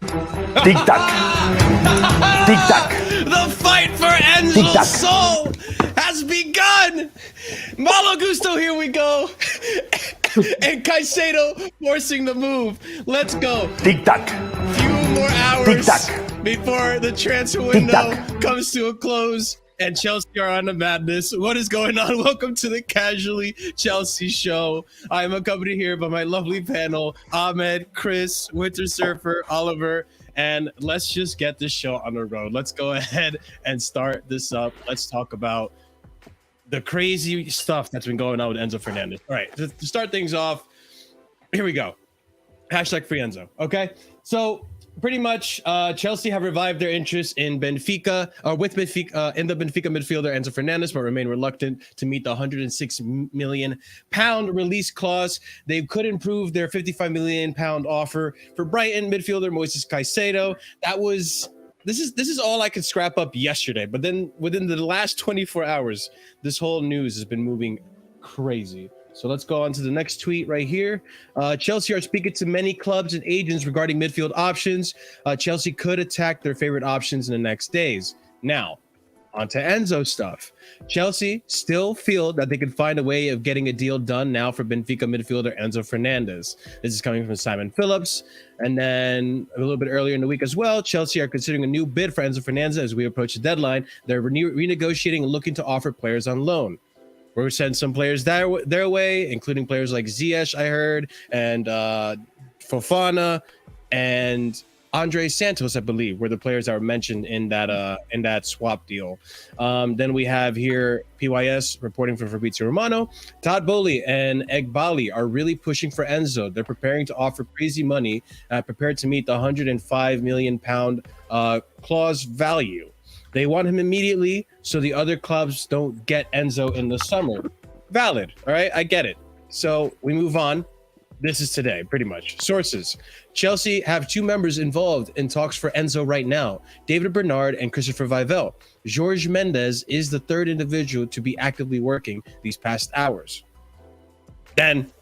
Tic-tac. Tic-tac. The fight for Enzo's soul has begun. Malo Gusto, here we go. And Caicedo forcing the move. Let's go. Tic-tac. Few more hours Tic-tac. before the transfer window Tic-tac. comes to a close. And Chelsea are on the madness. What is going on? Welcome to the Casually Chelsea show. I am accompanied here by my lovely panel, Ahmed, Chris, Winter Surfer, Oliver, and let's just get this show on the road. Let's go ahead and start this up. Let's talk about the crazy stuff that's been going on with Enzo Fernandez. All right, to start things off, here we go. Hashtag free Enzo, okay? So pretty much Chelsea have revived their interest in Benfica, or with Benfica, in the Benfica midfielder Enzo Fernandez, but remain reluctant to meet the 106 million pound release clause. They could improve their 55 million pound offer for Brighton midfielder Moises Caicedo. This is all I could scrap up yesterday, but then within the last 24 hours, this whole news has been moving crazy. So let's go on to the next tweet right here. Chelsea are speaking to many clubs and agents regarding midfield options. Chelsea could attack their favorite options in the next days. Now, on to Enzo stuff. Chelsea still feel that they can find a way of getting a deal done now for Benfica midfielder Enzo Fernandez. This is coming from Simon Phillips. And then a little bit earlier in the week as well, Chelsea are considering a new bid for Enzo Fernandez as we approach the deadline. They're renegotiating and looking to offer players on loan. We're sending some players their way, including players like Ziyech, I heard, and Fofana, and Andre Santos, I believe, were the players that were mentioned in that swap deal. Then we have here PYS reporting from Fabrizio Romano. Todd Boehly and Egbali are really pushing for Enzo. They're preparing to offer crazy money, prepared to meet the 105 million pound clause value. They want him immediately so the other clubs don't get Enzo in the summer. Valid, all right? I get it. So we move on. This is today, pretty much. Sources. Chelsea have two members involved in talks for Enzo right now, David Bernard and Christopher Vivel. Jorge Mendes is the third individual to be actively working these past hours. Then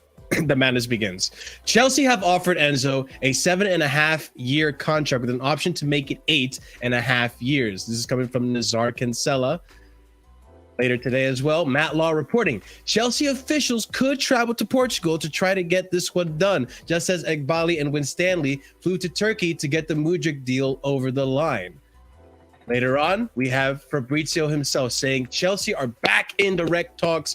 the madness begins. Chelsea have offered Enzo a 7.5-year contract with an option to make it 8.5 years. This is coming from Nazar Cancella. Later today as well, Matt Law reporting Chelsea officials could travel to Portugal to try to get this one done, just as Egbali and Winstanley flew to Turkey to get the Mudryk deal over the line. Later on, we have Fabrizio himself saying Chelsea are back in direct talks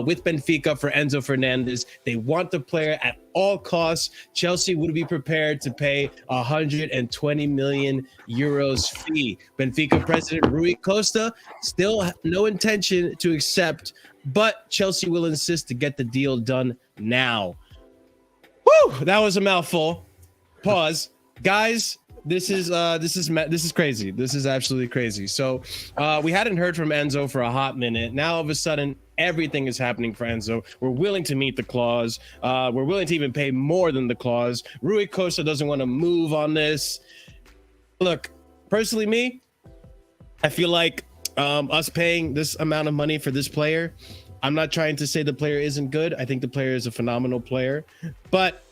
with Benfica for Enzo Fernandez. They want the player at all costs. Chelsea would be prepared to pay 120 million euros fee. Benfica president Rui Costa still no intention to accept, but Chelsea will insist to get the deal done now. Woo! That was a mouthful. Pause, guys. This is crazy. This is absolutely crazy. So we hadn't heard from Enzo for a hot minute. Now all of a sudden, everything is happening for Enzo. We're willing to meet the clause. We're willing to even pay more than the clause. Rui Costa doesn't want to move on this. Look, personally, me, I feel like us paying this amount of money for this player, I'm not trying to say the player isn't good. I think the player is a phenomenal player, but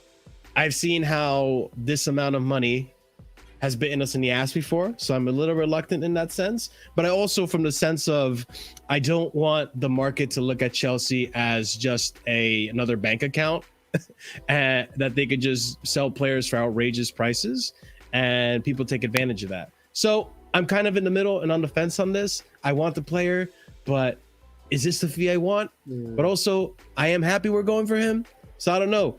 I've seen how this amount of money has bitten us in the ass before, so I'm a little reluctant in that sense. But I also, from the sense of, I don't want the market to look at Chelsea as just another bank account, and that they could just sell players for outrageous prices, and people take advantage of that. So I'm kind of in the middle and on the fence on this. I want the player, but is this the fee I want? But also, I am happy we're going for him. So I don't know,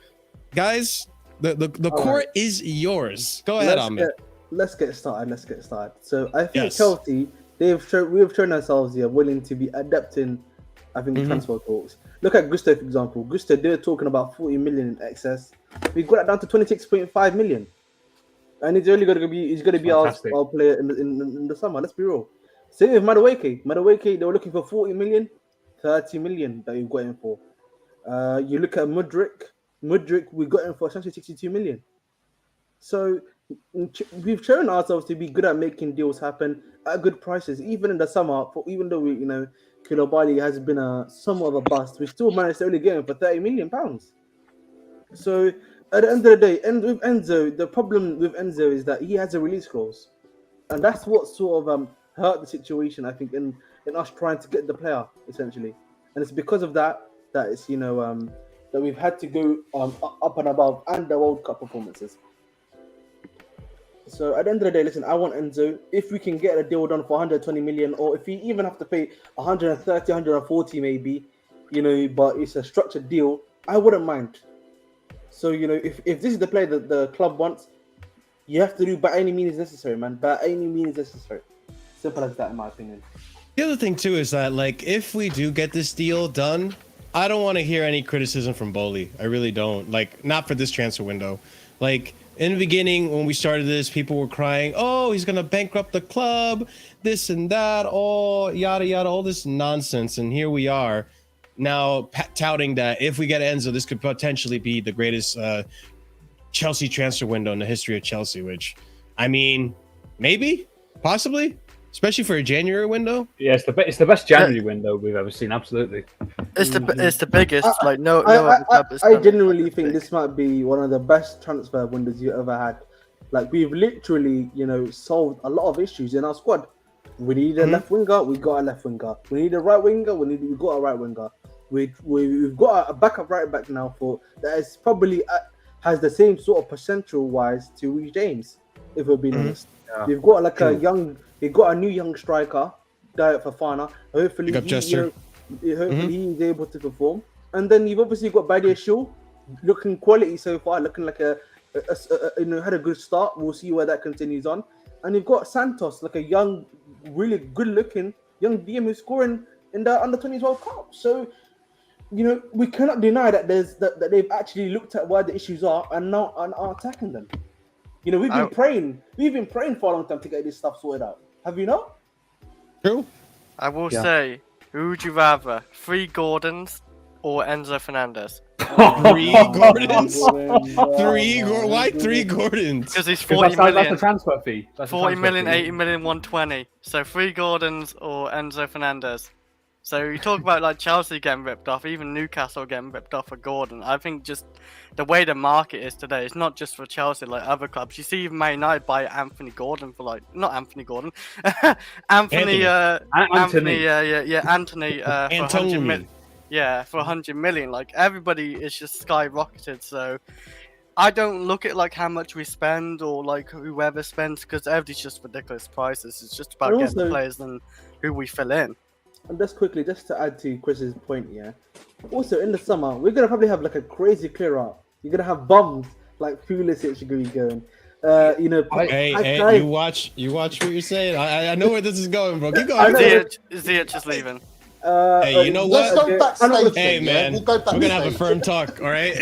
guys. The court is yours. Go ahead, Ahmed. Let's get started. So I think Chelsea, we have shown ourselves here willing to be adapting, I think, the transfer talks. Look at Gusto, for example. Gusto, they're talking about 40 million in excess. We got it down to 26.5 million. And he's only going to be our player in the summer. Let's be real. Same with Madueke, they were looking for 40 million, 30 million that we've got him for. You look at Mudryk, we got him for essentially 62 million. So we've shown ourselves to be good at making deals happen at good prices, even in the summer. Even though Koulibaly has been somewhat of a bust, we still managed to only get him for 30 million pounds. So at the end of the day, and with Enzo, the problem with Enzo is that he has a release clause, and that's what sort of hurt the situation. I think in us trying to get the player essentially, and it's because of that it's that we've had to go up and above and the World Cup performances. So at the end of the day, listen, I want Enzo. If we can get a deal done for 120 million, or if we even have to pay 130, 140 maybe, but it's a structured deal, I wouldn't mind. So, if this is the player that the club wants, you have to do by any means necessary, man. By any means necessary. Simple as that, in my opinion. The other thing, too, is that, like, if we do get this deal done, I don't want to hear any criticism from Boehly. I really don't. Like, not for this transfer window. Like, in the beginning, when we started this, people were crying, oh, he's going to bankrupt the club, this and that, oh, yada, yada, all this nonsense. And here we are now touting that if we get Enzo, this could potentially be the greatest Chelsea transfer window in the history of Chelsea, which, I mean, maybe, possibly, especially for a January window. Yeah, it's the best January window we've ever seen, absolutely. It's the biggest. I genuinely think this might be one of the best transfer windows you ever had. Like, we've literally, solved a lot of issues in our squad. We need a left winger, we got a left winger. We need a right winger, we got a right winger. We've got a backup right back now that is probably has the same sort of potential wise to Reece James, if we're being honest. Yeah. We've got we've got a new young striker, Diet Fafana. Hopefully he's able to perform. And then you've obviously got Badia Shaw, looking quality so far, looking like had a good start. We'll see where that continues on. And you've got Santos, like a young, really good looking young DM who's scoring in the under-20s World Cup. So, we cannot deny that that they've actually looked at where the issues are and now are attacking them. We've been praying for a long time to get this stuff sorted out. Have you not? True. I will say, who would you rather, 3 Gordons or Enzo Fernandez? 3 Gordons? Why 3 Gordons? Because he's 40 million. That's the transfer fee. 40 million, 80 million, 120. So 3 Gordons or Enzo Fernandez. So you talk about like Chelsea getting ripped off, even Newcastle getting ripped off for Gordon. I think just the way the market is today, it's not just for Chelsea, like other clubs. You see even Man United buy Anthony Gordon for Anthony for 100 million. Yeah, for 100 million. Like, everybody is just skyrocketed. So I don't look at like how much we spend or like whoever spends, because everything's just ridiculous prices. It's just about getting the players and who we fill in. And just to add to Chris's point, yeah. Also, in the summer, we're gonna probably have like a crazy clear out. You're gonna have bums like Pulisic going. Hey, you watch what you're saying. I know where this is going, bro. Keep going. Ziyech is leaving. Hey, you know what? Let's go backstage. Hey, man, we're gonna have a firm talk, all right?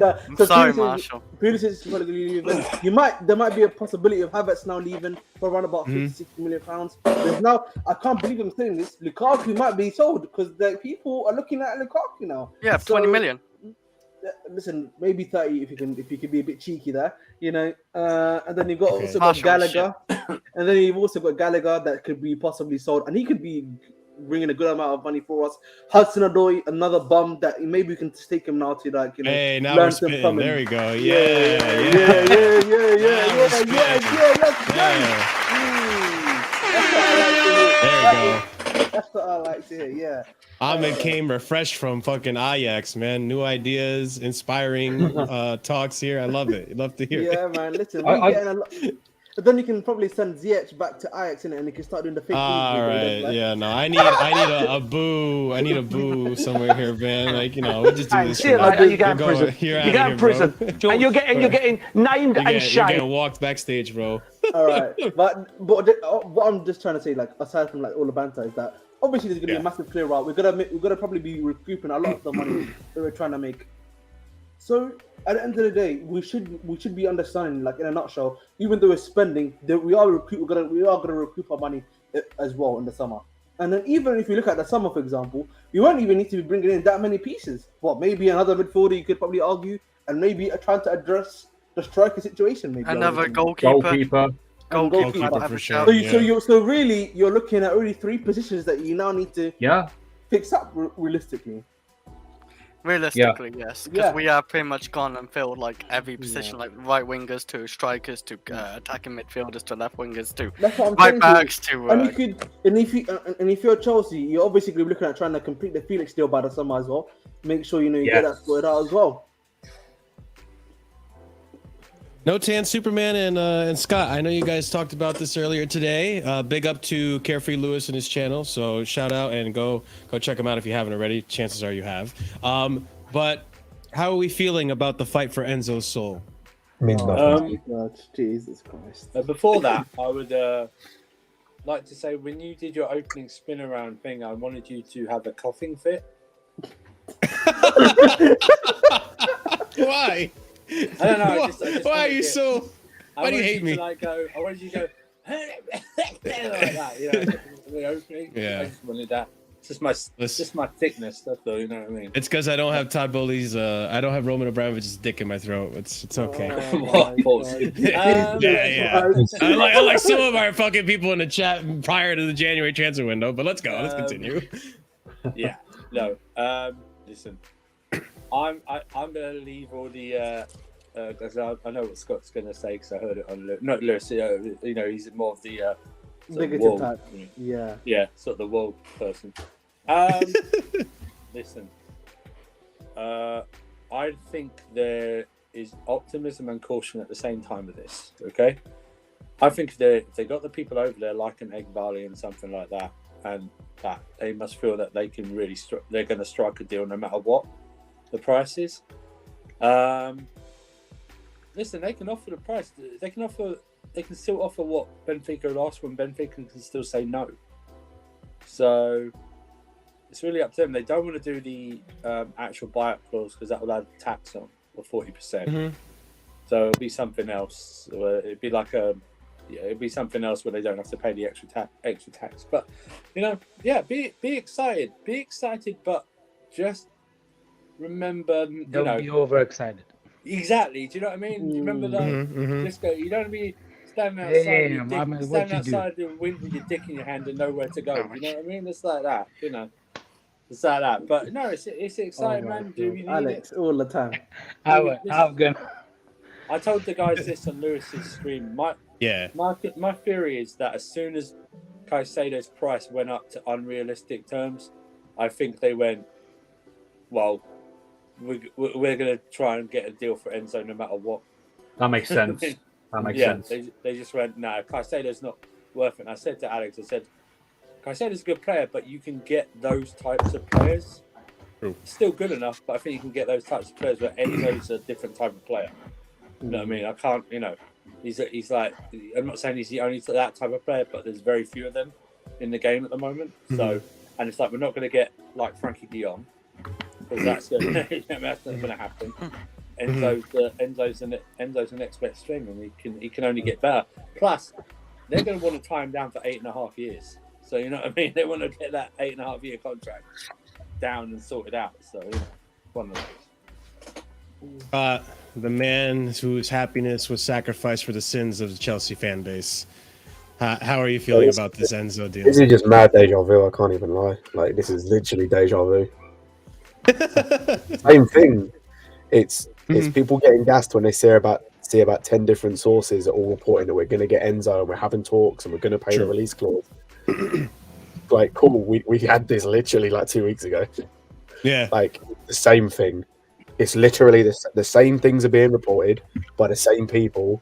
I'm sorry, Marshall. Pulisic is probably leaving. There might be a possibility of Havertz now leaving for around about 50-60 million pounds. There's now, I can't believe I'm saying this, Lukaku might be sold because people are looking at Lukaku now. Yeah, 20 million. Listen, maybe 30 if you can be a bit cheeky there, and then you've also got Gallagher, and then you've also got Gallagher that could be possibly sold, and he could be bringing a good amount of money for us. Hudson-Odoi, another bum that maybe we can take him now to Hey, now we're spitting. There we go. Yeah. That's what I like to hear. Yeah. Ahmed came refreshed from fucking Ajax, man. New ideas, inspiring talks here. I love it. Love to hear it. Yeah, man. Listen, we're getting a lot. But then you can probably send Ziyech back to Ajax and he can start doing the fake. All right, yeah, no, I need a boo. I need a boo somewhere here, man. Like, we'll just do this. You got in prison. You got in prison, and you're getting named and shamed. You're getting walked backstage, bro. All right, but what I'm just trying to say, like, aside from like all the banter, is that obviously there's gonna be a massive clear out. We're gonna probably be recouping a lot of the money that we're trying to make. So at the end of the day, we should be understanding, like, in a nutshell, even though we're spending, we are gonna recoup our money as well in the summer. And then even if you look at the summer, for example, we won't even need to be bringing in that many pieces. Maybe another midfielder you could probably argue, and maybe trying to address the striker situation. Maybe another goalkeeper for sure. So really, you're looking at only 3 positions that you now need to fix up realistically. Realistically, yes, because we are pretty much gone and filled like every position, like right wingers to strikers to attacking midfielders to left wingers to right backs to. And if you're Chelsea, you're obviously going to be looking at trying to complete the Felix deal by the summer as well. Make sure you get that sorted out as well. No Tan Superman and Scott. I know you guys talked about this earlier today. Big up to Carefree Lewis and his channel. So shout out and go check him out if you haven't already. Chances are you have. But how are we feeling about the fight for Enzo's soul? God, Jesus Christ. Before that, I would like to say when you did your opening spin around thing, I wanted you to have a coughing fit. Why? I don't know. I just why are you so? Why do you hate me? I wanted you to go like that. You know, the opening. Yeah. I just wanted that. It's just my thickness. That's all. You know what I mean? It's because I don't have Todd Boehly's. I don't have Roman Abramovich's dick in my throat. It's okay. I like some of our fucking people in the chat prior to the January transfer window. But let's go. Let's continue. Yeah. No. Listen. I'm gonna leave all the because I know what Scott's gonna say because I heard it on Lewis. You know, he's more of the bigoted type. Yeah, sort of the world person. Listen, I think there is optimism and caution at the same time with this. Okay, I think if they got the people over there like an Egg Barley and something like that, and that they must feel that they can really they're going to strike a deal no matter what the price is. Listen, they can offer the price. They can still offer what Benfica asked when Benfica can still say no. So it's really up to them. They don't want to do the actual buyout clause because that will add tax on or 40%. So it'll be something else. It'd be like it'd be something else where they don't have to pay the extra tax. But be excited, but just remember, don't be overexcited. Exactly. Do you know what I mean? You remember that? Just go. You don't be standing outside the wind with your dick in your hand and nowhere to go. You know what I mean? It's like that. It's like that. But no, it's exciting, man. Do you need Alex it? all the time? I told the guys this on Lewis's stream. My theory is that as soon as Caicedo's price went up to unrealistic terms, I think they went, well, we're going to try and get a deal for Enzo no matter what. That makes sense. That makes sense. They just went, no, Caicedo's not worth it. And I said to Alex, Caicedo's a good player, but you can get those types of players. True. Still good enough, but I think you can get those types of players where Enzo's a different type of player. You know what I mean? I can't, he's like, I'm not saying he's the only that type of player, but there's very few of them in the game at the moment. So, and it's like, we're not going to get like Frankie de Jong, because that's not going to happen. Enzo's the next best string, and he can only get better. Plus, they're going to want to tie him down for 8.5 years. So you know what I mean? They want to get that 8.5 year contract down and sorted out. So one of those. The man whose happiness was sacrificed for the sins of the Chelsea fan base. How are you feeling about this Enzo deal? This is just mad deja vu. I can't even lie. Like, this is literally deja vu. Same thing. It's people getting gassed when they see about 10 different sources are all reporting that we're going to get Enzo and we're having talks and we're going to pay the release clause. Like, cool. We had this literally like 2 weeks ago. Yeah. Like, the same thing. It's literally the same things are being reported by the same people.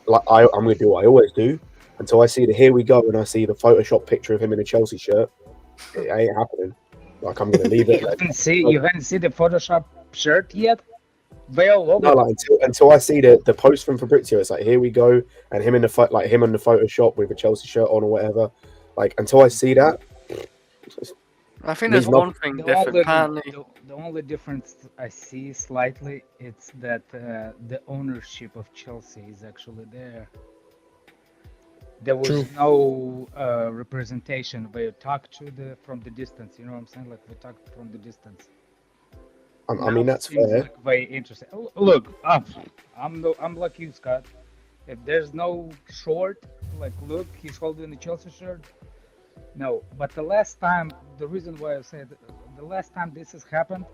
Like, I'm going to do what I always do until I see the here we go and I see the Photoshop picture of him in a Chelsea shirt. It ain't happening. Like, I'm going to leave it. You haven't seen the Photoshop shirt yet? No, like until I see the post from Fabrizio, it's like here we go, and him in the like him on the Photoshop with a Chelsea shirt on or whatever. Like, until I see that, I think there's one thing different. The only difference I see slightly, it's that the ownership of Chelsea is actually there. There was no representation. We talked from the distance. You know what I'm saying? Like, we talked from the distance. I mean, that's fair. Like very interesting. Look, I'm like you, Scott. If there's no short, like, look, he's holding the Chelsea shirt. No, but the reason why I said the last time this has happened,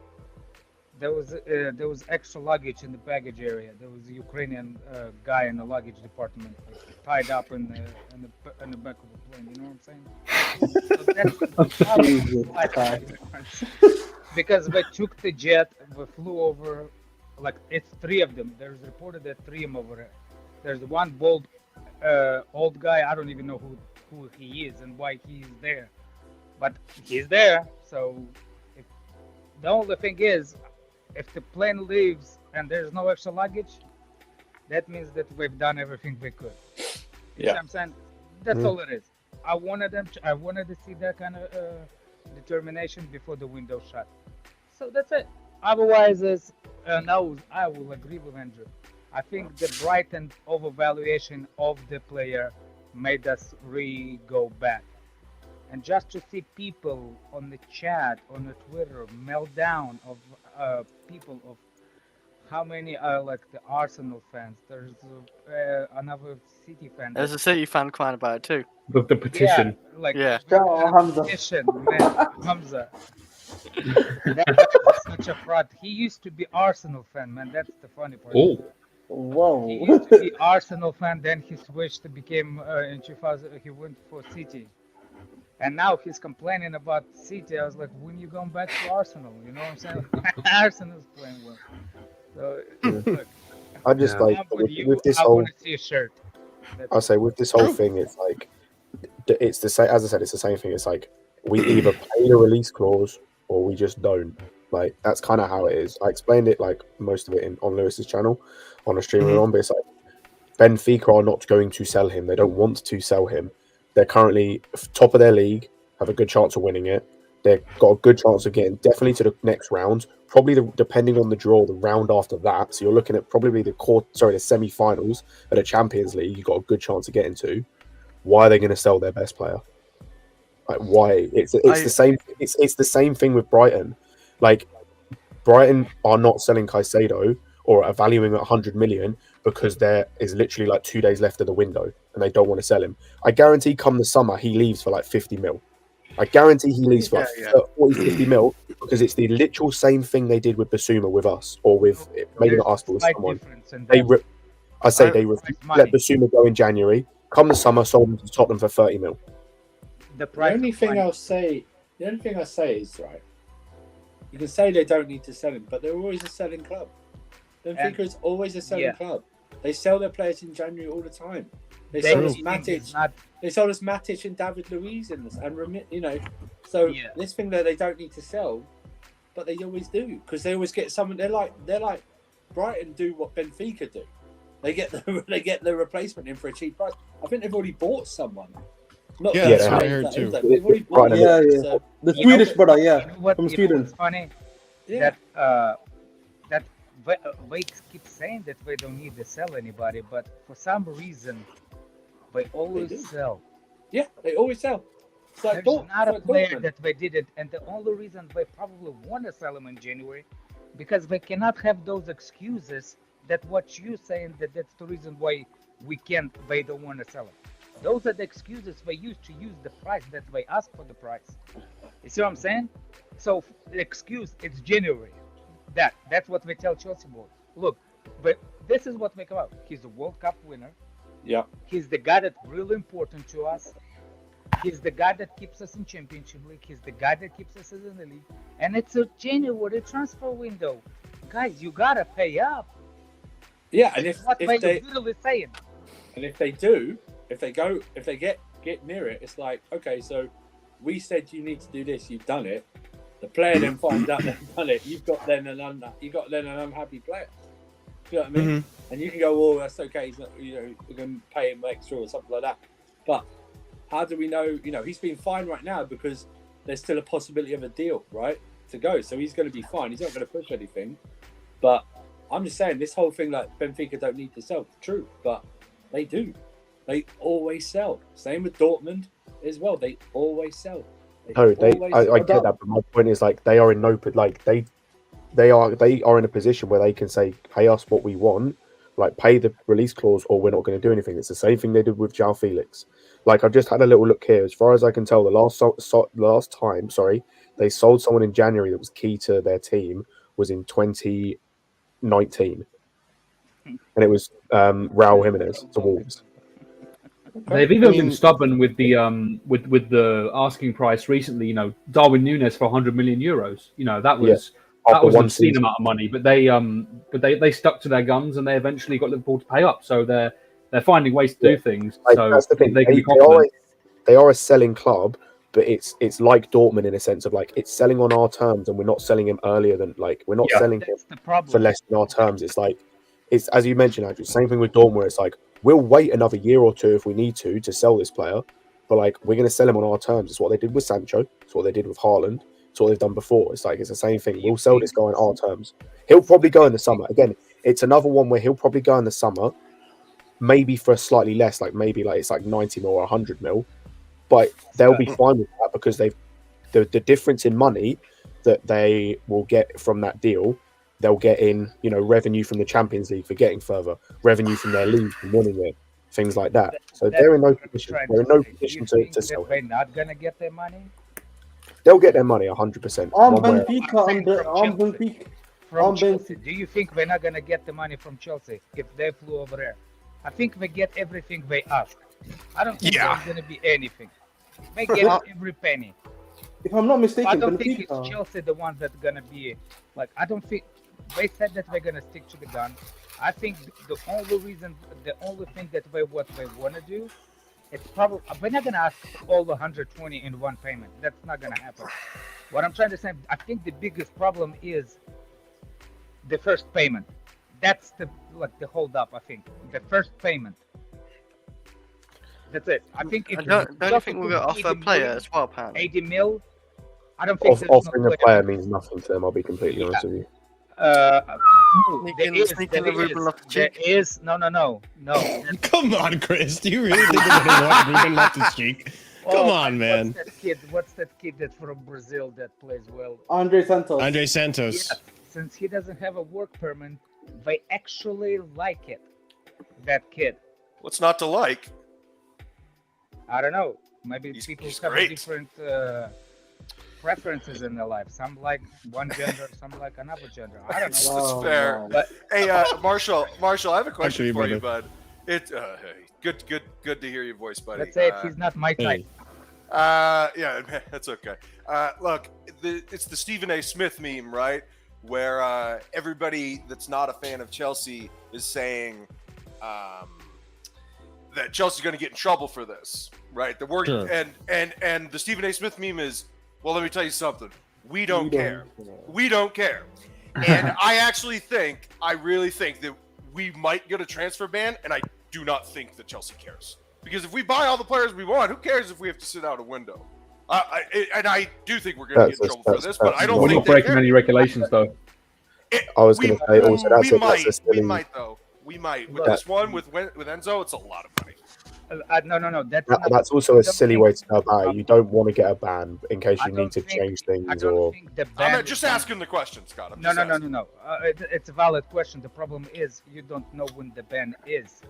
there was extra luggage in the baggage area. There was a Ukrainian guy in the luggage department tied up in the back of the plane. You know what I'm saying? So that's because they took the jet, they flew over, like it's 3 of them. There's reported that 3 of them over there. There's one bald old guy. I don't even know who he is and why he's there, but he's there. So the only thing is, if the plane leaves and there's no extra luggage, that means that we've done everything we could. You see what I'm saying? That's all it is. I wanted to see that kind of determination before the window shut. So that's it. Otherwise, I will agree with Andrew. I think the Brighton overvaluation of the player made us go back. And just to see people on the chat, on the Twitter, meltdown of people of how many are like the Arsenal fans. There's another City fan. There's a City fan crying about it too. With the petition. Petition, man. Hamza. That's such a fraud. He used to be Arsenal fan, man. That's the funny part. Oh. Whoa. He used to be Arsenal fan, then he switched to became in 2000. He went for City. And now he's complaining about City. I was like, when you going back to Arsenal? You know what I'm saying? Arsenal's playing well. So, look, I just like with this I whole. want to see a shirt. I say with this whole thing, it's like it's the same. As I said, it's the same thing. It's like we either pay the release clause or we just don't. Like that's kind of how it is. I explained it like most of it on Lewis's channel on a stream we're on, but it's like Benfica are not going to sell him. They don't want to sell him. They're currently top of their league, have a good chance of winning it. They've got a good chance of getting definitely to the next round. Probably depending on the draw, the round after that. So you're looking at probably the semi-finals at a Champions League. You've got a good chance of getting to. Why are they going to sell their best player? Like why? It's the same. It's the same thing with Brighton. Like Brighton are not selling Caicedo or are valuing at 100 million because there is literally like 2 days left of the window and they don't want to sell him. I guarantee come the summer he leaves for like 50 mil. I guarantee he leaves for like 40, 50 mil because it's the literal same thing they did with Basuma with us or with maybe not us but with someone. They let Basuma go in January. Come the summer, sold him to Tottenham for 30 mil. The only thing I say is right. You can say they don't need to sell him, but they're always a selling club. Benfica is always a selling club. They sell their players in January all the time. They sold us Matic. They sold us Matic and David Luiz in this, and So this thing that they don't need to sell, but they always do because they always get someone. They're like Brighton do what Benfica do. They get the replacement in for a cheap price. I think they've already bought someone. That's what I heard too. They've already bought So, the Swedish brother, from Sweden. It's funny that they keep saying that they don't need to sell anybody, but for some reason they always sell. Yeah, they always sell. It's like There's not a player that they did it, and the only reason they probably want to sell him in January because they cannot have those excuses that what you saying that's the reason why they don't want to sell him. Those are the excuses they used to use the price that they ask for the price. You see what I'm saying? So the excuse, it's January. That's what we tell Chelsea boys. Look, but this is what we come out. He's a World Cup winner. Yeah. He's the guy that's really important to us. He's the guy that keeps us in Championship League. He's the guy that keeps us in the league. And it's a January transfer window. Guys, you gotta pay up. Yeah, and if they literally saying. And if they do, if they get near it, it's like, okay, so we said you need to do this, you've done it. The player then finds out they've done it. You've got then an unhappy player. You know what I mean? Mm-hmm. And you can go, oh, that's okay. He's not, we're going to pay him extra or something like that. But how do we know? He's being fined right now because there's still a possibility of a deal, right, to go. So he's going to be fine. He's not going to push anything. But I'm just saying, this whole thing, like Benfica don't need to sell, true, but they do. They always sell. Same with Dortmund as well. They always sell. I get that, but my point is like they are in no, like they are in a position where they can say, pay us what we want, like pay the release clause, or we're not going to do anything. It's the same thing they did with João Felix. Like I've just had a little look here. As far as I can tell, the last time they sold someone in January that was key to their team was in 2019, and it was Raul Jimenez to Wolves. They've even been stubborn with the with the asking price recently. You know, Darwin Núñez for 100 million euros. You know, that was that was an obscene amount of money, but they stuck to their guns and they eventually got Liverpool to pay up. So they're finding ways to do things. Like, so that's the thing. They are a selling club, but it's like Dortmund in a sense of like it's selling on our terms, and we're not selling him earlier than like we're not selling him for less than our terms. It's like it's as you mentioned, Andrew. Same thing with Dortmund, where it's like we'll wait another year or two if we need to sell this player, but like we're going to sell him on our terms. It's what they did with Sancho. It's what they did with Haaland. It's what they've done before. It's like it's the same thing. We'll sell this guy on our terms. He'll probably go in the summer. Again, it's another one where he'll probably go in the summer, maybe for slightly less, like maybe like it's like 90 mil or 100 mil. But they'll be fine with that because the difference in money that they will get from that deal, they'll get in, you know, revenue from the Champions League for getting further, revenue from their league for winning it, things like that. So they're in no position. They're in no position to sell. They're not gonna get their money. They'll get their money 100%. From Chelsea. Do you think we're not gonna get the money from Chelsea if they flew over there? I think we get everything they ask. I don't think there's gonna be anything. They get every penny. If I'm not mistaken, I don't think it's Chelsea the ones that's gonna be like. I don't think they said that they're gonna stick to the gun. I think the only thing that what they want to do, it's probably we're not gonna ask all the 120 in one payment. That's not gonna happen. What I'm trying to say, I think the biggest problem is the first payment. That's the hold up. I think the first payment. That's it. I think. Don't you think we're going to offer a player as well, Pan? 80 mil. I don't think offering a player means nothing to them. I'll be completely honest with you. There is no. Come on, Chris. Do you really think they're going to want Ruben Loftus-Cheek? Come on, man. What's that kid that's from Brazil that plays well? Andre Santos. Yeah, since he doesn't have a work permit, they actually like it. That kid. What's not to like? I don't know. Maybe people have different preferences in their life. Some like one gender, some like another gender. I don't know. That's fair. But, hey, Marshall, I have a question for you, bud. It's good to hear your voice, buddy. Let's say he's not my type. Yeah, that's okay. Look, it's the Stephen A. Smith meme, right? Where everybody that's not a fan of Chelsea is saying that Chelsea's going to get in trouble for this, right? The word and the Stephen A. Smith meme is, well, let me tell you something. We don't care. We don't care. And I really think that we might get a transfer ban, and I do not think that Chelsea cares. Because if we buy all the players we want, who cares if we have to sit out a window? And I do think we're going to get in trouble for this, but I don't think we're not breaking any regulations, though. I was going to say also we might though. We might with this one with Enzo. It's a lot of money. No. That's also a silly way to go about it. You don't want to get a ban in case you need to change things or. I'm just asking the question, Scott. No. It's a valid question. The problem is you don't know when the ban is.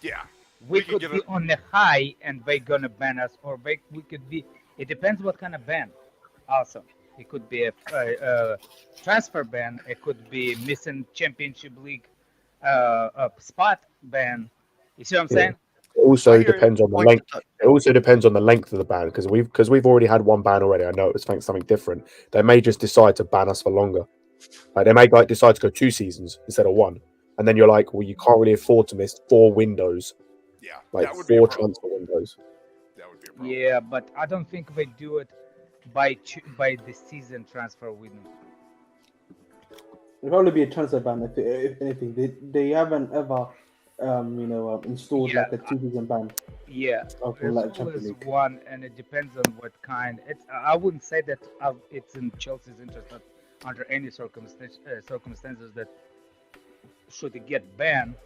Yeah. We could be on the high and they're gonna ban us, or we could be. It depends what kind of ban. Also, it could be a transfer ban. It could be missing Championship League spot ban. You see what I'm saying? It also depends on the length. It also depends on the length of the ban because we've already had one ban already. I know it was thanks to something different. They may just decide to ban us for longer. Like they may decide to go 2 seasons instead of 1, and then you're like, well, you can't really afford to miss 4 windows. Yeah, like 4 transfer windows. That would be a problem. Yeah, but I don't think they do it by the season transfer window. It'll probably be a transfer ban if anything. They haven't ever installed like a 2-season ban. Yeah, there's always one, and it depends on what kind. I wouldn't say that it's in Chelsea's interest that under any circumstances that should it get banned.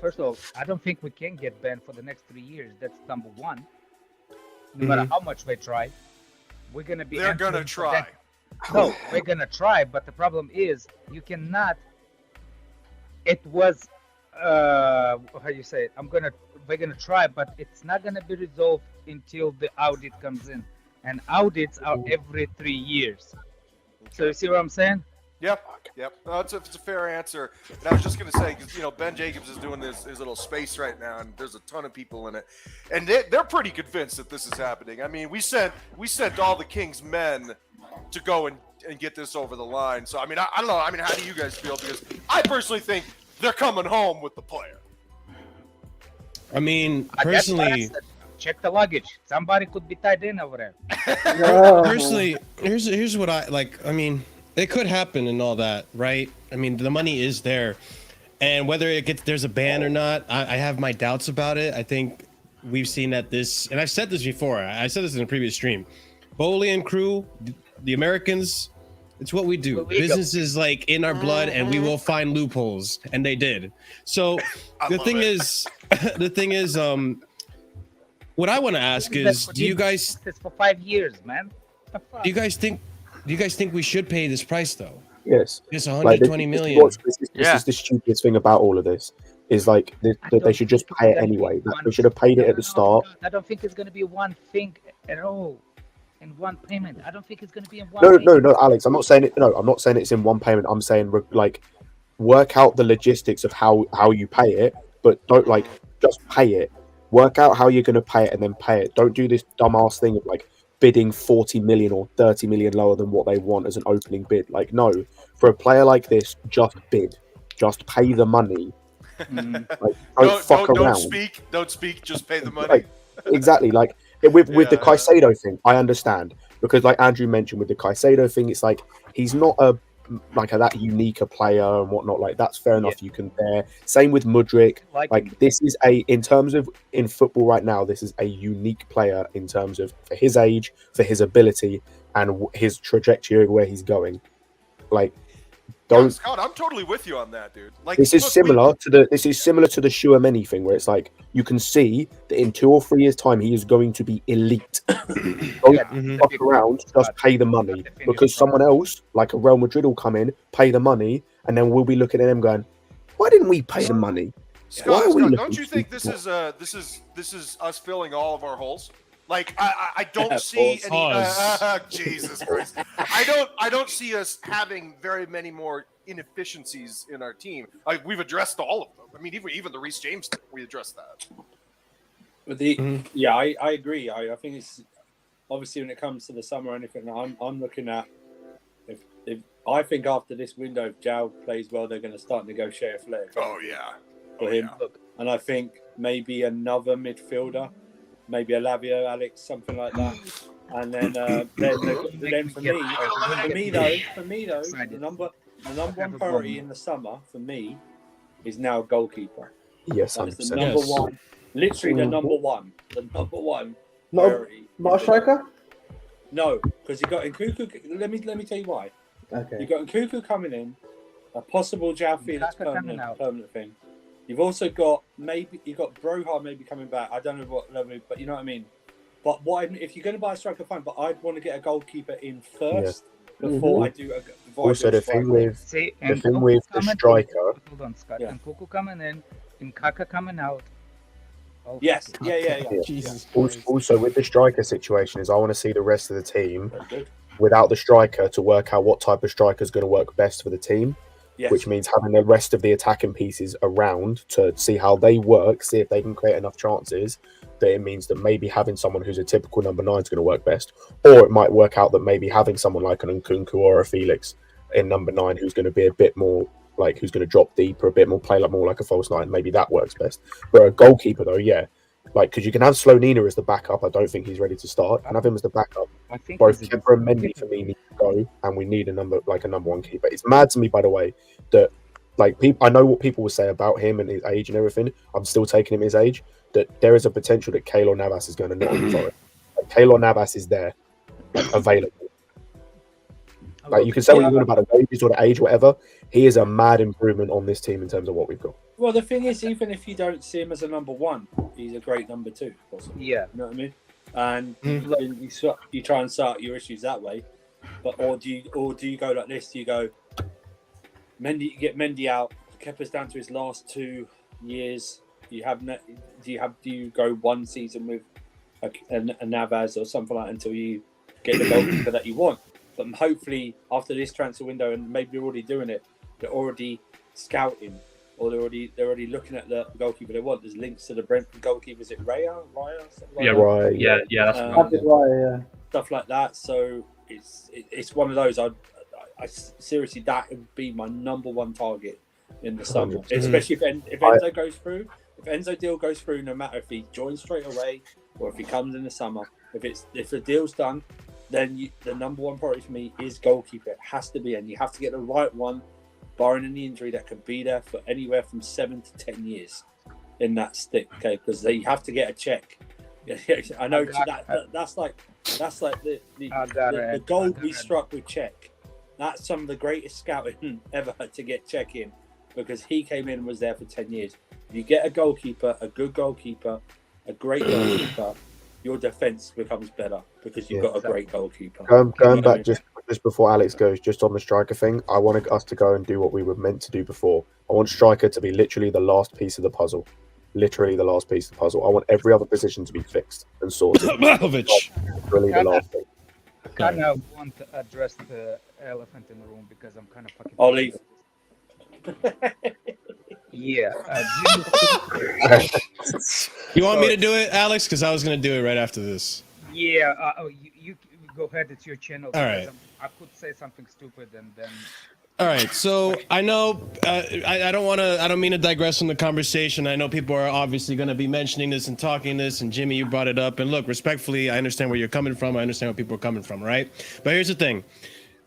First of all, I don't think we can get banned for the next 3 years. That's number one. No matter how much they try, we're gonna be. They're gonna try. No, we're gonna try, but the problem is you cannot. It was how you say it? We're gonna try, but it's not gonna be resolved until the audit comes in, and audits are every 3 years. So you see what I'm saying? Yep. No, it's a fair answer. And I was just going to say, because Ben Jacobs is doing his little space right now, and there's a ton of people in it, and they're pretty convinced that this is happening. I mean, we sent all the King's men to go and get this over the line. So I mean, I don't know. I mean, how do you guys feel? Because I personally think they're coming home with the player. I mean, personally, check the luggage. Somebody could be tied in over there. Personally, here's what I like. I mean, it could happen and all that, right? I mean, the money is there, and whether there's a ban or not, I have my doubts about it. I think we've seen that and I've said this before. I said this in a previous stream. Boehly and crew, the Americans, it's what we do. Business is like in our blood, and we will find loopholes, and they did. So the thing is, what I want to ask is, do you guys for 5 years, man? Do you guys think we should pay this price though? Yes. It's 120 million. This is the stupidest thing about all of this. Is like they should just pay it anyway. They should have paid it at the start. I don't think it's going to be one thing at all. In one payment, I don't think it's going to be in one. No, Alex. I'm not saying it. No, I'm not saying it's in one payment. I'm saying like work out the logistics of how you pay it, but don't like just pay it. Work out how you're going to pay it and then pay it. Don't do this dumbass thing of like bidding 40 million or 30 million lower than what they want as an opening bid. Like, no, for a player like this, just bid, just pay the money. Like, don't fuck around. Don't speak. Just pay the money. Like, exactly. Like. With the Caicedo thing, I understand, because like Andrew mentioned with the Caicedo thing, it's like he's not that unique a player and whatnot. Like that's fair enough. You can bear. Same with Mudryk. Like this is in football right now, this is a unique player in terms of for his age, for his ability, and his trajectory of where he's going. Like. Scott, I'm totally with you on that, dude. Like this is similar to the Tchouaméni thing, where it's like you can see that in 2 or 3 years' time he is going to be elite. Don't fuck around, just pay the money, because someone else, like a Real Madrid, will come in, pay the money, and then we'll be looking at them going, "Why didn't we pay the money?" Scott, don't you think this is us filling all of our holes? Like I don't see any. Jesus Christ! I don't see us having very many more inefficiencies in our team. We've addressed all of them. I mean, even the Reece James thing, we addressed that. But I agree. I think it's obviously when it comes to the summer or anything. I'm looking at if I think after this window, if Jao plays well, they're going to start negotiating a flag. Oh yeah, for him. Yeah. And I think maybe another midfielder. Maybe a Lavio, Alex, something like that, and then for me though, the number one priority in the summer for me is now goalkeeper. Yes, that's the number one, literally the number one priority. Not a striker? No, because you got Nkuku. Let me tell you why. Okay. You got Nkuku coming in, a possible João Felix permanent thing. You've also got Broha maybe coming back. I don't know what level, but you know what I mean. But if you're going to buy a striker, fine. But I'd want to get a goalkeeper in first before I do. Also, the thing with the striker. Hold on, Scott. And Nkuku coming in, Nkaka coming out. Yes. Yeah. Jesus. Also, with the striker situation, is I want to see the rest of the team without the striker to work out what type of striker is going to work best for the team. Yes. Which means having the rest of the attacking pieces around to see how they work, see if they can create enough chances. That it means that maybe having someone who's a typical number 9 is going to work best, or it might work out that maybe having someone like an Nkunku or a Felix in number 9 who's going to be a bit more like who's going to drop deeper, a bit more play more like a false 9. Maybe that works best. But a goalkeeper though, like because you can have Slonina as the backup. I don't think he's ready to start, and have him as the backup. I think both Kepa and Mendy for me need to go, and we need a number 1 keeper. It's mad to me, by the way, that like I know what people will say about him and his age and everything. I'm still taking him his age. That there is a potential that Keylor Navas is going to Nottingham Forest. Like, Keylor Navas is there, available. Like you can say what you want about the wages or the age, or whatever. He is a mad improvement on this team in terms of what we've got. Well, the thing is, even if you don't see him as a number 1, he's a great number 2. Possibly. Yeah, you know what I mean. And you try and sort your issues that way, but or do you go like this? Do you go Mendy? You get Mendy out. Kepa's down to his last 2 years. Do you go one season with a Navas or something like that until you get the goalkeeper that you want? But hopefully after this transfer window, and maybe they're already doing it, they're already scouting, or they're already looking at the goalkeeper they want. There's links to the Brentford goalkeeper. Is it Raya? Yeah, right. Yeah, that's right. Stuff like that. So it's one of those. I seriously, that would be my #1 target in the summer, especially if Enzo goes through. If Enzo deal goes through, no matter if he joins straight away or if he comes in the summer, if the deal's done, then the #1 priority for me is goalkeeper. It has to be, and you have to get the right one, barring any injury that could be there for anywhere from 7 to 10 years in that stick. Okay, because they have to get a check. I know that's like the gold we struck with Czech. That's some of the greatest scouting ever to get Czech in, because he came in and was there for 10 years. If you get a goalkeeper, a good goalkeeper, a great goalkeeper, your defense becomes better because you've got a great goalkeeper. Going back just before Alex goes, just on the striker thing, I wanted us to go and do what we were meant to do before. I want striker to be literally the last piece of the puzzle. Literally the last piece of the puzzle. I want every other position to be fixed and sorted. Really the last thing. I kind of want to address the elephant in the room because I'm kind of fucking... I'll leave. Yeah. You want me to do it, Alex? Because I was going to do it right after this. Yeah. You go ahead. It's your channel. All right. I could say something stupid and then... All right, so I know I don't mean to digress from the conversation. I know people are obviously going to be mentioning this and talking this, and Jimmy, you brought it up. And look, respectfully, I understand where you're coming from. I understand where people are coming from, right? But here's the thing.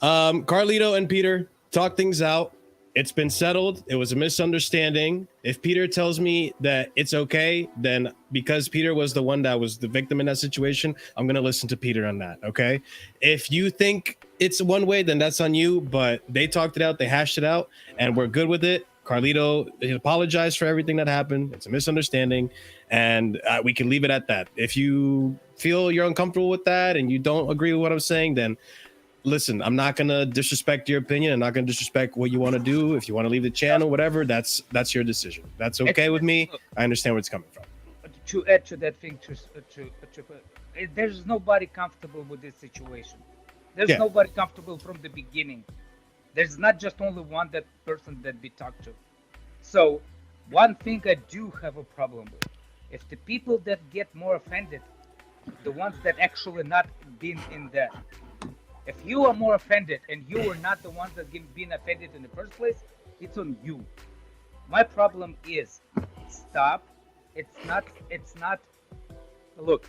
Carlito and Peter talked things out. It's been settled. It was a misunderstanding. If Peter tells me that it's okay, then because Peter was the one that was the victim in that situation, I'm going to listen to Peter on that, okay? If you think it's one way, then that's on you, but they talked it out, they hashed it out, and we're good with it. Carlito apologized for everything that happened. It's a misunderstanding, and we can leave it at that. If you feel you're uncomfortable with that and you don't agree with what I'm saying, then listen, I'm not going to disrespect your opinion. I'm not going to disrespect what you want to do. If you want to leave the channel, whatever, that's your decision. That's okay with me. I understand where it's coming from. To add to that thing, there's nobody comfortable with this situation. There's nobody comfortable from the beginning. There's not just only one that person that we talk to. So one thing I do have a problem with, if the people that get more offended, the ones that actually not been in that, if you are more offended and you are not the ones that been offended in the first place, it's on you. My problem is stop. It's not. Look,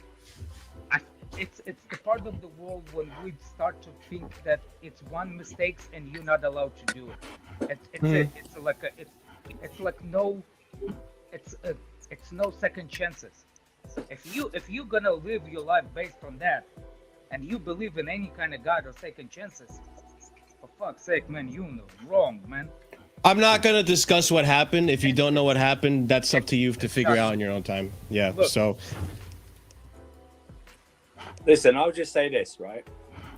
it's the part of the world when we start to think that it's one mistakes and you're not allowed to do it. It's no second chances. If you're gonna live your life based on that, and you believe in any kind of God or second chances, for fuck's sake, man, you know, wrong, man. I'm not going to discuss what happened. If you don't know what happened, that's up to you to figure out in your own time. Yeah, look, so. Listen, I'll just say this, right?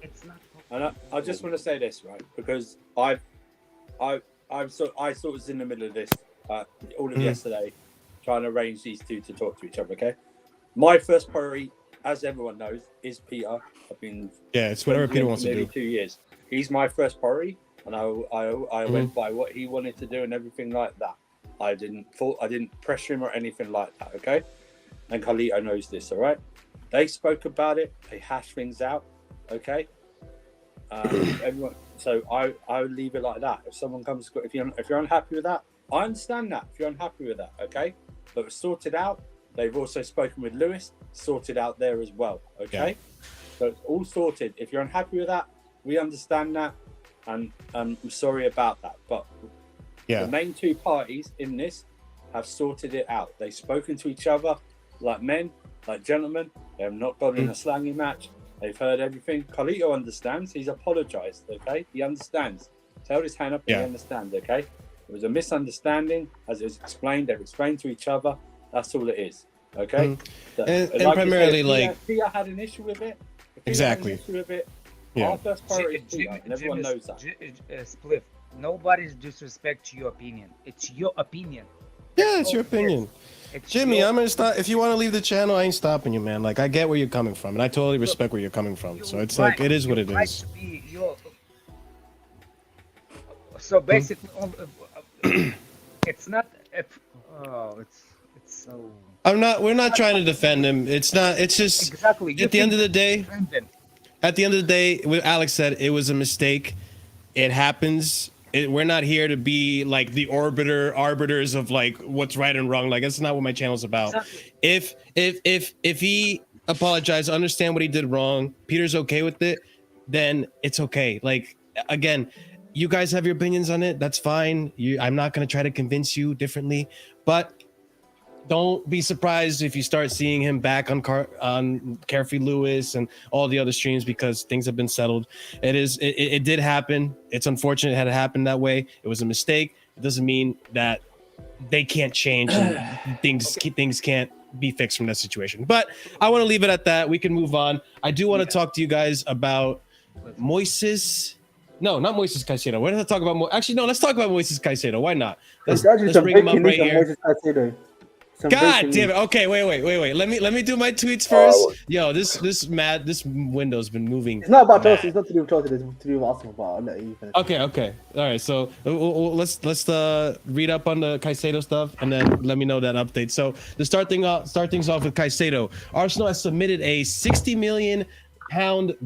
It's not. And I just want to say this, right? Because I sort of was in the middle of this all of yesterday, trying to arrange these two to talk to each other, okay? My first priority, as everyone knows, is Peter. I've been it's whatever Peter wants to do. 2 years. He's my first priority, and I went by what he wanted to do and everything like that. I didn't pressure him or anything like that. Okay, and Carlito knows this. All right, they spoke about it. They hashed things out. Okay, everyone. So I would leave it like that. If someone comes, if you're unhappy with that, I understand that. If you're unhappy with that, okay, but it's sorted out. They've also spoken with Lewis, sorted out there as well. Okay, so it's all sorted. If you're unhappy with that, we understand that, and I'm sorry about that. But the main two parties in this have sorted it out. They've spoken to each other like men, like gentlemen. They have not gone in a slangy match. They've heard everything. Carlito understands. He's apologized. Okay, he understands. He's held his hand up and he understands. Okay, it was a misunderstanding, as it was explained. They've explained to each other. That's all it is. Okay. So, and like primarily, Peter had an issue with it. Exactly. Our first priority is Peter, and everyone knows that. Spliff, nobody's disrespect to your opinion. It's your opinion. Yeah, it's your opinion. Jimmy, I'm gonna stop. If you want to leave the channel, I ain't stopping you, man. Like, I get where you're coming from, and I totally respect where you're coming from. So it's like, it is what it is. So basically, it's not. It's so. We're not trying to defend him. It's not. It's just exactly. At the end of the day, what Alex said, it was a mistake. It happens. We're not here to be like the arbiters of like what's right and wrong. Like that's not what my channel's about. Exactly. If he apologized, understand what he did wrong, Peter's okay with it, then it's okay. Like again, you guys have your opinions on it. That's fine. I'm not gonna try to convince you differently, but don't be surprised if you start seeing him back on Carefree Lewis and all the other streams because things have been settled. It did happen. It's unfortunate it had happened that way. It was a mistake. It doesn't mean that they can't change and things can't be fixed from that situation. But I want to leave it at that. We can move on. I do want to talk to you guys about Moises. No, not Moises Caicedo. We're going to talk about actually, no, let's talk about Moises Caicedo. Why not? Let's bring him up right here. God damn it. Okay, wait. Let me do my tweets first. Yo, this window's been moving. It's not about Chelsea. It's not to do with Chelsea. It's to do with Arsenal. But I'll let you finish. Okay. All right. So let's read up on the Caicedo stuff and then let me know that update. So to start things off with Caicedo, Arsenal has submitted a £60 million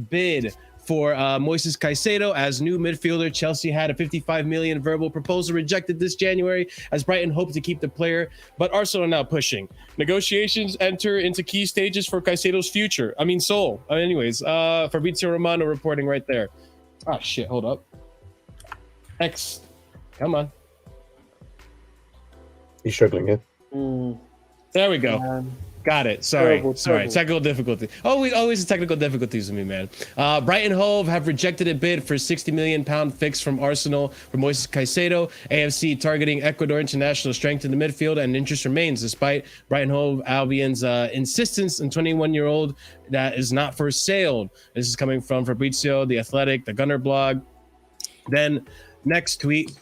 bid for Moises Caicedo as new midfielder. Chelsea had a $55 million verbal proposal rejected this January as Brighton hoped to keep the player, but Arsenal are now pushing. Negotiations enter into key stages for Caicedo's future. Soul. Anyways, Fabrizio Romano reporting right there. Oh shit, hold up. X, come on. He's struggling here. There we go. Got it. Sorry. Technical difficulty. Always technical difficulties with me, man. Brighton Hove have rejected a bid for £60 million fix from Arsenal for Moises Caicedo. AFC targeting Ecuador international strength in the midfield, and interest remains despite Brighton Hove Albion's insistence on 21-year-old that is not for sale. This is coming from Fabrizio, The Athletic, the Gunner blog. Then next tweet.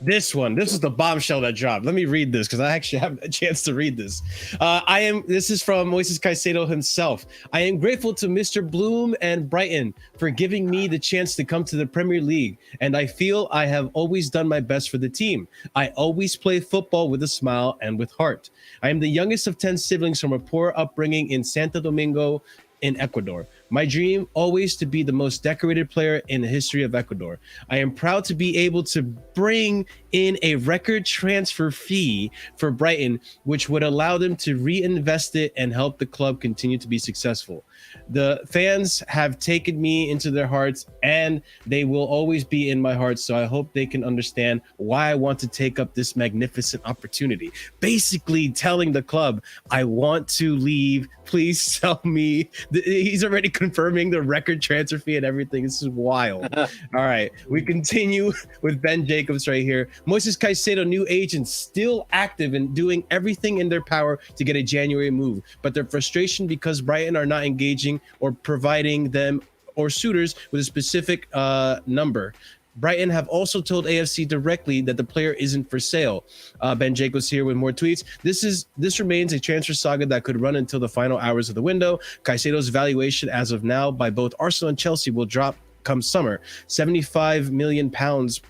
This is the bombshell that dropped. Let me read this because I actually have a chance to read this. This is from Moises Caicedo himself. I am grateful to Mr. Bloom and Brighton for giving me the chance to come to the Premier League, and I feel I have always done my best for the team. I always play football with a smile and with heart. I am the youngest of 10 siblings from a poor upbringing in Santo Domingo in Ecuador. My dream always to be the most decorated player in the history of Ecuador. I am proud to be able to bring in a record transfer fee for Brighton, which would allow them to reinvest it and help the club continue to be successful. The fans have taken me into their hearts and they will always be in my heart. So I hope they can understand why I want to take up this magnificent opportunity. Basically telling the club, I want to leave. Please sell me. He's already confirming the record transfer fee and everything. This is wild. All right, we continue with Ben Jacobs right here. Moises Caicedo, new agents, still active and doing everything in their power to get a January move, but their frustration because Brighton are not engaging or providing them or suitors with a specific number. Brighton have also told AFC directly that the player isn't for sale. Ben Jacobs here with more tweets. This remains a transfer saga that could run until the final hours of the window. Caicedo's valuation as of now by both Arsenal and Chelsea will drop come summer. £75 million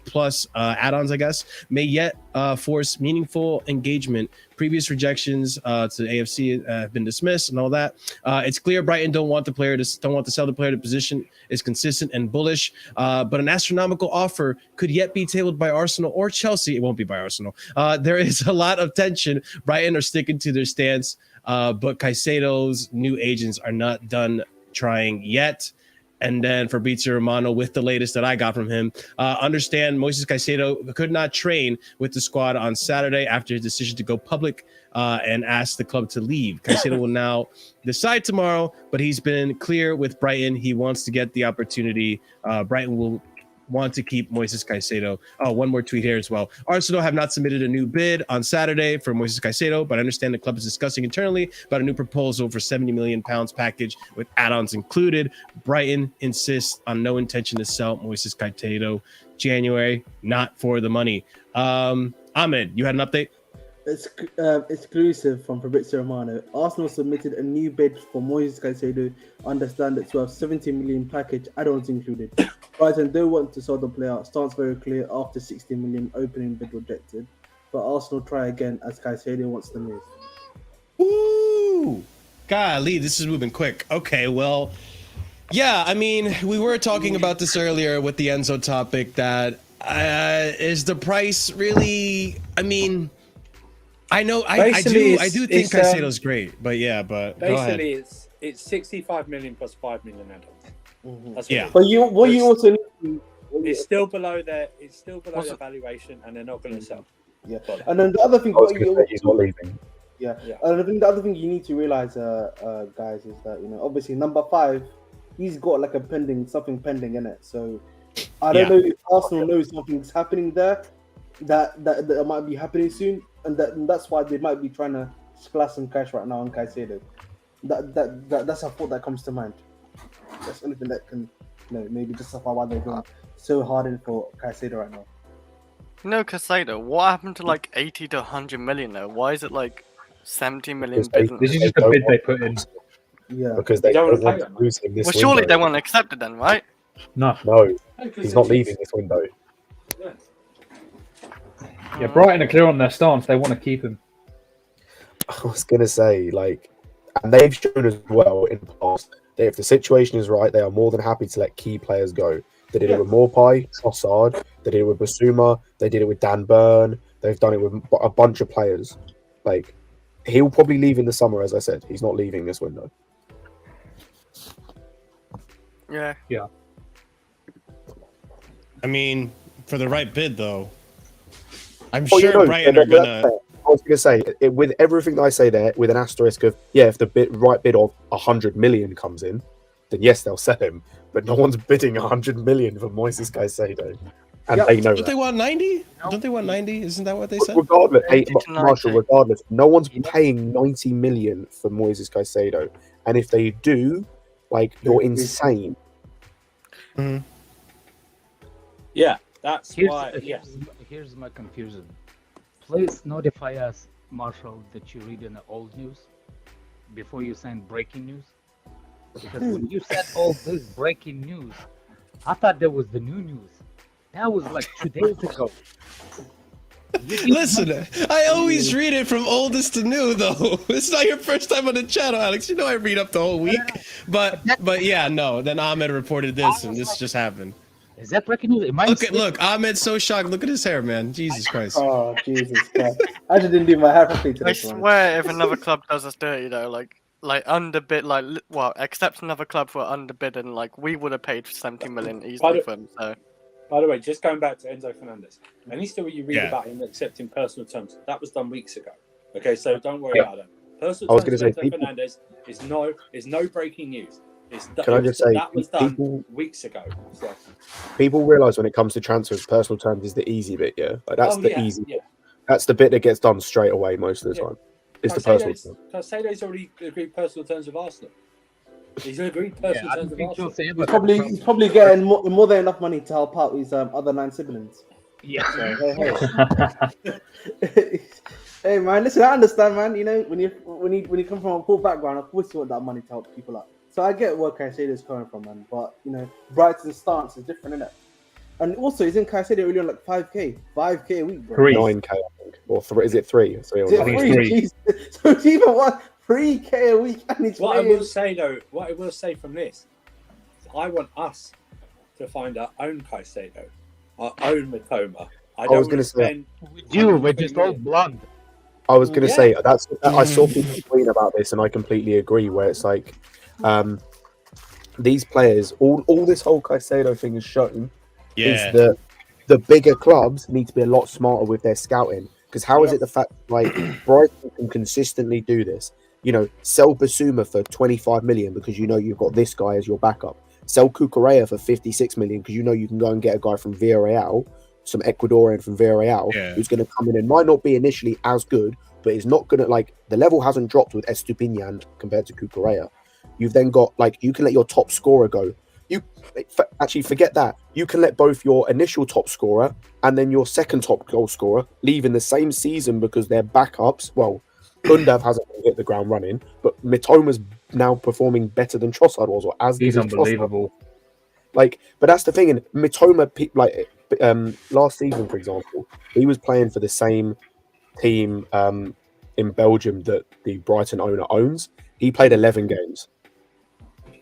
plus add-ons, I guess, may yet force meaningful engagement. Previous rejections to AFC have been dismissed and all that. It's clear Brighton don't want to sell the player. The position is consistent and bullish, but an astronomical offer could yet be tabled by Arsenal or Chelsea. It won't be by Arsenal. There is a lot of tension. Brighton are sticking to their stance, but Caicedo's new agents are not done trying yet. And then Fabrizio Romano with the latest that I got from him. Understand Moises Caicedo could not train with the squad on Saturday after his decision to go public and ask the club to leave. Caicedo will now decide tomorrow, but he's been clear with Brighton. He wants to get the opportunity. Brighton will want to keep Moises Caicedo. Oh, one more tweet here as well. Arsenal have not submitted a new bid on Saturday for Moises Caicedo, but I understand the club is discussing internally about a new proposal for £70 million package with add-ons included. Brighton insists on no intention to sell Moises Caicedo January, not for the money. Ahmed, you had an update? Exclusive from Fabrizio Romano. Arsenal submitted a new bid for Moises Caicedo. Understand it's worth 70 million package, add-ons included. Brighton do want to sell the player. Stance very clear after 60 million opening bid rejected. But Arsenal try again as Caicedo wants to move. Ooh, golly, this is moving quick. Okay, well, yeah, I mean, we were talking about this earlier with the Enzo topic. That is the price really? I mean, I know I do think Caicedo's great, but yeah, but basically it's 65 million plus 5 million add-ons. That's yeah. But you also need it's still below their valuation, and they're not going to sell. Yeah, and then the other thing, he's not leaving. Yeah, and I think the other thing you need to realize, guys, is that obviously number 5, he's got like something pending in it. So I don't know if Arsenal knows something's happening there, that might be happening soon, and that's why they might be trying to splash some cash right now on Caicedo. That's a thought that comes to mind. That's the only thing that can maybe justify why they're going so hard in for Caicedo right now. Caicedo, what happened to like 80 to 100 million though? Why is it like 70 million bid? This is just a bid they put in. Yeah, because they don't want to lose him this window. Well, surely they won't accept it then, right? No, he's not leaving this window. Yeah, Brighton are clear on their stance. They want to keep him. I was going to say, and they've shown as well in the past that if the situation is right, they are more than happy to let key players go. They did it with Morpie, Trossard, they did it with Basuma, they did it with Dan Burn, they've done it with a bunch of players. He'll probably leave in the summer, as I said. He's not leaving this window. Yeah. I mean, for the right bid, though, I'm sure Brighton are gonna. I was gonna say, with everything that I say there, with an asterisk of if the right bid of 100 million comes in, then yes, they'll sell him. But no one's bidding 100 million for Moises Caicedo, and they know. Don't they want 90? Don't they want 90? Isn't that what they said? Regardless, Marshall. Regardless, no one's paying 90 million for Moises Caicedo, and if they do, you're insane. Mm-hmm. Yeah, that's why. Here's my confusion. Please notify us, Marshall, that you read in the old news before you send breaking news. Because when you said all this breaking news, I thought that was the new news. That was like 2 days ago. Listen, I always read it from oldest to new, though. It's not your first time on the channel, Alex. You know I read up the whole week. But yeah, no. Then Ahmed reported this, and this just happened. Is that breaking news? Look, Ahmed's so shocked. Look at his hair, man. Jesus Christ. Oh, Jesus Christ. I just didn't do my hair properly today. I swear, if another club does us dirty, though, like underbid, except another club for underbidding, we would have paid 70 million easily for him. So. By the way, just going back to Enzo Fernandez, any story you read about him accepting personal terms, that was done weeks ago. Okay, so don't worry about that. Personal terms for Enzo Fernandez is no breaking news. Can I just say, that was done weeks ago. So. People realise when it comes to transfers, personal terms is the easy bit. Yeah, that's the easy bit. That's the bit that gets done straight away most of the time. It's the personal terms. Caicedo's already agreed personal terms with Arsenal. He's agreed personal terms with Arsenal. He's probably getting more than enough money to help out his other 9 siblings. Yeah. So, hey man, listen, I understand, man. When you come from a poor background, of course you want that money to help people out. So I get where Caicedo is coming from, man. But Brighton's stance is different, innit? And also, isn't Caicedo really on 5k a week, bro? 9k, I think, or 3? Is it 3? 3 or 9? 3. So it's even 3k a week. And what I will say from this, I want us to find our own Caicedo, our own Matoma. I was going to say, we're just all blonde. I was going to say I saw people tweet about this, and I completely agree. Where it's these players, all this whole Caicedo thing has shown is that the bigger clubs need to be a lot smarter with their scouting. Because how is it the fact Brighton can consistently do this? Sell Basuma for 25 million because you've got this guy as your backup. Sell Cucurella for 56 million because you can go and get a guy from Villarreal, some Ecuadorian from Villarreal, who's going to come in and might not be initially as good, but is not going to the level hasn't dropped with Estupiñán compared to Cucurella. You've then got you can let your top scorer go actually forget that. You can let both your initial top scorer and then your second top goal scorer leave in the same season because they're backups. Well, Gundav hasn't hit the ground running, but Mitoma's now performing better than Trossard was, or as he's good as unbelievable. Trossard. Like, but that's the thing. And Mitoma, like last season, for example, he was playing for the same team in Belgium that the Brighton owner owns. He played 11 games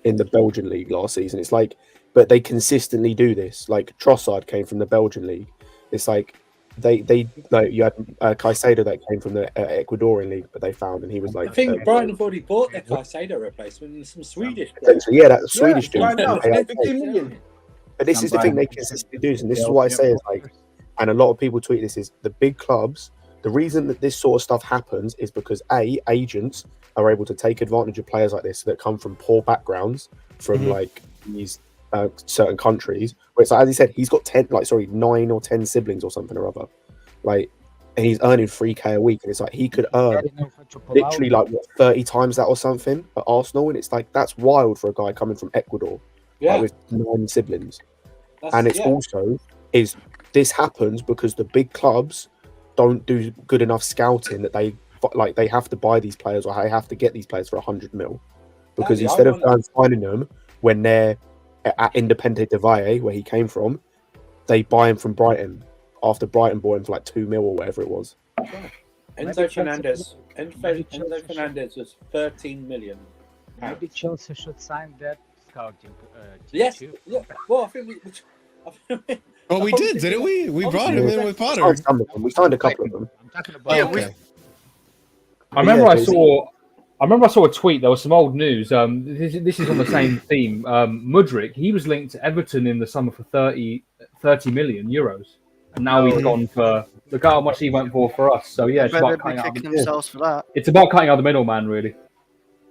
in the Belgian league last season. It's like, but they consistently do this. Like Trossard came from the Belgian league. It's like they like you had Caicedo that came from the Ecuadorian league, but they found, and he was like. I think Brighton have already bought their Caicedo replacement and some Swedish. Yeah, that Swedish dude. Right now, 15 million. But this is the thing they consistently do, and this is what I say is like, and a lot of people tweet this, is the big clubs. The reason that this sort of stuff happens is because agents are able to take advantage of players like this that come from poor backgrounds, from like these certain countries. Where it's like, as he said, he's got 9 or 10 siblings or something or other, like, and he's earning 3K a week, and it's like he could earn literally like 30 times that or something at Arsenal, and it's like that's wild for a guy coming from Ecuador, like, with 9 siblings. And it's also is this happens because the big clubs don't do good enough scouting that they have to buy these players, or they have to get these players for 100 mil, because instead of finding them when they're at Independiente Valle, where he came from, they buy him from Brighton after Brighton bought him for like 2 mil or whatever it was. Enzo Fernandez was 13 million. Maybe Chelsea should sign that scouting team. Yes. Too. Yeah. Well, I think Well, we did, didn't we? We brought him in with Potter. We signed a couple of them. I'm talking about. I remember I saw a tweet. There was some old news. This is on the same theme. Mudryk, he was linked to Everton in the summer for 30 million euros, and now he's gone for. Look how much he went for us. So yeah, it's about cutting out themselves for that. It's about cutting out the middleman, really.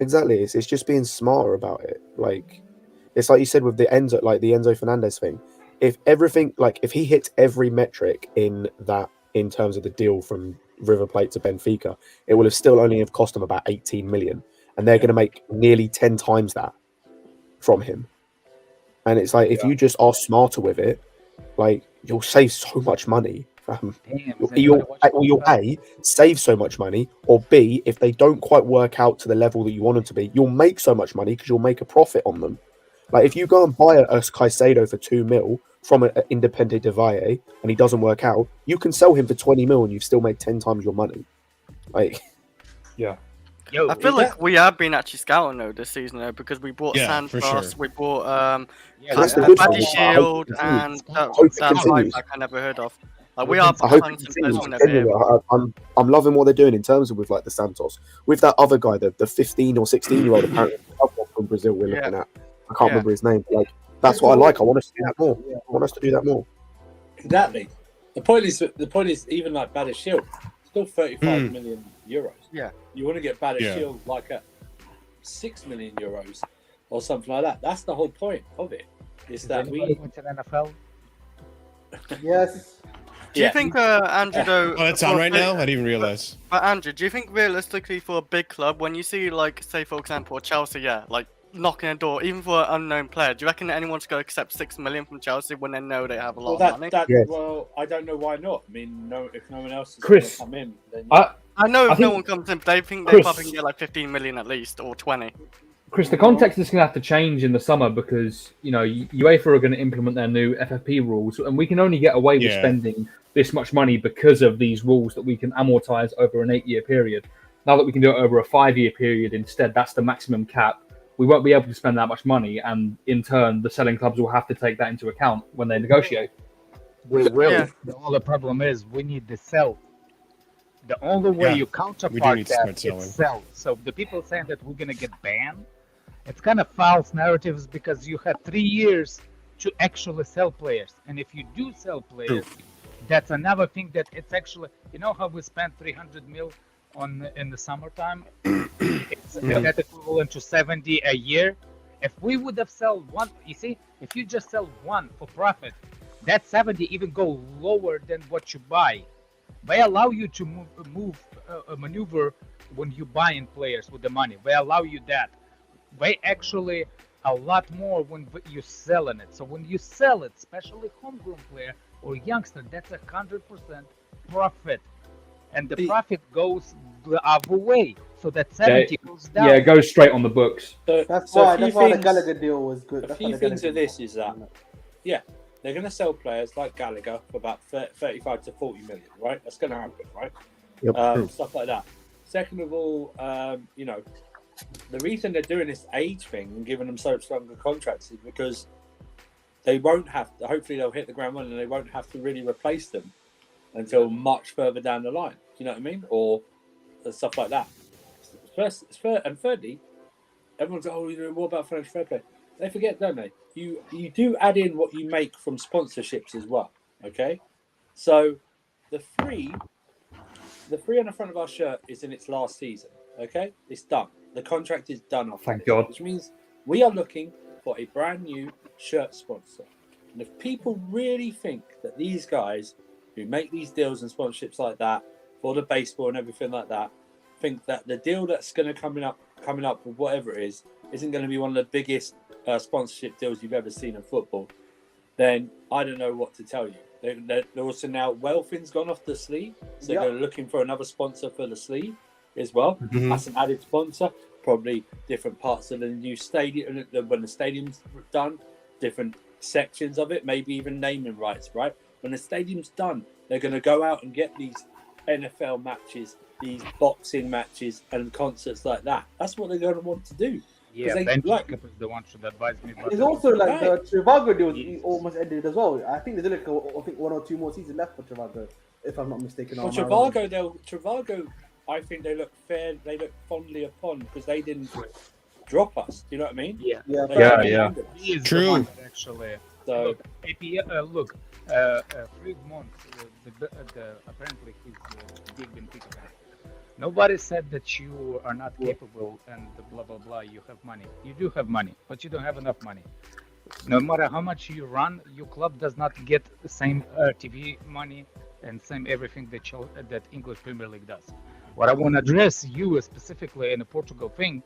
Exactly. It's just being smarter about it. Like, it's like you said with the Enzo Fernandez thing. If everything, like, if he hits every metric in terms of the deal from River Plate to Benfica, it will have still only have cost them about 18 million, and they're going to make nearly 10 times that from him. And it's like, if you just are smarter with it, like, you'll save so much money. You'll A, save so much money, or B, if they don't quite work out to the level that you want them to be, you'll make so much money because you'll make a profit on them. Like, if you go and buy a Caicedo for 2 mil from an Independiente Valle and he doesn't work out, you can sell him for 20 mil and you've still made 10 times your money. Like, yeah. I feel like we have been actually scouting though this season though, because we bought Santos, we bought Paddy Shield, and that right back I never heard of. Like, we are behind some players whenever. I'm loving what they're doing in terms of with like the Santos. With that other guy, the 15 or 16-year-old apparently from Brazil we're looking at. I can't remember his name, but like, that's what I like. I want us to do that more. I want us to do that more. Exactly. The point is even like Paddy Shield, still 35 million euros. Yeah. You want to get Paddy Shield like at 6 million euros or something like that. That's the whole point of it. Is that we went to the NFL? Yes. Do you think, Andrew, though... Oh, that's on right now? I didn't even realize. But Andrew, do you think realistically for a big club, when you see, like, say, for example, Chelsea, like, knocking a door, even for an unknown player, do you reckon that anyone's going to accept 6 million from Chelsea when they know they have a lot of money? Well, I don't know why not. I mean, if no one else is going to come in, then... I know if no one comes in, but they think they probably can get like 15 million at least, or 20. Chris, the context is going to have to change in the summer because, you know, UEFA are going to implement their new FFP rules, and we can only get away with spending this much money because of these rules that we can amortize over an 8-year period. Now that we can do it over a 5-year period instead, that's the maximum cap. We won't be able to spend that much money, and in turn, the selling clubs will have to take that into account when they negotiate. We will. Yeah. The only problem is we need the sell. The only way you counterpart that is sell. So the people saying that we're gonna get banned, it's kind of false narratives because you have 3 years to actually sell players, and if you do sell players, that's another thing that it's actually, you know how we spent 300 mil in the summertime? It's that equivalent to 70 a year. If we would have sold one, you see, if you just sell one for profit, that 70 even go lower than what you buy. They allow you to maneuver when you buy in players with the money. They allow you that. They actually a lot more when you're selling it. So when you sell it, especially homegrown player or youngster, that's 100% profit, and the profit goes the other way. So that 70 goes down. Yeah, it goes straight on the books. That's why the Gallagher deal was good. A few things of this is that, yeah, they're going to sell players like Gallagher for about 35 to 40 million, right? That's going to happen, right? Yep. Stuff like that. Second of all, you know, the reason they're doing this age thing and giving them so longer contracts is because they won't have to, hopefully they'll hit the ground running and they won't have to really replace them until much further down the line. Do you know what I mean? Or stuff like that. And thirdly, everyone's like, oh, you know, what about financial fair play? They forget, don't they? You do add in what you make from sponsorships as well. Okay, so the three on the front of our shirt is in its last season. Okay, it's done. The contract is done. Thank God. Which means we are looking for a brand new shirt sponsor. And if people really think that these guys who make these deals and sponsorships like that for the baseball and everything like that, think that the deal that's going to coming up with whatever it is isn't going to be one of the biggest sponsorship deals you've ever seen in football, then I don't know what to tell you. They're also now Welfin's gone off the sleeve, so they're looking for another sponsor for the sleeve as well. That's an added sponsor. Probably different parts of the new stadium when the stadium's done, different sections of it, maybe even naming rights. Right when the stadium's done, they're going to go out and get these NFL matches, these boxing matches, and concerts like that. That's what they're going to want to do. Yeah, Benfica is the one should advise me. It's also like the Trivago deal almost ended as well. I think there's like I think 1 or 2 more seasons left for Trivago, if I'm not mistaken. Well, Trivago, I think they look fair. They look fondly upon because they didn't drop us. Do you know what I mean? Yeah. He is True. the one that actually. So look, Friedmont, apparently he's a big Benfica fan. Nobody said that you are not capable and blah blah blah. You have money. You do have money, but you don't have enough money. No matter how much you run, your club does not get the same TV money and same everything that English Premier League does. What I want to address you specifically in the Portugal thing.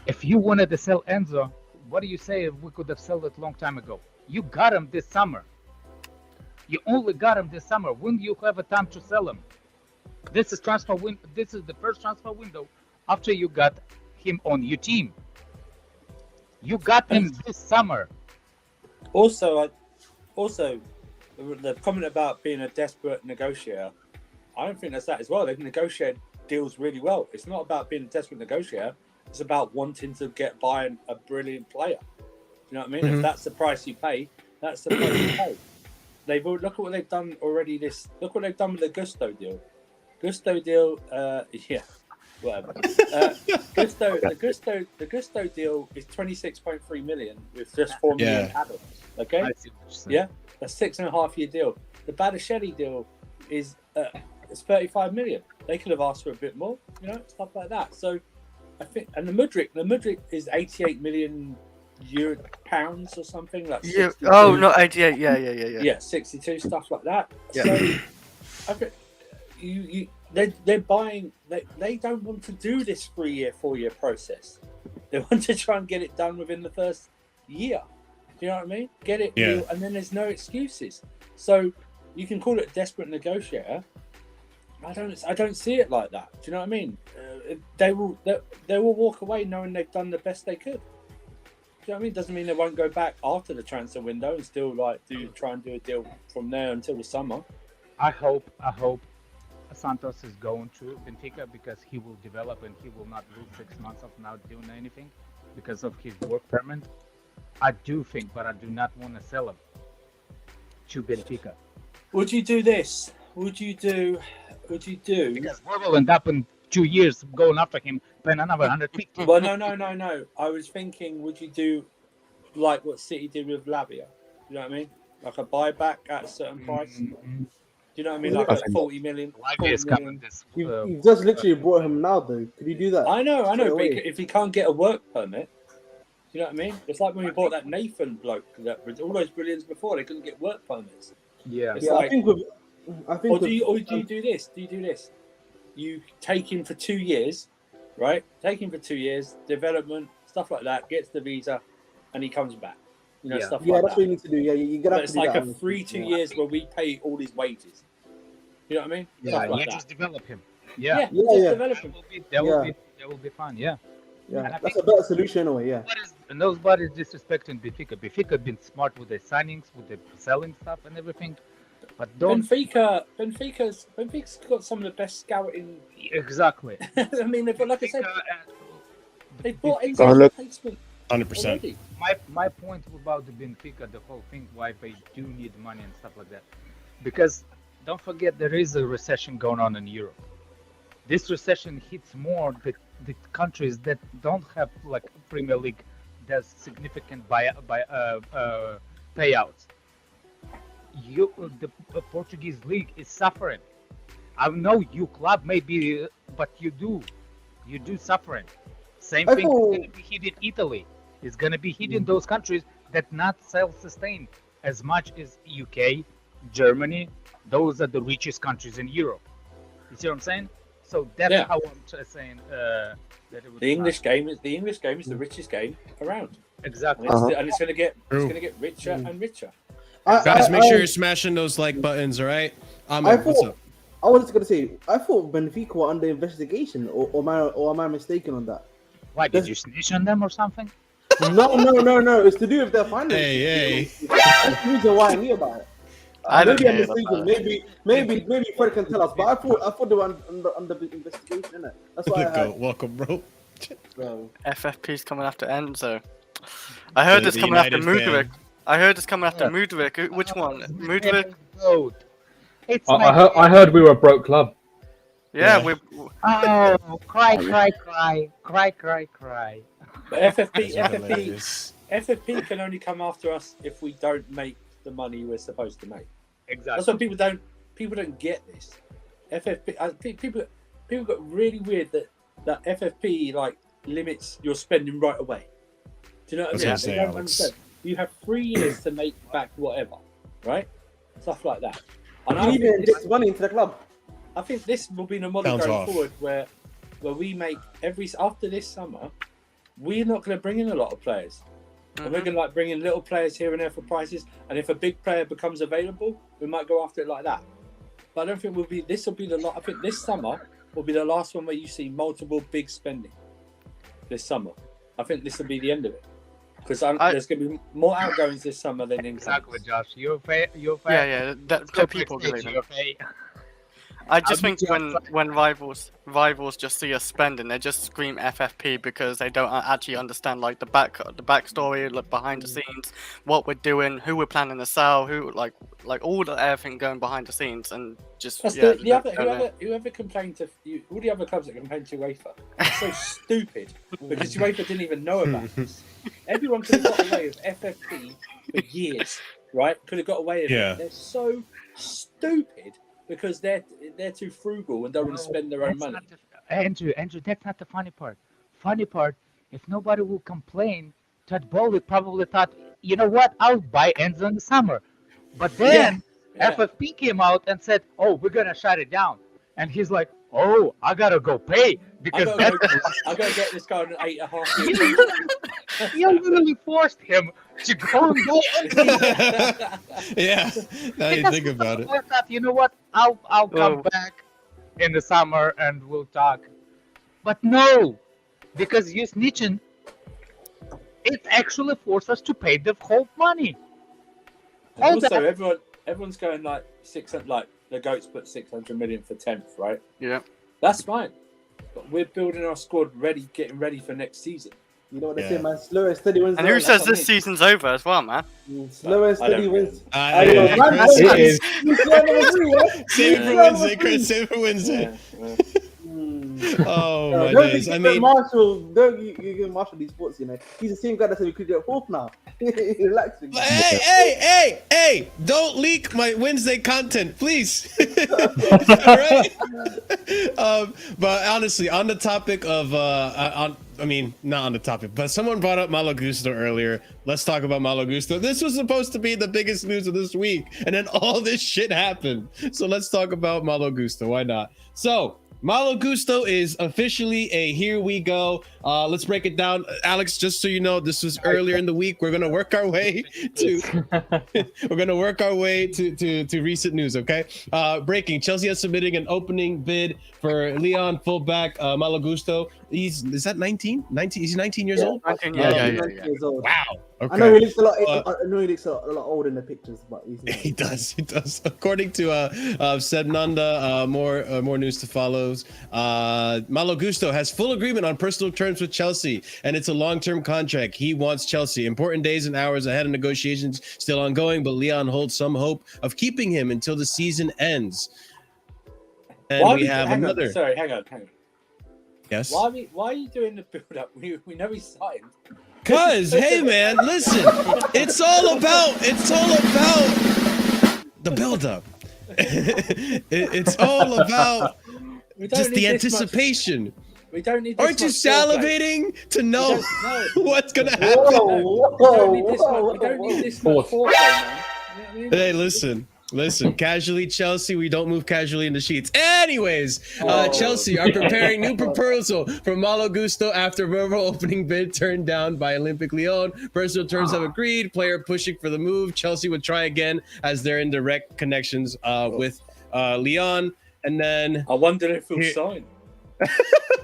If you wanted to sell Enzo, what do you say if we could have sold it a long time ago? You got him this summer. You only got him this summer. When do you have a time to sell him? This is This is the first transfer window after you got him on your team. You got him this summer. Also, the comment about being a desperate negotiator, I don't think that's that as well. They've negotiated deals really well. It's not about being a desperate negotiator. It's about wanting to buy a brilliant player. You know what I mean? If that's the price you pay, that's the price you pay. Look at what they've done already. Look what they've done with the Gusto deal. Whatever. The Gusto deal is 26.3 million with just 4 million add-ons. Okay, that's 6.5 year deal. The Badiashile deal is it's 35 million. They could have asked for a bit more, you know, stuff like that. So I think, and the Mudryk is 88 million pounds or something like. Yeah. Oh, not 88. Yeah. Yeah, 62 stuff like that. Yeah. So I think they're buying. They don't want to do this 3-year, 4-year process. They want to try and get it done within the first year. Do you know what I mean? Get it, and then there's no excuses. So you can call it a desperate negotiator. I don't see it like that. Do you know what I mean? They will walk away knowing they've done the best they could. Do you know what I mean? Doesn't mean they won't go back after the transfer window and still try and do a deal from there until the summer. I hope Santos is going to Benfica because he will develop and he will not lose 6 months of not doing anything because of his work permit. I do think, but I do not want to sell him to Benfica. Would you do this? Would you do? Because we will end up in 2 years going after him, paying another 150. Well, no. I was thinking, would you do like what City did with Lavia? You know what I mean? Like a buyback at a certain price. Do you know what I mean? Like at 40 million. You've just literally brought him now, though. Could you do that? I know. But if he can't get a work permit, you know what I mean? It's like when we bought that Nathan bloke. All those brilliants before, they couldn't get work permits. Yeah. I think. Do you do this? You take him for 2 years, right? Take him for 2 years, development, stuff like that. Gets the visa, and he comes back. You know, stuff Yeah, like that's that. what you need to do. Yeah, you're gonna But have it's to do like that. a free 2 years where we pay all his wages. You know what I mean? Yeah, Stuff like you that. just develop him. Yeah, Yeah, just develop him. that will be fun. Yeah. Yeah, And I that's think a better solution anyway. Yeah. nobody's disrespecting Benfica. Benfica been smart with their signings, with their selling stuff and everything. But don't Benfica's got some of the best scouting. exactly. I mean, they've got, like I said, they bought Go Enzo's on, look. replacement 100%. already. My point about the Benfica, the whole thing, why they do need money and stuff like that, because don't forget there is a recession going on in Europe. This recession hits more the countries that don't have like Premier League, does significant payouts. The Portuguese league is suffering. I know you club maybe, but you do suffering. Same thing is going to be hit in Italy. It's going to be hit in those countries that not self-sustained as much as UK, Germany. Those are the richest countries in Europe. You see what I'm saying? So that's how I'm saying that it would The English game is the richest game around. Exactly. And it's going to get richer and richer. Guys, make sure you're smashing those like buttons, all right? Ahmed, what's up? I was just gonna say, I thought Benfica were under investigation, or am I mistaken on that? Why did you snitch on them or something? No. It's to do with their finances. Hey. That's the reason why I knew about it. Maybe I'm mistaken. Maybe Fred can tell us. But I thought they were under investigation, innit? That's why I heard. Welcome, bro. FFP's coming after Enzo. I heard it's coming after Mudryk. I heard it's coming after Mudryk. Which one? Mudryk? I heard we were a broke club. Yeah, we. Oh, cry. But FFP can only come after us if we don't make the money we're supposed to make. Exactly. That's why people don't get this. FFP, I think people got really weird that FFP like limits your spending right away. Do you know what I mean? They don't understand. You have 3 years to make back whatever, right? Stuff like that. And you even inject money into the club. I think this will be the model going forward where we make after this summer, we're not going to bring in a lot of players. And we're going to like bring in little players here and there for prices. And if a big player becomes available, we might go after it like that. But I don't think this will be the lot. I think this summer will be the last one where you see multiple big spending. This summer, I think this will be the end of it. Because there's going to be more outgoings this summer than incomings. Exactly, Josh. You're fair. Yeah. That's people believe it. I just think when rivals just see us spending, they just scream FFP because they don't actually understand like the backstory, like behind the scenes, what we're doing, who we're planning to sell, who like all the everything going behind the scenes, and just whoever complained to all the other clubs that complained to UEFA, it's so stupid because UEFA didn't even know about this. Everyone could have got away with FFP for years, right? Could have got away with it. They're so stupid. Because they're too frugal and don't want to spend their own money. Andrew, that's not the funny part. Funny part, if nobody will complain, Todd Boehly probably thought, you know what, I'll buy Enzo in the summer. But then FFP came out and said, oh, we're going to shut it down. And he's like, oh, I got to go pay. Because I gotta get this guy on 8.5 years. You literally forced him to go and buy Enzo. Yeah, now you think about it. I thought, you know what, I'll come back in the summer and we'll talk. But no, because you snitching, it actually forced us to pay the whole money. Also, everyone's going like 600, like the goats put 600 million for 10th, right? Yeah, that's fine. But we're building our squad ready, getting ready for next season. You know what they say, man? Slow and steady wins. And who says this season's over as well, man? Slow and steady wins. It is. Save it for Wednesday, Chris. Save it for Wednesday. Oh my days! I mean, you give Marshall these sports. You know, he's the same guy that said we could get fourth now. Relax. Hey! Don't leak my Wednesday content, please. All right. But honestly, on the topic of I mean, not on the topic, but someone brought up Malo Gusto earlier. Let's talk about Malo Gusto. This was supposed to be the biggest news of this week, and then all this shit happened. So let's talk about Malo Gusto. Why not? So Malo Gusto is officially a here we go. Let's break it down, Alex. Just so you know, this was earlier in the week. We're gonna work our way to recent news. Okay. Breaking: Chelsea is submitting an opening bid for Leon fullback Malo Gusto. Is that 19? 19? Is he 19 years old? 19 years old. Wow. Okay. I know he looks a lot. I know he looks a lot older in the pictures, but he does. He does. According to Seb Nanda, more news to follow. Malo Gusto has full agreement on personal terms with Chelsea, and it's a long-term contract. He wants Chelsea. Important days and hours ahead of negotiations still ongoing, but Leon holds some hope of keeping him until the season ends. And we have another. Sorry, hang on. Yes. Why are you doing the build-up? We know he's signed. Cause, hey man, listen, it's all about the build-up. It's all about just the anticipation. We don't need. Aren't you salivating to know what's gonna happen? We don't need this much foreplay, man. You know what I mean? Hey, listen, casually Chelsea, we don't move casually in the sheets. Anyways, Chelsea are preparing new proposal for Malo Gusto after verbal opening bid turned down by Olympique Lyon. Personal terms have agreed, player pushing for the move. Chelsea would try again as they're in direct connections with Lyon. And then I wonder if he'll sign.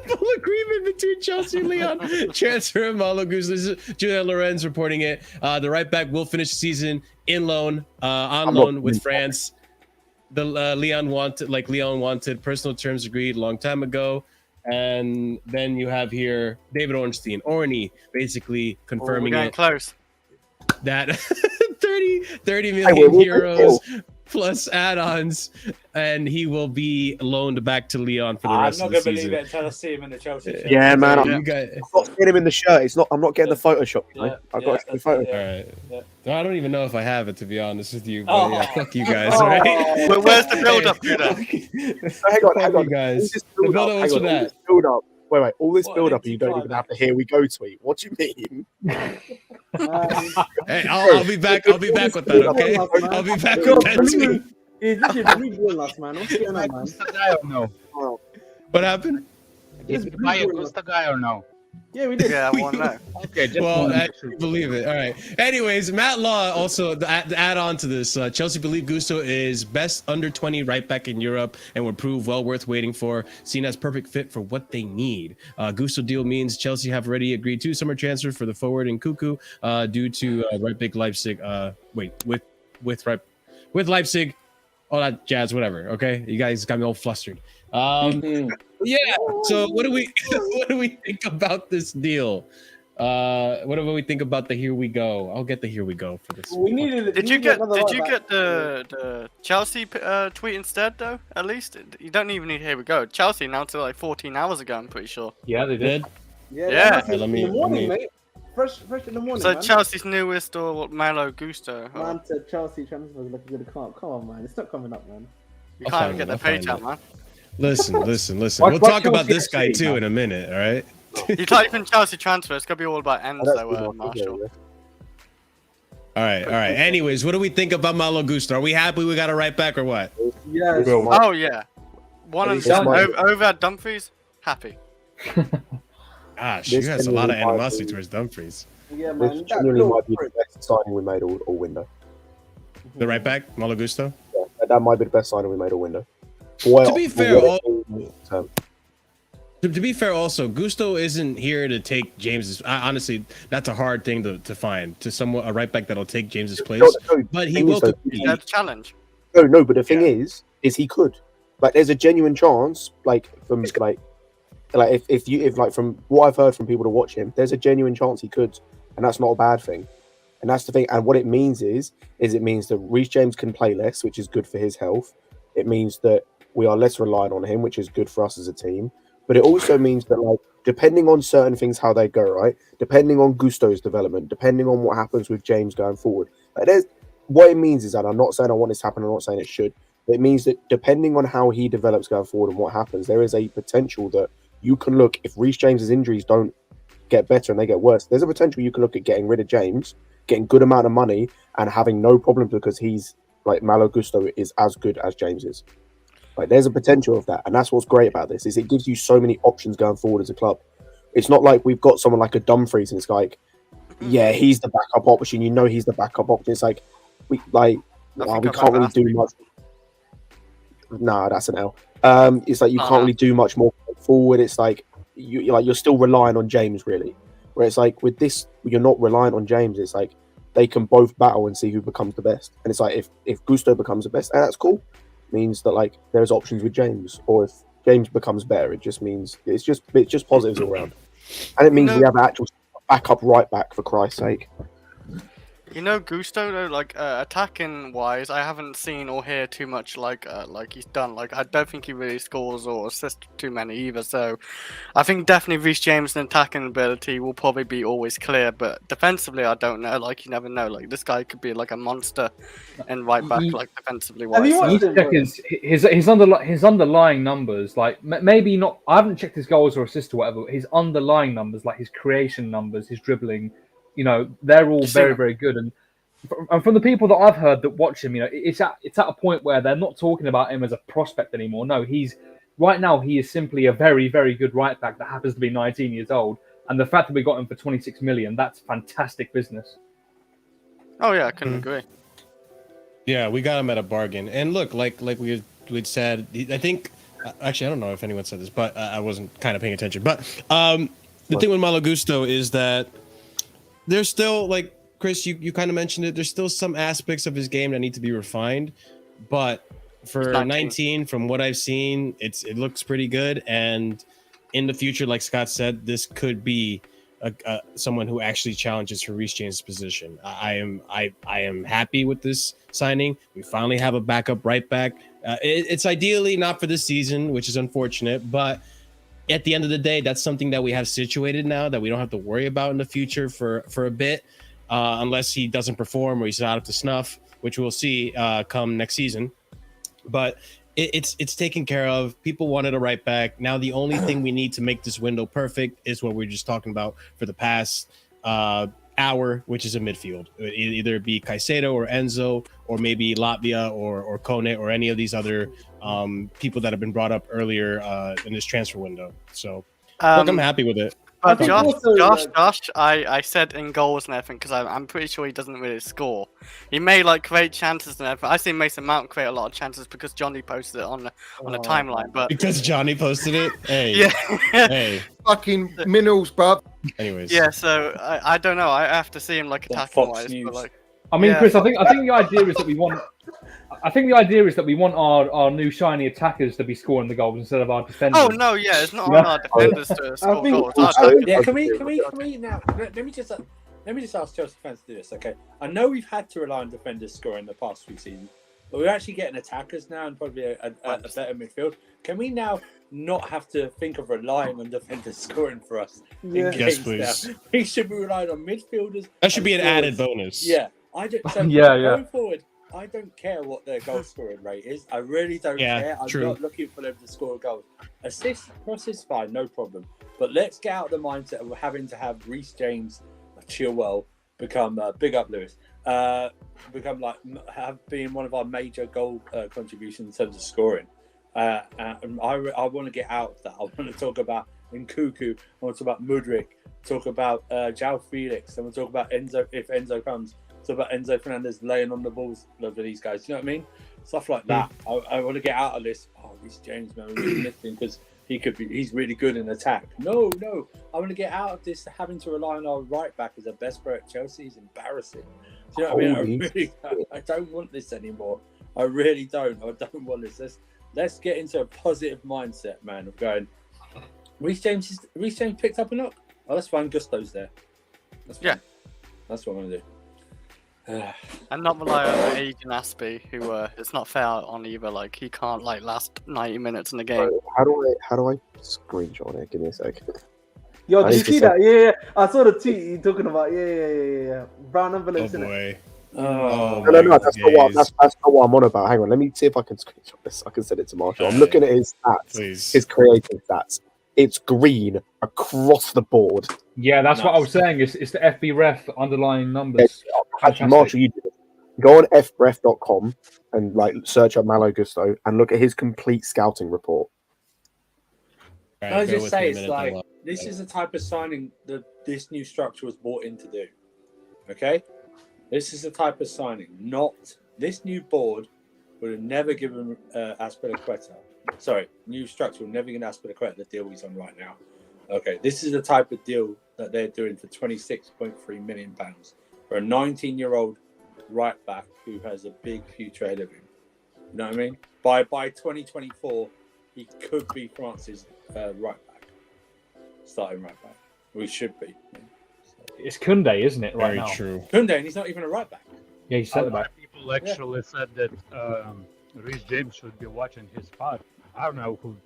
Full agreement between Chelsea and Lyon. Transfer of Malo Gusto. This is Julian Lorenz reporting it. The right back will finish the season on loan with France. The Leon wanted personal terms agreed a long time ago. And then you have here David Ornstein, basically confirming we're getting close. That 30 million euros plus add-ons, and he will be loaned back to Leon for the rest of the season. I'm not going to believe it until I see him in the Chelsea shirt. Yeah, man. I'm not getting him in the shirt. I'm not getting the Photoshop. I've got to see the photo. All right. I don't even know if I have it, to be honest with you. But yeah, fuck you guys, all right? Where's the build-up to that? Hang on. You guys. The build-up was for that. Wait. All this build-up, and you don't even have to Here We Go tweet. What do you mean? Hey, I'll be back. I'll be back with that. Okay, I'll be back with that too. What happened? Did we buy a Gusto guy or no? Yeah, we did. Yeah, I won that. Okay, just I believe it. All right. Anyways, Matt Law also the add on to this. Chelsea believe Gusto is best under 20 right back in Europe and would prove well worth waiting for. Seen as perfect fit for what they need. Gusto deal means Chelsea have already agreed to summer transfer for the forward in Cuckoo due to right big Leipzig. With Leipzig, all that jazz, whatever. Okay, you guys got me all flustered. Yeah. So what do we think about this deal? What do we think about the here we go? I'll get the here we go for this. Did you get the Chelsea tweet instead though? At least you don't even need here we go. Chelsea announced it like 14 hours ago. I'm pretty sure. Yeah, they did. Yeah. Right, in the morning, mate. Fresh in the morning. So man. Chelsea's newest or Malo Gusto? Man said Chelsea transfer was looking good. Come on, man. It's not coming up, man. You can't even get the page out, man. Listen. We'll talk about this guy too in a minute, all right? You type in Chelsea transfer, it's gonna be all about Enzo Marshall. All right. Anyways, what do we think about Malo Gusto? Are we happy we got a right back or what? Yes. Oh yeah. Over at Dumfries, happy. Gosh, you guys a lot of animosity towards Dumfries. Yeah, man. This generally might be the best signing we made all window. The right back, Malo Gusto? Yeah, that might be the best signing we made all window. To be fair, also Gusto isn't here to take James's. Honestly, that's a hard thing to find. A right back that'll take James's place. But he will compete. That's a challenge. No. But the thing is he could. Like, there's a genuine chance. Like from if from what I've heard from people to watch him, there's a genuine chance he could, and that's not a bad thing. And that's the thing. And what it means is it means that Reece James can play less, which is good for his health. It means that we are less reliant on him, which is good for us as a team. But it also means that, like, depending on certain things, how they go, right? Depending on Gusto's development, depending on what happens with James going forward. What it means is that I'm not saying I want this to happen, I'm not saying it should. But it means that depending on how he develops going forward and what happens, there is a potential that you can look, if Reece James's injuries don't get better and they get worse, there's a potential you can look at getting rid of James, getting good amount of money, and having no problem because he's, like, Malo Gusto is as good as James is. Like, there's a potential of that, and that's what's great about this, is it gives you so many options going forward as a club. It's not like we've got someone like a Dumfries, and it's like, yeah, he's the backup option. You know, he's the backup option. It's like we can't really do much. Nah, that's an L. It's like you can't really do much more forward. It's like you're still relying on James, really. Where it's like with this, you're not reliant on James. It's like they can both battle and see who becomes the best. And it's like if Gusto becomes the best, and that's cool. It means that like there's options with James, or if James becomes better, it just means it's just positives all around. And it means we have an actual backup right back, for Christ's sake. You know, Gusto though, like attacking wise, I haven't seen or hear too much like he's done. Like I don't think he really scores or assists too many either. So I think definitely Reece James' attacking ability will probably be always clear, but defensively I don't know. Like you never know. Like this guy could be like a monster and right back, like defensively wise. His underlying numbers, like maybe not. I haven't checked his goals or assists or whatever. But his underlying numbers, like his creation numbers, his dribbling. You know, they're all very, very good. And from the people that I've heard that watch him, you know, it's at a point where they're not talking about him as a prospect anymore. No, right now he is simply a very, very good right back that happens to be 19 years old. And the fact that we got him for 26 million, that's fantastic business. Oh yeah, I couldn't agree. Yeah, we got him at a bargain. And look, like we'd said, I think actually I don't know if anyone said this, but I wasn't kind of paying attention. But the thing with Malo Gusto is that there's still, like, Chris, you kind of mentioned it, there's still some aspects of his game that need to be refined. But for 19, from what I've seen, it looks pretty good. And in the future, like Scott said, this could be someone who actually challenges for Reece James' position. I am happy with this signing. We finally have a backup right back. It's ideally not for this season, which is unfortunate, but at the end of the day, that's something that we have situated now that we don't have to worry about in the future for a bit, unless he doesn't perform or he's not up to snuff, which we'll see come next season. But it's taken care of. People wanted a right back. Now the only thing we need to make this window perfect is what we're just talking about for the past hour, which is a midfield. Either be Caicedo or Enzo, or maybe Latvia or Kone or any of these other people that have been brought up earlier in this transfer window. So look, I'm happy with it. But Josh, I said in goals and everything because I'm pretty sure he doesn't really score. He may like create chances and everything. I see Mason Mount create a lot of chances because Johnny posted it on the timeline. But because Johnny posted it, hey, yeah, hey, fucking minerals, bruv. Anyways, yeah. So I don't know. I have to see him like attacking wise, but like. I mean, Chris, I think the idea is that we want. I think the idea is that we want our new shiny attackers to be scoring the goals instead of our defenders. Oh no, yeah, it's not on our defenders to score goals. Yeah, can we now? Let me just ask Chelsea fans to do this, okay? I know we've had to rely on defenders scoring the past few seasons, but we're actually getting attackers now and probably a better midfield. Can we now not have to think of relying on defenders scoring for us? Yeah. Yes, please. Now? We should be relying on midfielders. That should be an added bonus. Yeah, going forward. I don't care what their goal scoring rate is. I really don't care. I'm not looking for them to score goals. Assists, crosses, fine, no problem. But let's get out of the mindset of having to have Reece James, Chilwell become big up Lewis, become like being one of our major goal contributions in terms of scoring. I want to get out of that. I want to talk about Nkunku. I want to talk about Mudryk. Talk about João Felix. I want to talk about Enzo if Enzo comes. Talk about Enzo Fernandez laying on the balls for these guys. You know what I mean? Stuff like that. I want to get out of this. Oh, Reece James, man, we're really missing because he's really good in attack. No. I want to get out of this having to rely on our right back as a best player at Chelsea is embarrassing. Do you know what I mean? I don't want this anymore. I really don't. I don't want this. Let's get into a positive mindset, man, of going, Reece James picked up a knock. Oh, that's fine. Gusto's there. That's fine. Yeah. That's what I'm going to do. And not rely on Agent Aspie, who it's not fair on either. Like he can't like last 90 minutes in the game. How do I screenshot it? Give me a second. Yo, did you see that? Yeah. I saw the tweet you talking about. Yeah. Brown envelopes in it. No. That's not what I'm on about. Hang on, let me see if I can screenshot this. I can send it to Marshall. I'm looking at his stats, his creative stats. It's green across the board. Yeah, that's what I was saying. It's the FB ref underlying numbers. Actually, Marshall, you did it. Go on fref.com and like search up Malo Gusto and look at his complete scouting report. Can I just say, it's like, this is the type of signing that this new structure was brought in to do. Okay? This is the type of signing. Not this new board would have never given Azpilicueta. Sorry, new structure will never give Azpilicueta the deal he's on right now. Okay, this is the type of deal that they're doing for £26.3 million for a 19-year-old right back who has a big future ahead of him. You know what I mean? By 2024, he could be France's right back, starting right back. We should be. It's Koundé, isn't it? Right Very now. true. Koundé, and he's not even a right back. Yeah, he's centre back. People actually said that Reece James should be watching his spot. I don't know who.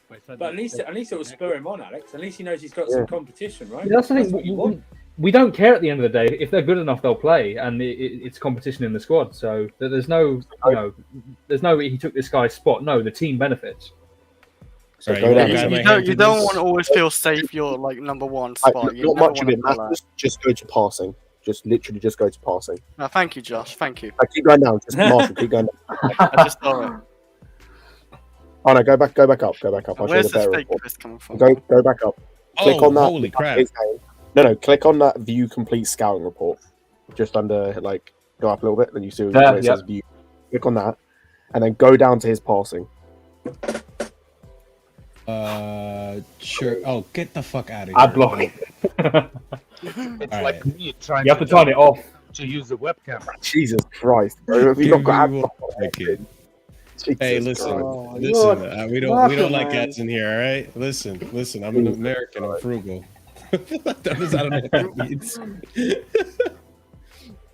But at least it will spur him on, Alex. At least he knows he's got some competition, right? Yeah, that's the thing. We don't care at the end of the day. If they're good enough, they'll play, and it's competition in the squad. So there's no, he took this guy's spot. No, the team benefits. So you don't want to always feel safe. You're like number one spot. Not much of it matters. Just go to passing. Just literally just go to passing. No, thank you, Josh. Thank you. Keep going down. Just Marshall, keep going down. I just saw it. Oh no, go back up. I'll Where's show you the this better fake report. Chris coming from? Go back up. Click on that. Holy crap. No, click on that view complete scouting report. Just under, like, go up a little bit, then you see where it says view. Click on that, and then go down to his passing. Sure. Oh, get the fuck out of here. Ad block. It's like me trying. You have to turn it off to use the webcam. Jesus Christ, bro! Have you not got ad block? Hey, listen. We don't like ads in here, all right? Listen. I'm an American. I'm frugal. I don't know what that means.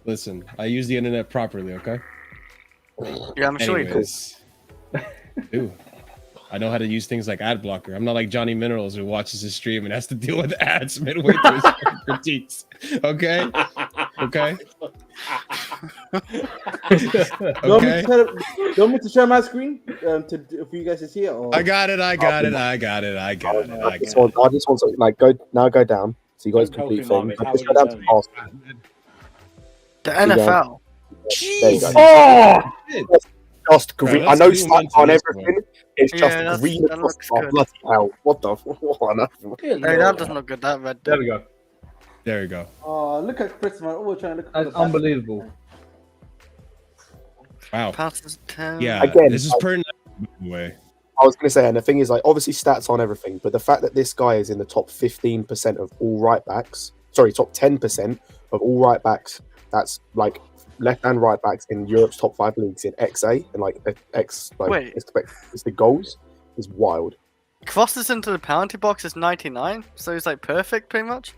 Listen, I use the internet properly, okay? Yeah, I'm sure you do. Dude, I know how to use things like ad blocker. I'm not like Johnny Minerals who watches his stream and has to deal with ads midway through his critiques. Okay? Okay? Do you want me to share my screen for you guys to see it? Or? I got it. I just want to like go down. So you guys complete thing. Just go down to passing. The NFL. There you go. Oh! Just green. I know stats on everything. It's just green across the bloody hell. What the? Hey, that doesn't look good. That red. There we go. There you go. Oh, look at Chris, man. We're trying to look at That's unbelievable. Wow. Passes 10. Yeah. Again, this is per way. I was going to say, and the thing is, like, obviously stats on everything, but the fact that this guy is in the top 15% of all right backs, top 10% of all right backs, that's like left and right backs in Europe's top 5 leagues in XA and like expected goals is wild. Crosses into the penalty box is 99, so he's like perfect pretty much.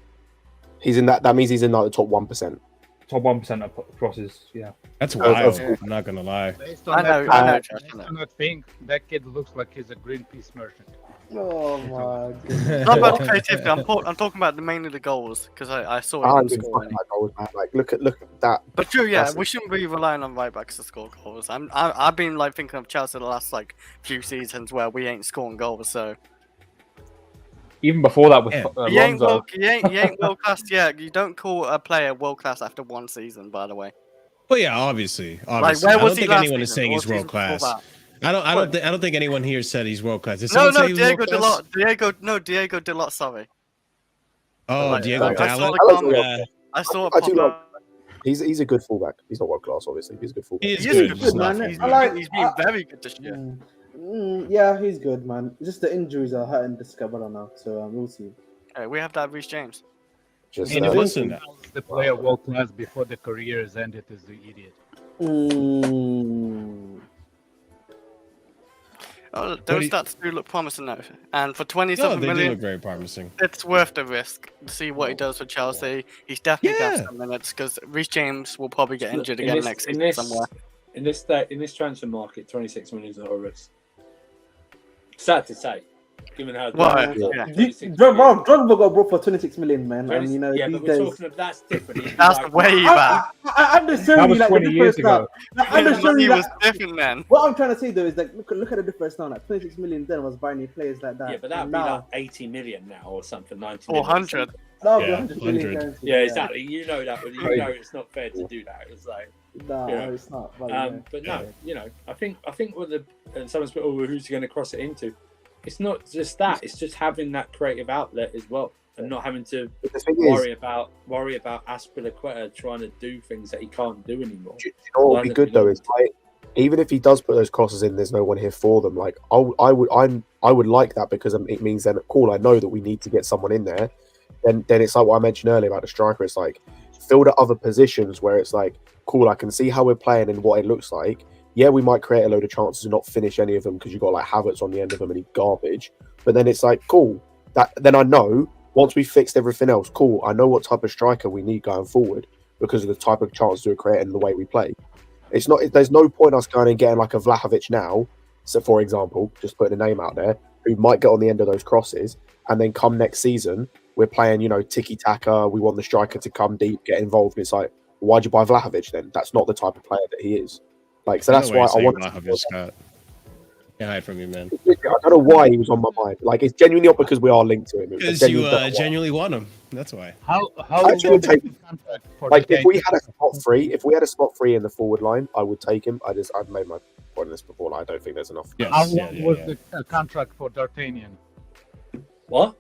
He's in that. That means he's in like the top 1%. Top 1% of crosses, yeah. That's wild. I'm not gonna lie. I know. Based on that thing, that kid looks like he's a Greenpeace merchant. Oh my goodness. Not about the creativity. I'm talking about mainly the goals because I saw him score. Like look at that. But true, yeah, we shouldn't be relying on right backs to score goals. I've been like thinking of Chelsea the last like few seasons where we ain't scoring goals. So even before that with he ain't world class yet. You don't call a player world class after one season, by the way. Well, yeah, obviously. Like, where I was don't think anyone is saying he's world class. I don't think anyone here said he's world class. No, Diego Dalot. Diego Dalot. Sorry. Oh, Diego Dalot. I saw it. He's a good fullback. He's not world class, obviously. He's a good fullback. He's good, man. He's been very good this year. Yeah, he's good, man. Just the injuries are hurting this Cabana now, so we'll see. Hey, we have that Reece James. Listen, the player world class before the career is ended is the idiot. Oh, those stats do look promising though, and for 27 they million, do look very promising. It's worth the risk to see what he does for Chelsea. He's definitely got some minutes because Reece James will probably get injured again next season somewhere. In this transfer market, 26 million is not a risk. Sad to say, given how Drogba got brought for 26 million, man. And you know, yeah, these but we're days, talking of that's different. That's way back. I'm just showing you, like, 20 years ago. I'm just showing you was different then. What I'm trying to say though is like, look at the difference now. Like 26 million then was buying new players like that. Yeah, but that'd be like 80 million now or something, 90 or million. 100. That would be 100 million. Yeah, exactly. You know that, but you know it's not fair to do that. It's like No, Yeah. it's not. But no, you know, I think with the and someone's put, oh, who's going to cross it into? It's not just that. It's just having that creative outlet as well, and not having to worry about Aspilicueta trying to do things that he can't do anymore. Do you know what would be good though is like, even if he does put those crosses in, there's no one here for them. Like I would like that because it means then cool. I know that we need to get someone in there. Then it's like what I mentioned earlier about the striker. It's like fill the other positions where it's like cool. I can see how we're playing and what it looks like. Yeah, we might create a load of chances and not finish any of them because you've got like Havertz on the end of them and he's garbage. But then it's like cool. Then I know once we fixed everything else, cool. I know what type of striker we need going forward because of the type of chances we're creating and the way we play. It's not. There's no point us going and getting like a Vlahovic now. So, for example, just putting a name out there, who might get on the end of those crosses, and then come next season, we're playing, you know, tiki-taka. We want the striker to come deep, get involved. And it's like, why'd you buy Vlahovic then? That's not the type of player that he is. Like, so that's why I want. Can't hide from you, man. I don't know why he was on my mind. Like, it's genuinely not because we are linked to him. Because you genuinely want him. That's why. How like if we had a spot free in the forward line, I would take him. I've made my point on this before. Like, I don't think there's enough. Yes. How long was the contract for D'Artagnan? What?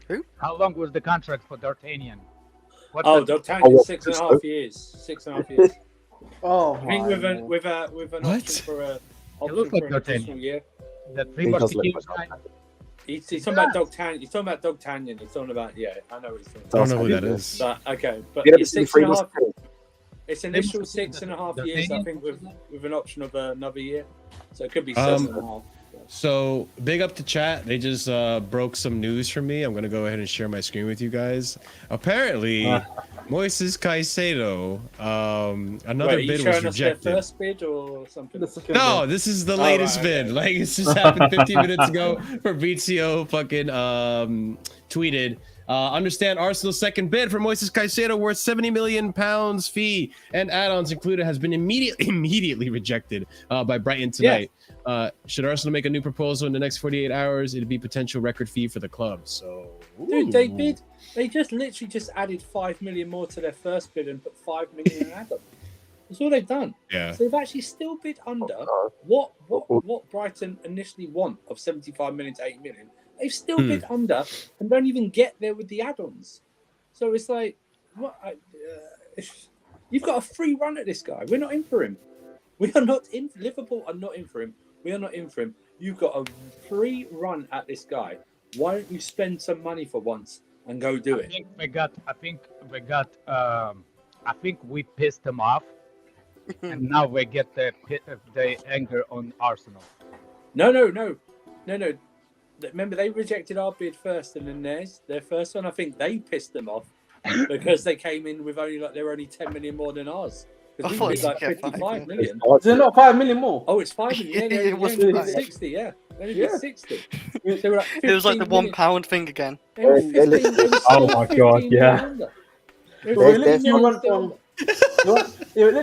Who? How long was the contract for D'Artagnan? D'Artagnan, 6.5 years. 6.5 years. Oh, I think with an option for a additional year. That three months He's talking about D'Artagnan. He's talking about D'Artagnan. He's talking about I know what he's talking about. I don't know who that is. But okay, but it's 6.5. It's initial 6.5 years, I think, with an option of another year. So it could be 7.5. So big up to chat. They just broke some news for me. I'm gonna go ahead and share my screen with you guys. Apparently, Moises Caicedo, another bid was rejected. Their first bid or something? No, this is the latest bid. Like this just happened 15 minutes ago. Fabrizio fucking tweeted. Understand Arsenal's second bid for Moises Caicedo worth £70 million fee and add-ons included has been immediately rejected by Brighton tonight. Should Arsenal make a new proposal in the next 48 hours, it'd be potential record fee for the club. So, dude, they just literally added 5 million more to their first bid and put 5 million in add-on. That's all they've done. Yeah. So they've actually still bid under what Brighton initially want of 75 million to 8 million. They've still bid under and don't even get there with the add-ons. So it's like, you've got a free run at this guy. We're not in for him. We are not in. Liverpool are not in for him. We are not in for him. You've got a free run at this guy. Why don't you spend some money for once and go do it? I think we pissed them off, and now we get the anger on Arsenal. No. Remember, they rejected our bid first, and then their first one. I think they pissed them off because they came in with they're only 10 million more than ours. Because we bid like 55 million. Is it not 5 million more? Oh, it's 5 million. Yeah, it was 60. Yeah, they did 60. So we're like it was like the £1 thing again. Oh my god! Yeah. It literally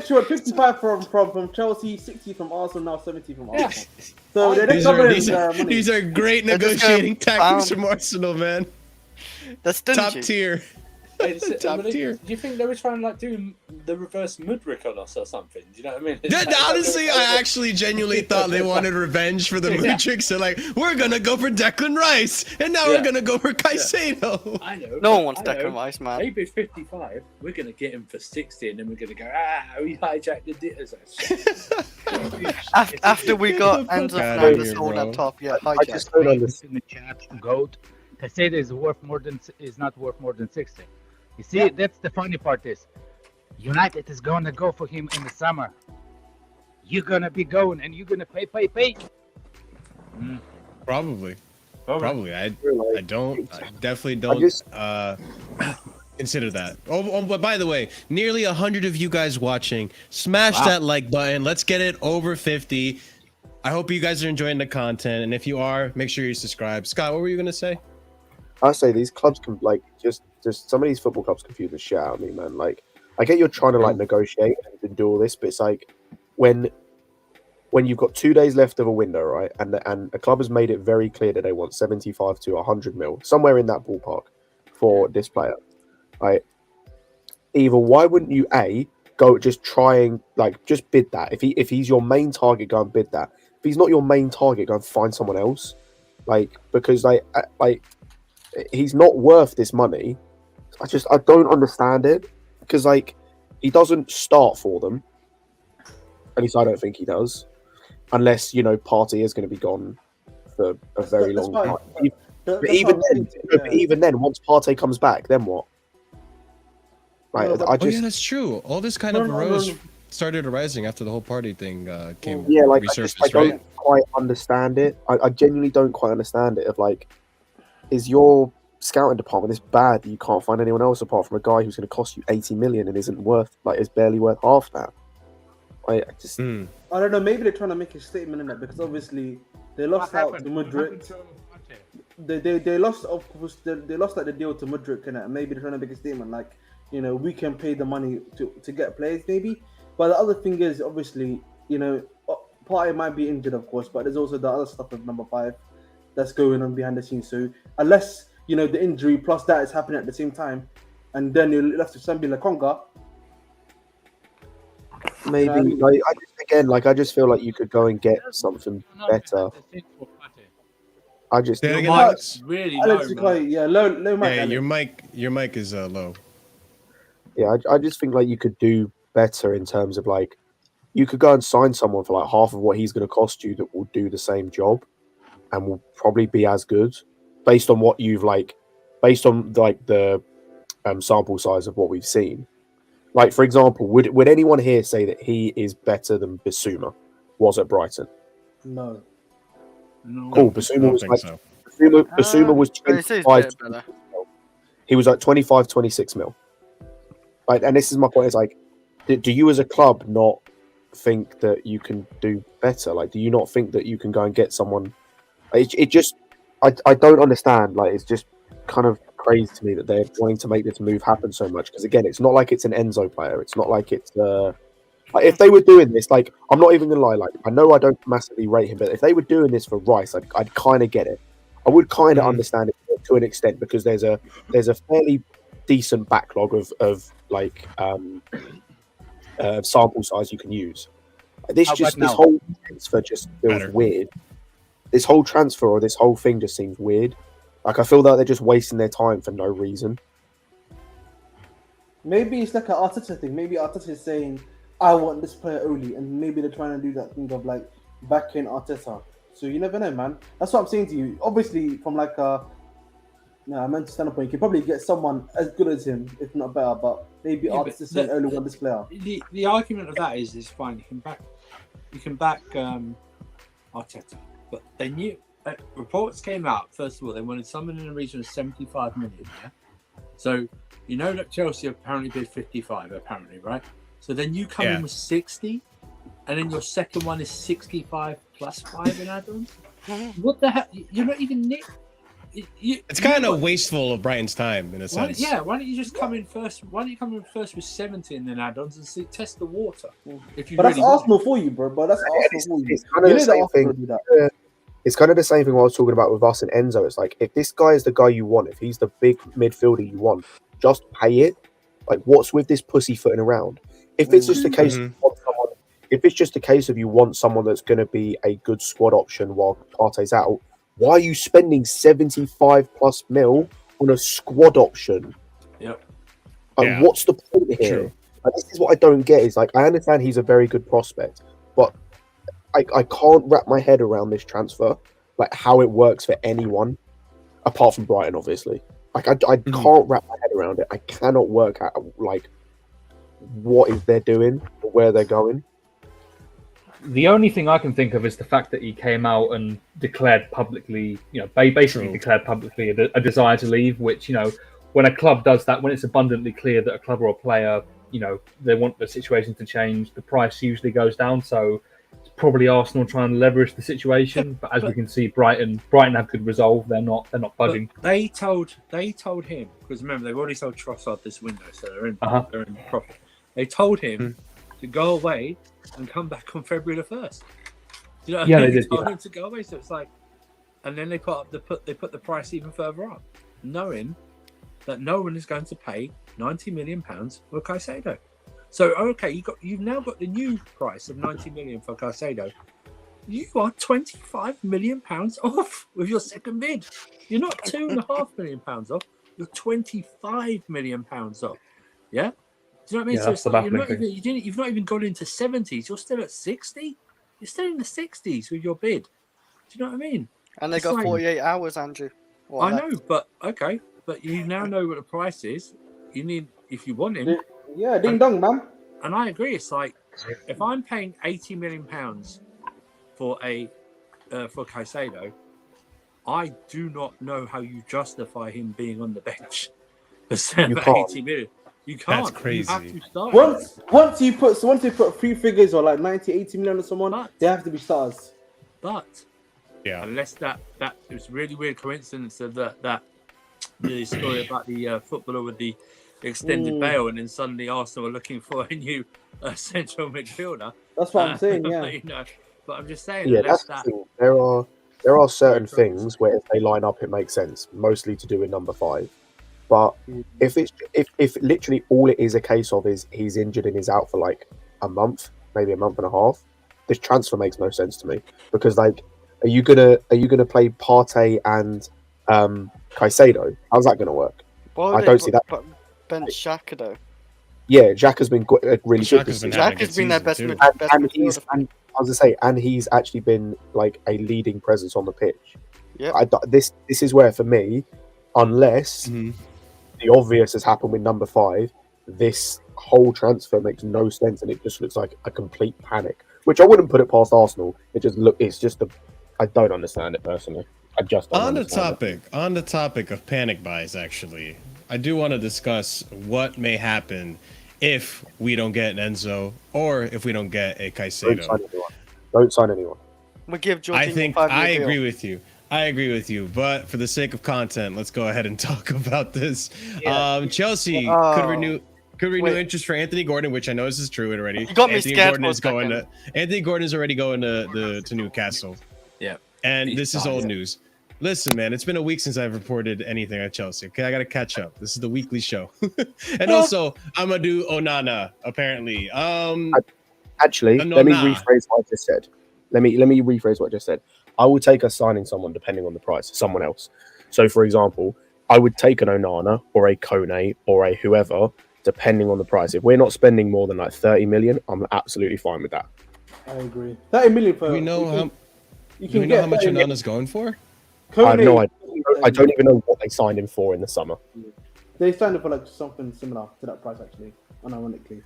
went 55 from Chelsea, 60 from Arsenal, now 70 from Arsenal. So these are great negotiating tactics from Arsenal, man. That's top tier. Top tier. Do you think they were trying to do the reverse Mudryk on us or something? Do you know what I mean? Honestly, I actually genuinely thought they wanted revenge for the Mudryk. So we're gonna go for Declan Rice, and now we're gonna go for Caicedo. I know. No one wants Declan Rice, man. They bid 55. We're gonna get him for 60, and then we're gonna go. We hijacked the ditters. After we got Enzo Fernandez hold up top, I just put on this in the chat. Goat. Caicedo is not worth more than 60. You see, that's the funny part is, United is going to go for him in the summer. You're going to be going and you're going to pay. Probably. I definitely don't consider that. But by the way, nearly 100 of you guys watching, smash that like button. Let's get it over 50. I hope you guys are enjoying the content. And if you are, make sure you subscribe. Scott, what were you going to say? I say these clubs can just some of these football clubs confuse the shit out of me, man. Like, I get you're trying to negotiate and do all this, but it's like when you've got 2 days left of a window, right, and a club has made it very clear that they want 75 to 100 mil, somewhere in that ballpark for this player, right? Either why wouldn't you go just trying just bid that. If he's your main target, go and bid that. If he's not your main target, go and find someone else. Because he's not worth this money. I don't understand it, because he doesn't start for them. At least I don't think he does, unless Partey is going to be gone for a very long time. But even then, once Partey comes back, then what? That's true. All this kind of started arising after the whole party thing came. Yeah, I resurfaced, don't quite understand it. I genuinely don't quite understand it. Is your scouting department this bad that you can't find anyone else apart from a guy who's going to cost you 80 million and isn't worth is barely worth half that? I don't know. Maybe they're trying to make a statement in that, because obviously they lost out to Mudryk. They lost, of course. They lost the deal to Mudryk, and maybe they're trying to make a statement we can pay the money to get players, maybe. But the other thing is, obviously, Partey might be injured, of course, but there's also the other stuff with number 5 that's going on behind the scenes. So unless the injury plus that is happening at the same time, and then you're left with somebody like Konga. Maybe I just feel like you could go and get something better. I just really low mic. Yeah, your mic is low. Yeah, I just think you could do better in terms of you could go and sign someone for half of what he's going to cost you that will do the same job and will probably be as good based on what you've based on the sample size of what we've seen. For example, would anyone here say that he is better than Bissouma was at Brighton? No. Cool. Bissouma was Bissouma was 25. He was 25, 26 mil. And this is my point. Is do you as a club not think that you can do better? Do you not think that you can go and get someone? It just I don't understand. It's just kind of crazy to me that they're wanting to make this move happen so much, because again, it's not like it's an Enzo player. It's not like it's if they were doing this, I'm not even gonna lie, I know I don't massively rate him, but if they were doing this for Rice, I'd kind of get it. I would kind of understand it to an extent, because there's a fairly decent backlog of sample size you can use. This whole transfer just feels weird. This whole transfer or this whole thing just seems weird. I feel like they're just wasting their time for no reason. Maybe it's like an Arteta thing. Maybe Arteta is saying, I want this player only. And maybe they're trying to do that thing of backing Arteta. So you never know, man. That's what I'm saying to you. Obviously, from a mental standpoint, you can probably get someone as good as him, if not better. But maybe Arteta saying only want this player. The argument of that is fine. You can back Arteta. But they knew... reports came out, first of all, they wanted someone in the region of 75 million, yeah? So, that Chelsea apparently bid 55, apparently, right? So then you come in with 60, and then your second one is 65 plus 5 in add-ons? What the hell? You're not even... It's kind of wasteful of Brighton's time, in a sense. Why don't you just come in first? Why don't you come in first with 70 and then add-ons and test the water? If you that's Arsenal for you, bro. But that's Arsenal for you. It's kind of the same thing. It's kind of the same thing I was talking about with us and Enzo. It's if this guy is the guy you want, if he's the big midfielder you want, just pay it. What's with this pussyfooting around? If it's just a case of if it's just a case of you want someone that's going to be a good squad option while Partey's out, why are you spending 75 plus mil on a squad option? Yep. What's the point here? This is what I don't get. Is I understand he's a very good prospect, but I can't wrap my head around this transfer, how it works for anyone, apart from Brighton, obviously. I can't wrap my head around it. I cannot work out what is they're doing or where they're going. The only thing I can think of is the fact that he came out and declared publicly, basically declared publicly a desire to leave, which, when a club does that, when it's abundantly clear that a club or a player, they want the situation to change, the price usually goes down. So it's probably Arsenal trying to leverage the situation. But as we can see, Brighton have good resolve. They're not budging. They told him, because remember, they've already sold Trossard this window, so they're in profit. They told him to go away and come back on February the 1st. Do you know what I mean? They did. Told him to go away, so it's and then they put the price even further up, knowing that no one is going to pay £90 million for Caicedo. So okay, you've now got the new price of 90 million for Caicedo. You are 25 million pounds off with your second bid. You're not £2.5 million off. You're 25 million pounds off. Yeah. Do you know what I mean? Yeah, So that's it's the like baffling you've not even gone into 70s. You're still at 60. You're still in the 60s with your bid. Do you know what I mean? And they It's got like- 48 hours, Andrew. I know, but okay. But you now know what the price is. You need, if you want him. Yeah, ding dong, man. And I agree. It's like, if I'm paying 80 million pounds for for Caicedo, I do not know how you justify him being on the bench for 80 million. You can't. That's crazy. You have to start. Once you put 3 figures or like 90, 80 million on someone, they have to be stars. But unless that it was a really weird coincidence of that the story about the footballer with the extended bail, and then suddenly Arsenal are looking for a new central midfielder. That's what I'm saying. Yeah. You know, but I'm just saying. Yeah, that's the thing. There are certain things where if they line up, it makes sense. Mostly to do with number 5. But if literally all it is a case of is he's injured and is out for like a month, maybe a month and a half, this transfer makes no sense to me. Because like, are you gonna play Partey and Caicedo? How's that gonna work? I don't see that. Bench Xhaka though. Yeah, Xhaka's been really good this season. Xhaka's been their best and he's actually been like a leading presence on the pitch. Yeah. This is where for me, unless the obvious has happened with number 5, this whole transfer makes no sense, and it just looks like a complete panic. Which I wouldn't put it past Arsenal. I don't understand it personally. I just don't on understand the topic of panic buys, actually, I do want to discuss what may happen if we don't get an Enzo or if we don't get a Caicedo. Don't sign anyone. We give Jorginho I agree with you. I agree with you, but for the sake of content, let's go ahead and talk about this. Chelsea could renew interest for Anthony Gordon, which I know this is true already. You got me Anthony scared Gordon for a is going second. Anthony Gordon is already going to Newcastle. Yeah. And this is old news. Listen, man, it's been a week since I've reported anything at Chelsea. Okay, I gotta catch up. This is the weekly show. And also, I'm gonna do Onana, apparently. Actually, let me rephrase what I just said. Let me rephrase what I just said. I will take us signing someone depending on the price, someone else. So, for example, I would take an Onana or a Kone or a whoever, depending on the price. If we're not spending more than like 30 million, I'm absolutely fine with that. I agree. 30 million for. Do we know how much Onana's going for? I have no idea. I don't even know what they signed him for in the summer. They signed him for like something similar to that price, actually, unironically.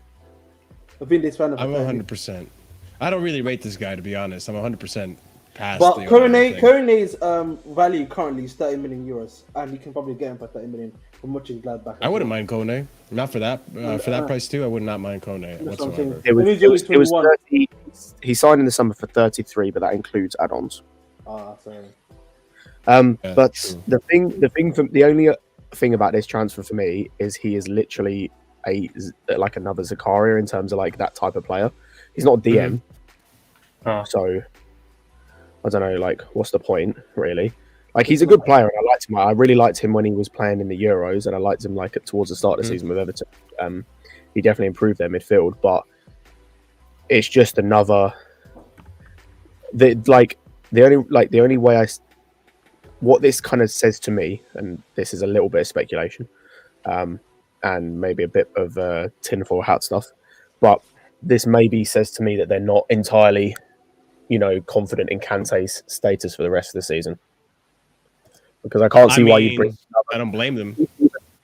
I think they signed him for I'm 100%. I don't really rate this guy, to be honest. I'm 100% past. But Kone's value currently is 30 million euros, and you can probably get him for 30 million from watching Gladbach. I wouldn't mind Kone. Not for that. For that price too, I would not mind Kone whatsoever. It was 30. He signed in the summer for 33, but that includes add-ons. Sorry. But the only thing about this transfer for me is he is literally like another Zakaria in terms of like that type of player. He's not DM, so I don't know. Like, what's the point, really? Like, he's a good player, and I liked him. I really liked him when he was playing in the Euros, and I liked him like towards the start of the season with Everton. He definitely improved their midfield, but it's just another. The only way what this kind of says to me, and this is a little bit of speculation, and maybe a bit of tinfoil hat stuff, but this maybe says to me that they're not entirely, confident in Kante's status for the rest of the season. Because I can't see why you bring. I don't blame them.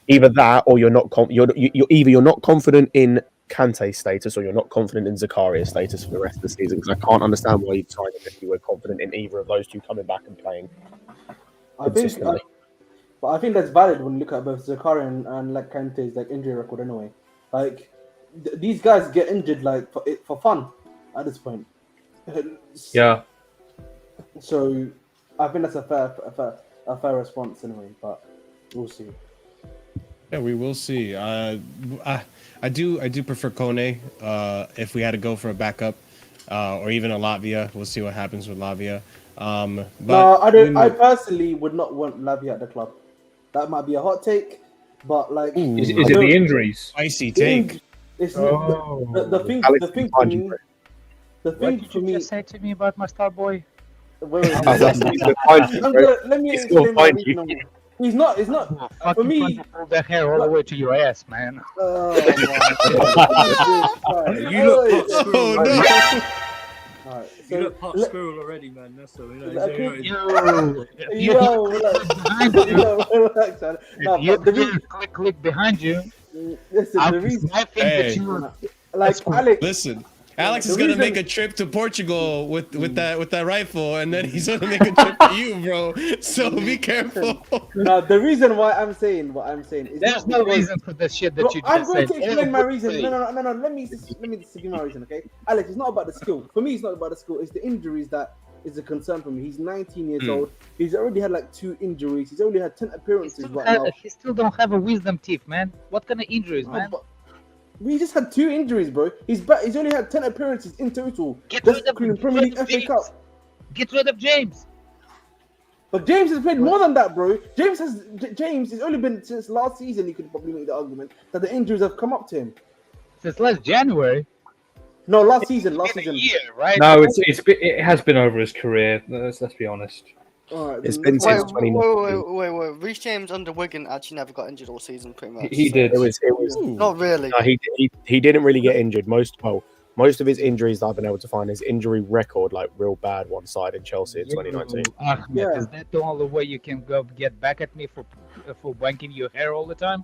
Either that, or you're not you're not confident in Kante's status, or you're not confident in Zakaria's status for the rest of the season. Because I can't understand why you'd sign him if you were confident in either of those two coming back and playing consistently. But I think that's valid when you look at both Zakaria and like Kante's like injury record anyway. Like these guys get injured like for fun at this point. Yeah. So I think that's a fair response anyway, but we'll see. Yeah, we will see. I do prefer Kone. If we had to go for a backup, or even a Latvia, we'll see what happens with Latvia. But no, I don't. I personally would not want Latvia at the club. That might be a hot take, but like, is it the injuries? Spicy take. It's Oh. the thing. Alex The thing can for find you, me. bro. The What thing did for you me. just say to me about my star boy? Wait, He's gonna find you, bro. let me He's gonna explain my find reason. you. He's not. It's not. Oh, For fucking me. pull that hair all the way to your ass, man. Oh my God. You look pot squirrel Oh, already. no. Alright, You look pot let- squirrel already, man. That's all. You I know, could- Yo, relax. behind you. Relax, man. No, You but the reason, click behind you. listen, I'll the be reason, sniping Hey. that you. like Alex, Listen, Alex The is gonna reason- make a trip to Portugal with that rifle, and then he's gonna make a trip to you, bro. So be careful. no, the reason why I'm saying what I'm saying is There's not no because- reason for the shit Bro, that you I'm just going said. to explain my reason. Everybody. No. Let me just give you my reason, okay? Alex, it's not about the skill. For me, it's not about the skill. It's the injuries that is a concern for me. He's 19 years old. He's already had like 2 injuries. He's already had 10 appearances right now. He still don't have a wisdom teeth, man. What kind of injuries, man? But we just had 2 injuries, bro. He's back. He's only had 10 appearances in total. Get That's rid of including Premier League, FA James. Cup. Get rid of James. But James has played more than that, bro. James it's only been since last season. You could probably make the argument that the injuries have come up to him. Since last January. No, last season. Been a year, right? No, it has been over his career. Let's be honest. All right, It's then been let's- since 2019. Wait. Reece James under Wigan actually never got injured all season, pretty much. He did. It was Not really. no, he didn't really get injured. Most of his injuries that I've been able to find, his injury record, like real bad one side in Chelsea in 2019. Ahmed, Yeah. is that the only way you can go get back at me for wanking your hair all the time?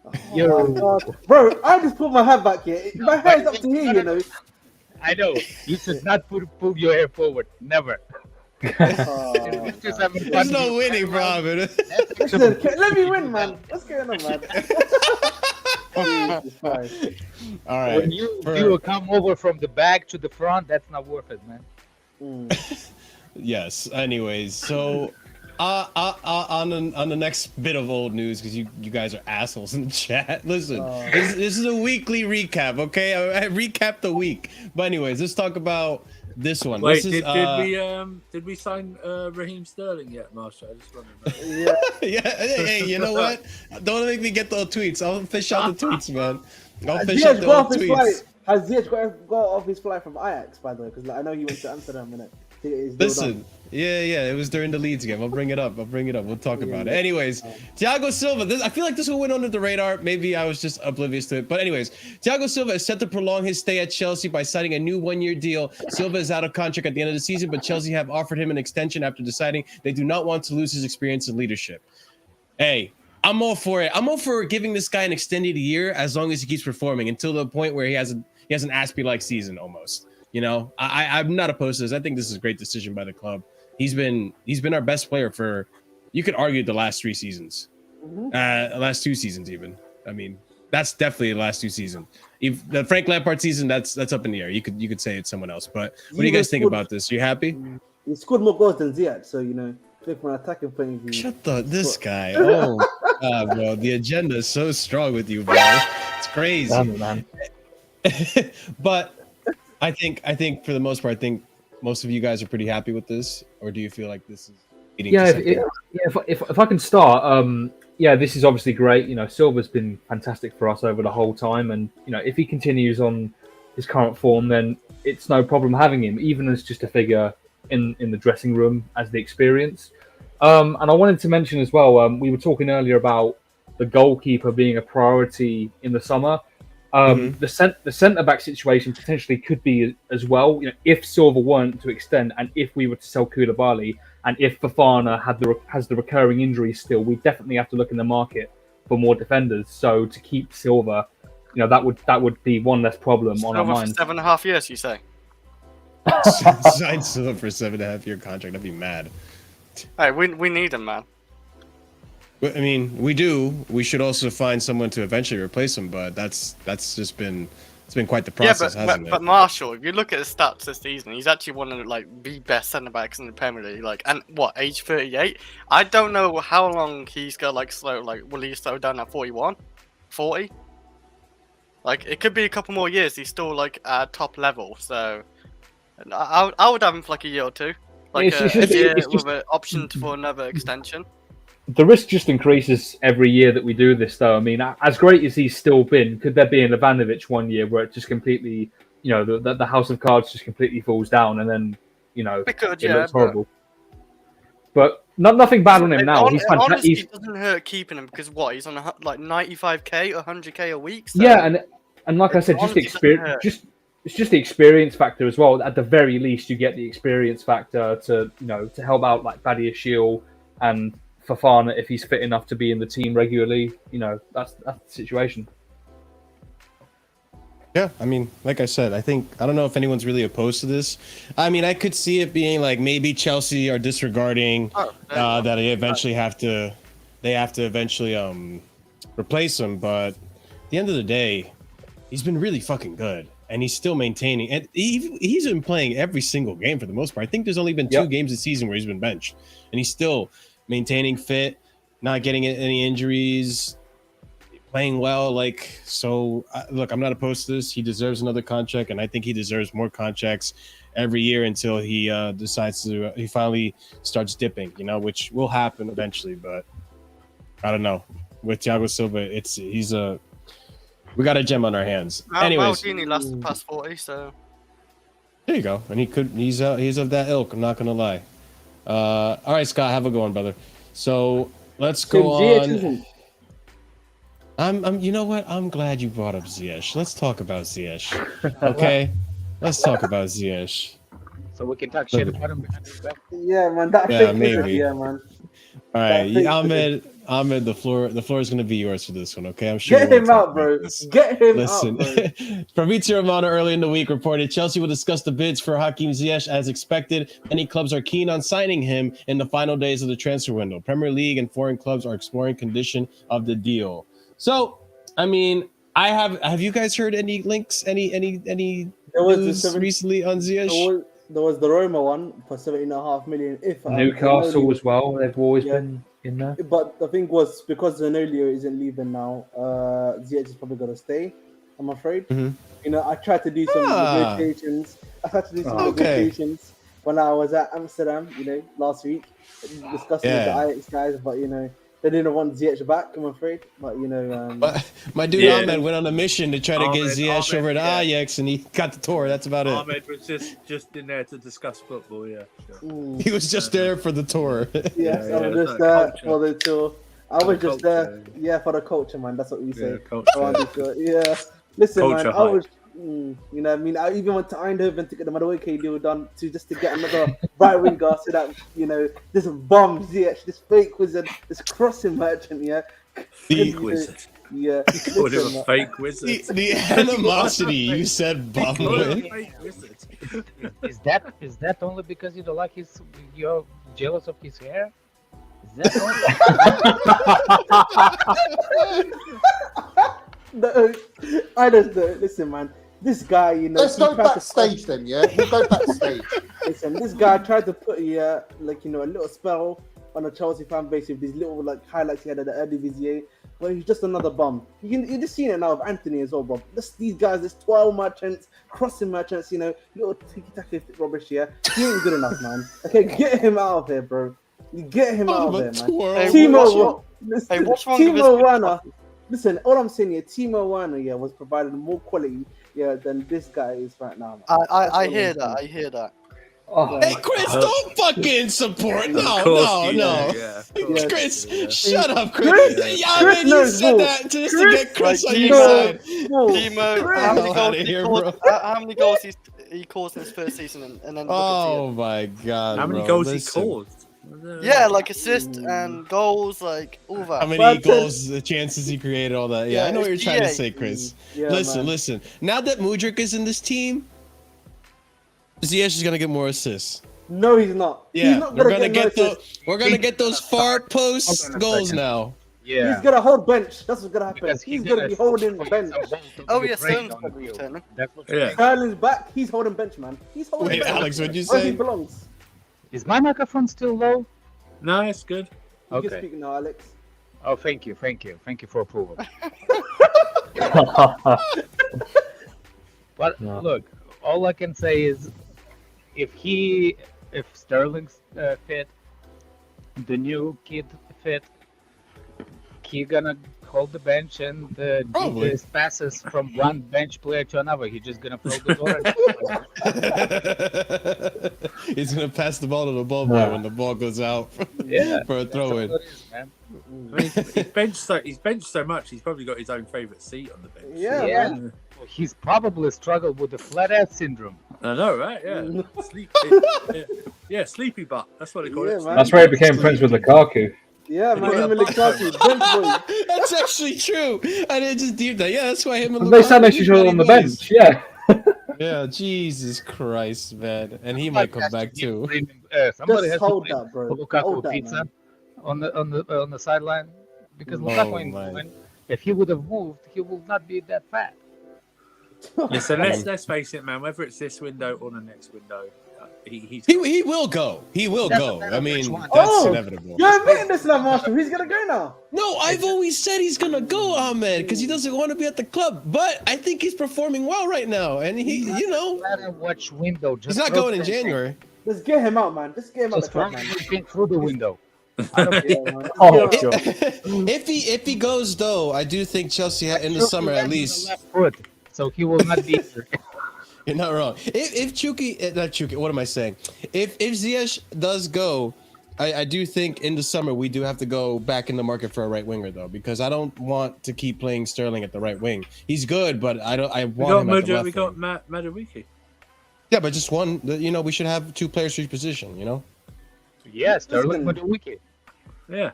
Oh my God. Bro, I just put my hat back here. My hair's up to here, you know. I know. You should not pull your hair forward. Never. There's no winning, bro. Ahmed. Listen, let me win, man. What's going on, man? Jesus Christ. All right. When you come over from the back to the front, that's not worth it, man. Yes. Anyways, so on the next bit of old news, because you guys are assholes in the chat. Listen, this is a weekly recap, okay? I recap the week. But anyways, let's talk about this one. Wait, this is, did we sign Raheem Sterling yet, Marshall? I just wondered. Yeah. Hey, you know what? Don't make me get the tweets. I'll fish out the tweets, man. I'll fish Ziyech out the got old off his flight. tweets. Has Ziyech got off his flight from Ajax, by the way? Because I know he went to Amsterdam, innit? Listen, yeah, it was during the Leeds game. I'll bring it up. We'll talk about it. Anyways, Thiago Silva. I feel like this will went under the radar. Maybe I was just oblivious to it. But anyways, Thiago Silva is set to prolong his stay at Chelsea by signing a new 1-year deal. Silva is out of contract at the end of the season, but Chelsea have offered him an extension after deciding they do not want to lose his experience in leadership. Hey, I'm all for it. I'm all for giving this guy an extended year as long as he keeps performing until the point where he has an Aspie-like season almost. You know, I'm not opposed to this. I think this is a great decision by the club. He's been our best player for, you could argue, the last 3 seasons, last 2 seasons even. I mean, that's definitely the last 2 seasons. If the Frank Lampard season, that's up in the air. You could say it's someone else. But what do you guys think about this? You happy? He scored more goals than Ziyech, so you know, from an attacking point of view. Shut this guy. Oh, God, bro. The agenda is so strong with you, bro. It's crazy. Damn, man. But I think for the most part, I think most of you guys are pretty happy with this, or do you feel like this is leading to something? If I can start, this is obviously great. You know, Silva's been fantastic for us over the whole time, and you know, if he continues on his current form, then it's no problem having him, even as just a figure in the dressing room as the experience. And I wanted to mention as well, we were talking earlier about the goalkeeper being a priority in the summer. The centre back situation potentially could be as well. You know, if Silva weren't to extend, and if we were to sell Koulibaly, and if Fofana has the recurring injuries still, we definitely have to look in the market for more defenders. So to keep Silva, you know, that would be one less problem on our minds. 7.5 years, you say? Sign Silva for a 7.5-year contract. I'd be mad. Hey, we need him, man. I mean, we do. We should also find someone to eventually replace him, but that's just been quite the process, hasn't it? But Marshall, if you look at his stats this season, he's actually one of the best centre backs in the Premier League. And what, age 38? I don't know how long he's got will he slow down at 41, 40? It could be a couple more years. He's still at top level, so I would have him for a year or two, a year with an option for another extension. the risk just increases every year that we do this, though. I mean, as great as he's still been, could there be an Ivanovic one year where it just completely, the house of cards just completely falls down, and then, it looks horrible. But nothing bad on him now. He's fantastic. Honestly, it doesn't hurt keeping him because he's on like 95k or 100k a week. So yeah, and like I said, just the experience, it's just the experience factor as well. At the very least, you get the experience factor to help out like Badiashile and Fofana if he's fit enough to be in the team regularly. That's the situation. Yeah, I mean, like I said, I don't know if anyone's really opposed to this. I mean, I could see it being like maybe Chelsea are disregarding that they eventually have to eventually replace him. But at the end of the day, he's been really fucking good, and he's still maintaining. And he's been playing every single game for the most part. I think there's only been 2 games this season where he's been benched, and he's still maintaining fit, not getting any injuries, playing well. Look, I'm not opposed to this. He deserves another contract, and I think he deserves more contracts every year until he he finally starts dipping, which will happen eventually. But I don't know. With Thiago Silva, we got a gem on our hands. Anyways, Maldini lasted past 40, so there you go. And he's of that ilk. I'm not gonna lie. All right, Scott, have a good one, brother. So let's go on. You know what? I'm glad you brought up Ziyech. Let's talk about Ziyech. Okay, let's talk about Ziyech. So we can talk shit about him behind his back. Yeah, man. That maybe. Yeah, man. All right, Ahmed, the floor is gonna be yours for this one. Okay, I'm sure. Get him out, bro. Get him out, bro. Fabrizio Romano early in the week reported Chelsea will discuss the bids for Hakim Ziyech as expected. Many clubs are keen on signing him in the final days of the transfer window. Premier League and foreign clubs are exploring condition of the deal. So, I mean, have you guys heard any links, any news recently on Ziyech? There was the Roma one for 17.5 million. Newcastle as well. They've always been in there. But the thing was, because Zanolio isn't leaving now, Ziyech is probably gonna stay, I'm afraid. Mm-hmm. I tried to do some negotiations. Negotiations when I was at Amsterdam, last week, discussing with the Ajax guys, but they didn't want Ziyech back, I'm afraid. But my dude Ahmed went on a mission to try to get Ziyech over to Ajax, and he got the tour. That's about it. Ahmed was just in there to discuss football. Yeah, sure. He was just there for the tour. Yes, I was just there for the tour. I was just there, for the culture, man. That's what we say. Yeah. Listen, man, I was. I even went to Eindhoven to get the Madueke deal done to get another right winger so that this bomb Ziyech, this fake wizard, this crossing merchant, fake wizard. Yeah, you called him a fake wizard. The animosity you said, bomb wizard. Is that only because you don't like you're jealous of his hair? Is that No, I don't know. Listen, man. This guy, Let's go backstage then, yeah? We'll go backstage. Listen, this guy tried to put a little spell on the Chelsea fan base with these little highlights he had at the Eredivisie. Well, he's just another bum. You just seen it now with Anthony as well, Bob. These guys, this 12 merchants, crossing merchants, little tiki-taka rubbish here. He ain't good enough, man. Okay, get him out of here, bro. You get him out of there, man. Timo Werner. Listen, all I'm saying here, Timo Werner was providing more quality than this guy is right now. I hear that. Oh, hey, Chris, don't fucking support. No. Chris, shut up, Chris. Yeah, you said that just to get Chris on your side. Timo, how many goals he caused in his first season? And then oh my God, how many goals he caused? Yeah, assists and goals, all that. How many goals, the chances he created, all that. Yeah, I know what you're trying to say, Chris. Yeah, listen. Now that Mudryk is in this team, Ziyech is gonna get more assists. No, he's not. Yeah, he's not we're gonna get those far post goals now. Yeah, he's gonna hold bench. That's what's gonna happen. He's gonna be holding bench. Oh yeah, Sterling's probably returning. Sterling's back. He's holding bench, man. He's holding bench. Wait, Alex, what'd you Where say? he belongs. Is my microphone still low? No, it's good. You can speak now, Alex. Oh, thank you for approval. But look, all I can say is, if Sterling's fit, the new kid fit, he gonna hold the bench and do his passes from one bench player to another. He's just gonna throw the door. He's gonna pass the ball to the ball boy when the ball goes out for a throw in. I mean, he's benched so much. He's probably got his own favorite seat on the bench. Yeah. Well, he's probably struggled with the flat ass syndrome. I know, right? Yeah. Sleepy butt. That's what they call it. Man. That's where he became friends with Lukaku. Yeah, man, him and Lukaku, bench boy. That's actually true. I didn't just deep that. Yeah, that's why him and Lukaku. They sat next to each other on the bench. Yeah. Yeah, Jesus Christ, man, and he might come back too. Somebody Just has hold to that, bro. Lukaku Hold that, pizza man. on the sideline because Lukaku ain't moving. If he would have moved, he would not be that fat. Yeah, so let's face it, man. Whether it's this window or the next window, he will go. He will go. I mean, that's inevitable. You're admitting this now, Marshall. He's gonna go now. No, I've always said he's gonna go, Ahmed, because he doesn't want to be at the club. But I think he's performing well right now, and watch window. He's not going in January. Just get him out, man. Just get him out the club, man. Through the window. If he goes though, I do think Chelsea in the summer at least. So he will not be. You're not wrong. If not Chuki, what am I saying? If Ziyech does go, I do think in the summer we do have to go back in the market for a right winger though, because I don't want to keep playing Sterling at the right wing. He's good, but I want him at the left. We got Madueke. Yeah, but just one. We should have two players for each position. Yeah, Sterling Madueke. Yeah.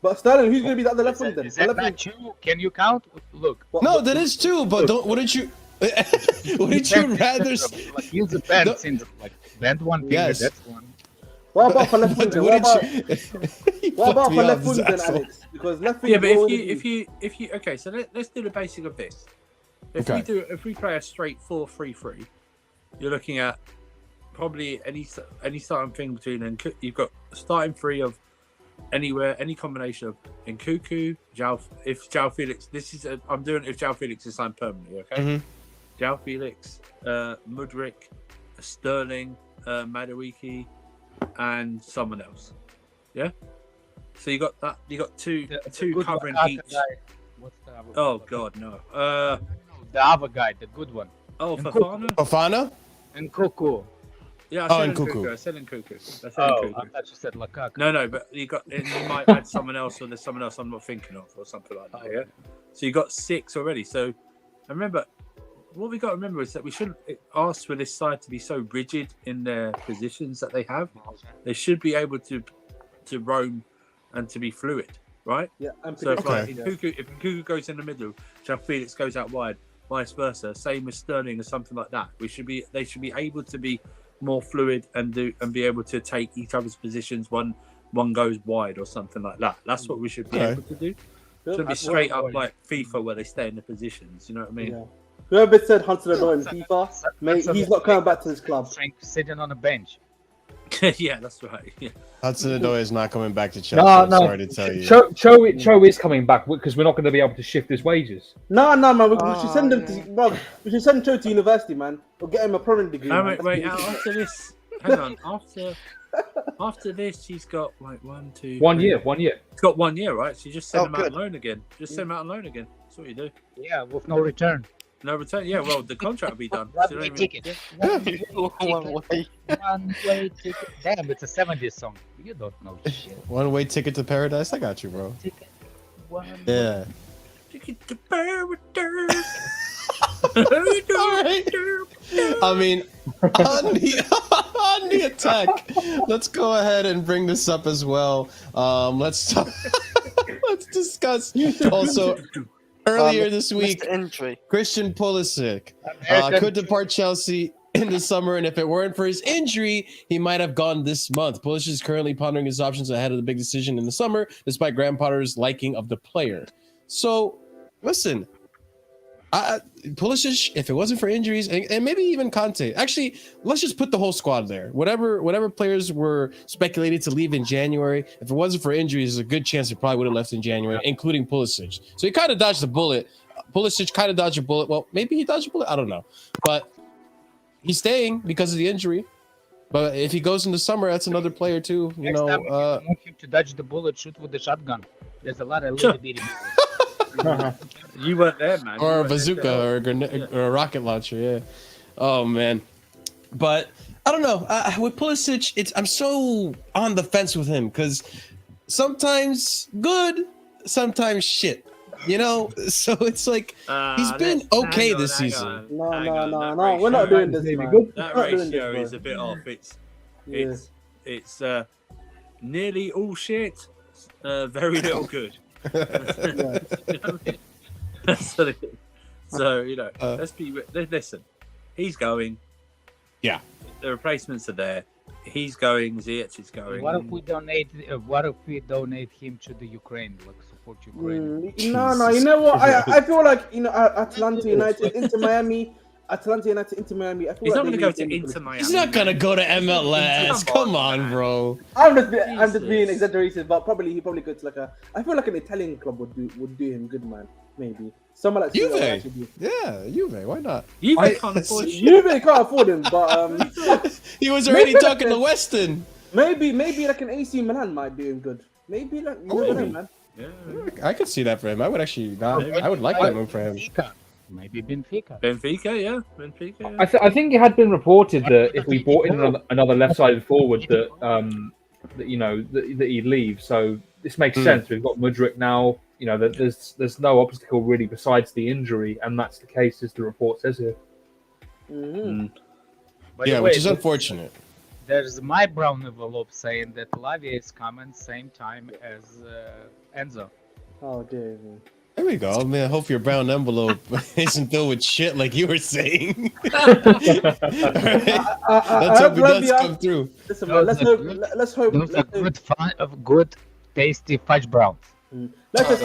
But Sterling, who's going to be the other left wing then? Is that not you? Can you count? Look. No, that is two. But wouldn't you? Wouldn't you rather? Like use a bend syndrome. Like bend one finger. Yes. That's one. What about for left wing then? What about for left wing then, asshole. Alex? Because left wing. Yeah, but if you okay, so let's do the basic of this. If we play a straight 4-3-3, you're looking at probably any starting thing between you've got a starting three of anywhere, any combination of Nkunku, if João Felix, I'm doing it if João Felix is signed permanently, okay? Mm-hmm. João Felix, Mudryk, Sterling, Madueke, and someone else. Yeah? So you got two covering each. What's the other Oh god, no. The other guy, the good one. Oh, Fofana? Fofana? And Coco. Yeah, I said Nkunku. I said Nkunku. I thought you said Lukaku. No, but you might add someone else, or there's someone else I'm not thinking of, or something like that. Yeah. So you got 6 already. So, remember, what we got to remember is that we shouldn't ask for this side to be so rigid in their positions that they have. They should be able to roam and to be fluid, right? Yeah. So if Nkunku goes in the middle, João Felix goes out wide, vice versa. Same with Sterling or something like that. They should be able to be more fluid and be able to take each other's positions. One goes wide or something like that. That's what we should be able to do. It should be straight up like FIFA where they stay in the positions. You know what I mean? Yeah. Whoever said Hunter the Door in FIFA, mate, he's not coming back to this club. Sitting on a bench. Yeah, that's right. Yeah. Hudson-Odoi is not coming back to Chelsea. No. Sorry to tell you. Cho is coming back because we're not going to be able to shift his wages. No, man. We should send him to. Bro, we should send Cho to university, man. We'll get him a permanent degree. No, wait. After this, hang on. After this, he's got like 1 year. He's got 1 year, right? So you just send him out on loan again. That's what you do. Yeah, with no return. No return. Yeah, well, the contract will be done. One-way ticket. One-way ticket. Damn, it's a 70s song. You don't know shit. One-way ticket to paradise. I got you, bro. Yeah. Ticket to paradise. Alright. I mean, on the attack, let's go ahead and bring this up as well. Let's discuss also. Earlier this week, Christian Pulisic could depart Chelsea in the summer, and if it weren't for his injury, he might have gone this month. Pulisic is currently pondering his options ahead of the big decision in the summer, despite Graham Potter's liking of the player. So, listen, Pulisic, if it wasn't for injuries, and maybe even Conte, actually, let's just put the whole squad there. Whatever players were speculated to leave in January, if it wasn't for injuries, there's a good chance he probably would have left in January, including Pulisic. So he kind of dodged the bullet. Pulisic kind of dodged a bullet. Well, maybe he dodged a bullet. I don't know. But he's staying because of the injury. But if he goes in the summer, that's another player too. You know, want him to dodge the bullet, shoot with the shotgun. There's a lot of little bitty. You weren't there, man. Or a bazooka or a rocket launcher. Yeah. Oh man. But I don't know. With Pulisic, I'm so on the fence with him because sometimes good, sometimes shit. You know, so it's like he's been okay this season. No, we're not doing this, man. That ratio is a bit off. It's nearly all shit, very little good. So you know, listen. He's going. Yeah. The replacements are there. He's going. Ziyech is going. What if we donate? What if we donate him to the Ukraine? Like support Ukraine? No. You know what? I feel like Atlanta United into Miami. I feel He's not going to go to Inter Miami. He's not gonna go to MLS. Come on, bro. I'm just being exaggerated, but he probably go to like I feel like an Italian club would do him good, man. Maybe someone like Juve. Yeah, Juve. Why not? Juve can't afford him. Juve can't afford him, but he was already talking to Weston. Maybe like an AC Milan might do him good. Maybe like man. Yeah, I could see that for him. I would actually I would like that move for him. Maybe Benfica. Benfica. I think it had been reported that if we brought in another left-sided forward, that he'd leave. So this makes sense. We've got Mudryk now. You know, that there's no obstacle really besides the injury, and that's the case as the report says here. Yeah, which is unfortunate. There's my brown envelope saying that Lavia is coming same time as Enzo. Oh dear. There we go. Man, I hope your brown envelope isn't filled with shit like you were saying. Let's hope it does come through. Listen, man, let's hope. Those are good, tasty fudge browns. Let's just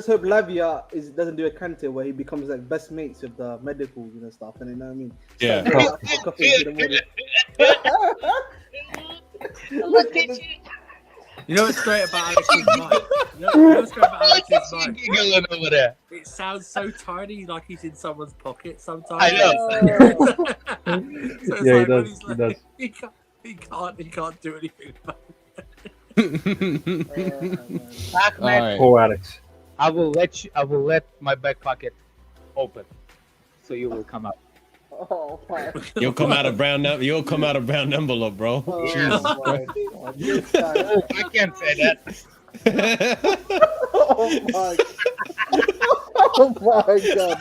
hope Lavia doesn't do a Kante where he becomes like best mates with the medical, stuff, and you know what I mean? Yeah. Look at you. You know what's great about Alex's mic? You know what's great about Alex's mic? Giggling over there. It sounds so tiny, like he's in someone's pocket sometimes. I know. So Yeah, like he does. He does. He can't do anything about it. Ahmed, right. Poor Alex. I will let my back pocket open, so you will come out. Oh, fuck. You'll come out of brown envelope, bro. I can't say that. Oh my god.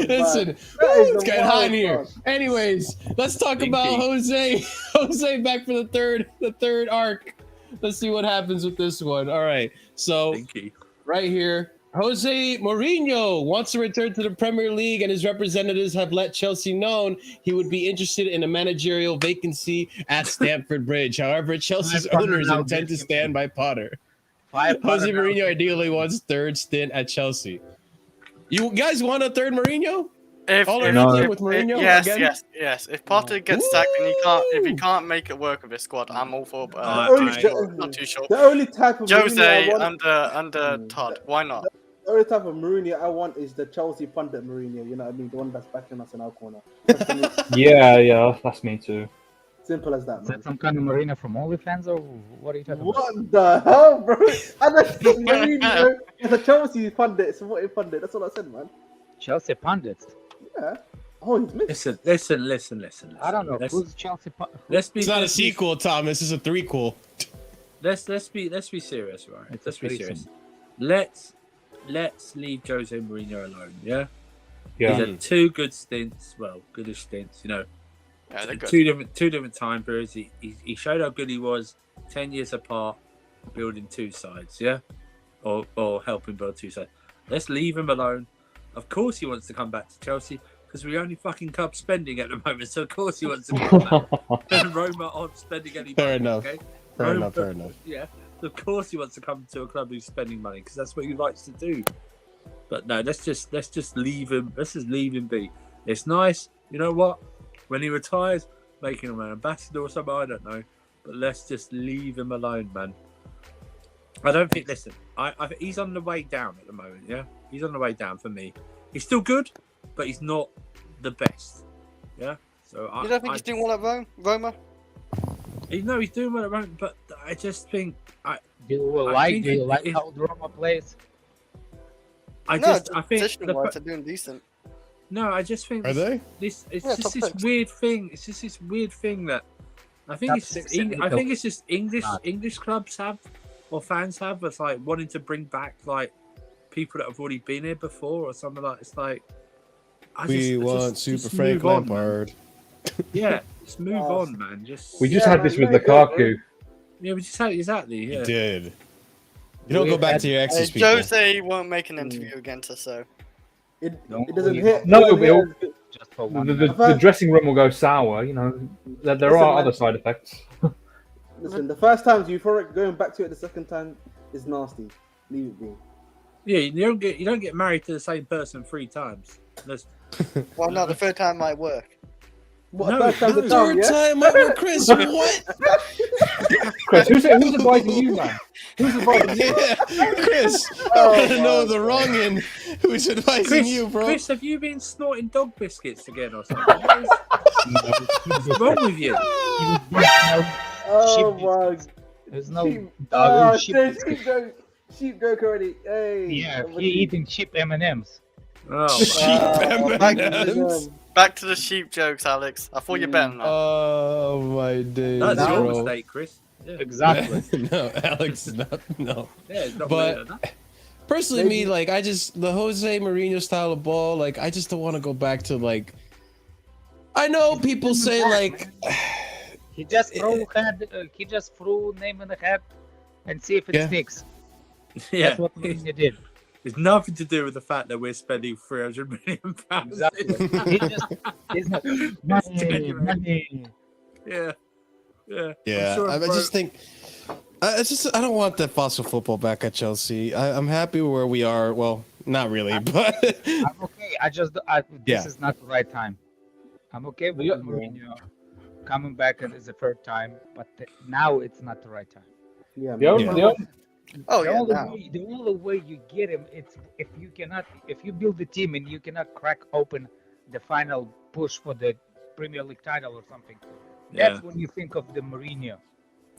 Listen, it's getting hot in here. Anyways, let's talk about Jose. Jose back for the third arc. Let's see what happens with this one. All right. So right here, Jose Mourinho wants to return to the Premier League, and his representatives have let Chelsea know he would be interested in a managerial vacancy at Stamford Bridge. However, Chelsea's owners intend to stand by Potter. Jose Mourinho ideally wants third stint at Chelsea. You guys want a third Mourinho? With Mourinho again? Yes. If Potter gets sacked and he can't make it work with his squad, I'm all for. Not too sure. The only type of Jose Mourinho under Todd. Why not? The only type of Mourinho I want is the Chelsea pundit Mourinho. You know what I mean? The one that's backing us in our corner. Yeah, that's me too. Simple as that, Is man. that some kind of Marina from OnlyFans, or what are you talking about? What the hell, bro? I just think Mourinho is a Chelsea pundit, supporting pundit. That's all I said, man. Chelsea pundits. Yeah. Oh, he's missed. Listen. I don't know who's Chelsea. It's not a sequel, Thomas. It's a threequel. Let's be serious, right? Let's be serious. Let's leave Jose Mourinho alone. Yeah. He's had two good stints. Well, goodish stints. You know. Yeah, they're good. Two different time periods. He showed how good he was 10 years apart, building two sides. Yeah. Or helping build two sides. Let's leave him alone. Of course he wants to come back to Chelsea because we're only fucking club spending at the moment. So of course he wants to come back. And Roma aren't spending any money. Fair enough. Okay? Fair enough. Yeah. Of course he wants to come to a club who's spending money because that's what he likes to do. But no, let's just leave him. Let's just leave him be. It's nice. You know what? When he retires, making him an ambassador or something, I don't know. But let's just leave him alone, man. I don't think. Listen, I he's on the way down at the moment. Yeah, he's on the way down for me. He's still good, but he's not the best. Yeah. So You don't think he's doing well at Roma? No, he's doing well at Roma, but I just think Do you like how Roma plays? I think they're doing decent. No, I just think Are they? It's Yeah, just this six. weird thing. It's just this weird thing that I think it's just English clubs have or fans have. It's like wanting to bring back like people that have already been here before or something like. It's like We want Super Frank Lampard. Yeah, just move on, man. We just had this with Lukaku. Yeah, we just had exactly. Yeah. You did. You don't go back to your exes, people. Jose won't make an interview against us, so. It doesn't hit. No, the dressing room will go sour. You know, there are other side effects. Listen, the first time's euphoric. Going back to it the second time is nasty. Leave it be. Yeah, you don't get married to the same person 3 times. Well, no, the third time might work. What, No, third time might work, Chris. What? Chris, who's advising you, man? Who's advising you? Yeah, Chris, I want to know the wrong end. Who's advising you, bro? Chris, have you been snorting dog biscuits again or something? What's wrong with you? Oh my! There's no Oh, sheep. sheep joke already. Hey. Yeah, he eating cheap M&Ms. Back to the sheep jokes, Alex. I thought you better not. Oh my days, That's your bro. mistake, Chris. Yeah. Exactly. No, Alex is not. No. Yeah, it's not But really that. personally, me, like, the Jose Mourinho style of ball, like, I just don't want to go back to, like, I know people say, like, He just threw name in the hat and see if it sticks. Yeah. That's what Mourinho did. It's nothing to do with the fact that we're spending £300 million. Exactly. Money. Yeah. yeah, I'm sure I just think, I don't want that fossil football back at Chelsea. I'm happy where we are. Well, not really, but I'm okay. This is not the right time. I'm okay with Mourinho coming back and it's the third time, but now it's not the right time. Yeah. The only way you get him, it's if you build the team and you cannot crack open the final push for the Premier League title or something. That's when you think of the Mourinho,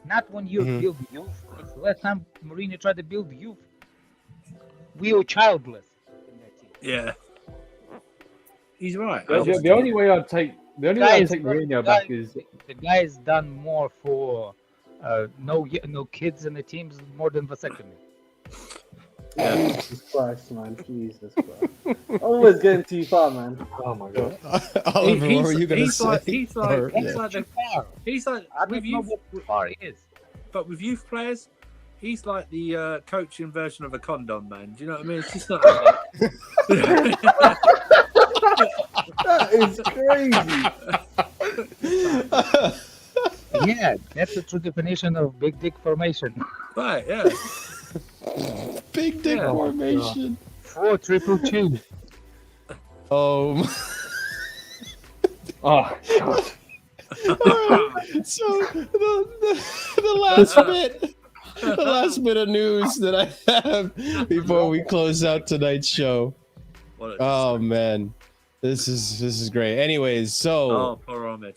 not when you build youth. Because last time Mourinho tried to build youth, we were childless in that team. Yeah. He's right. The only way I'd take Mourinho back is the guy has done more for no kids in the teams more than vasectomy. Jesus Christ, man. Jesus Christ. Always getting too far, man. oh my god. Oliver, what were you gonna say? He's like I with don't know youth, what far he is. but with youth players, he's like the coaching version of a condom, man. Do you know what I mean? It's just not. That is crazy. Yeah, that's the true definition of big dick formation. Right, yeah. Big dick formation. 4 222. Oh. Oh god. So the last bit of news that I have before we close out tonight's show. Oh man, this is great. Anyways, so poor Ahmed.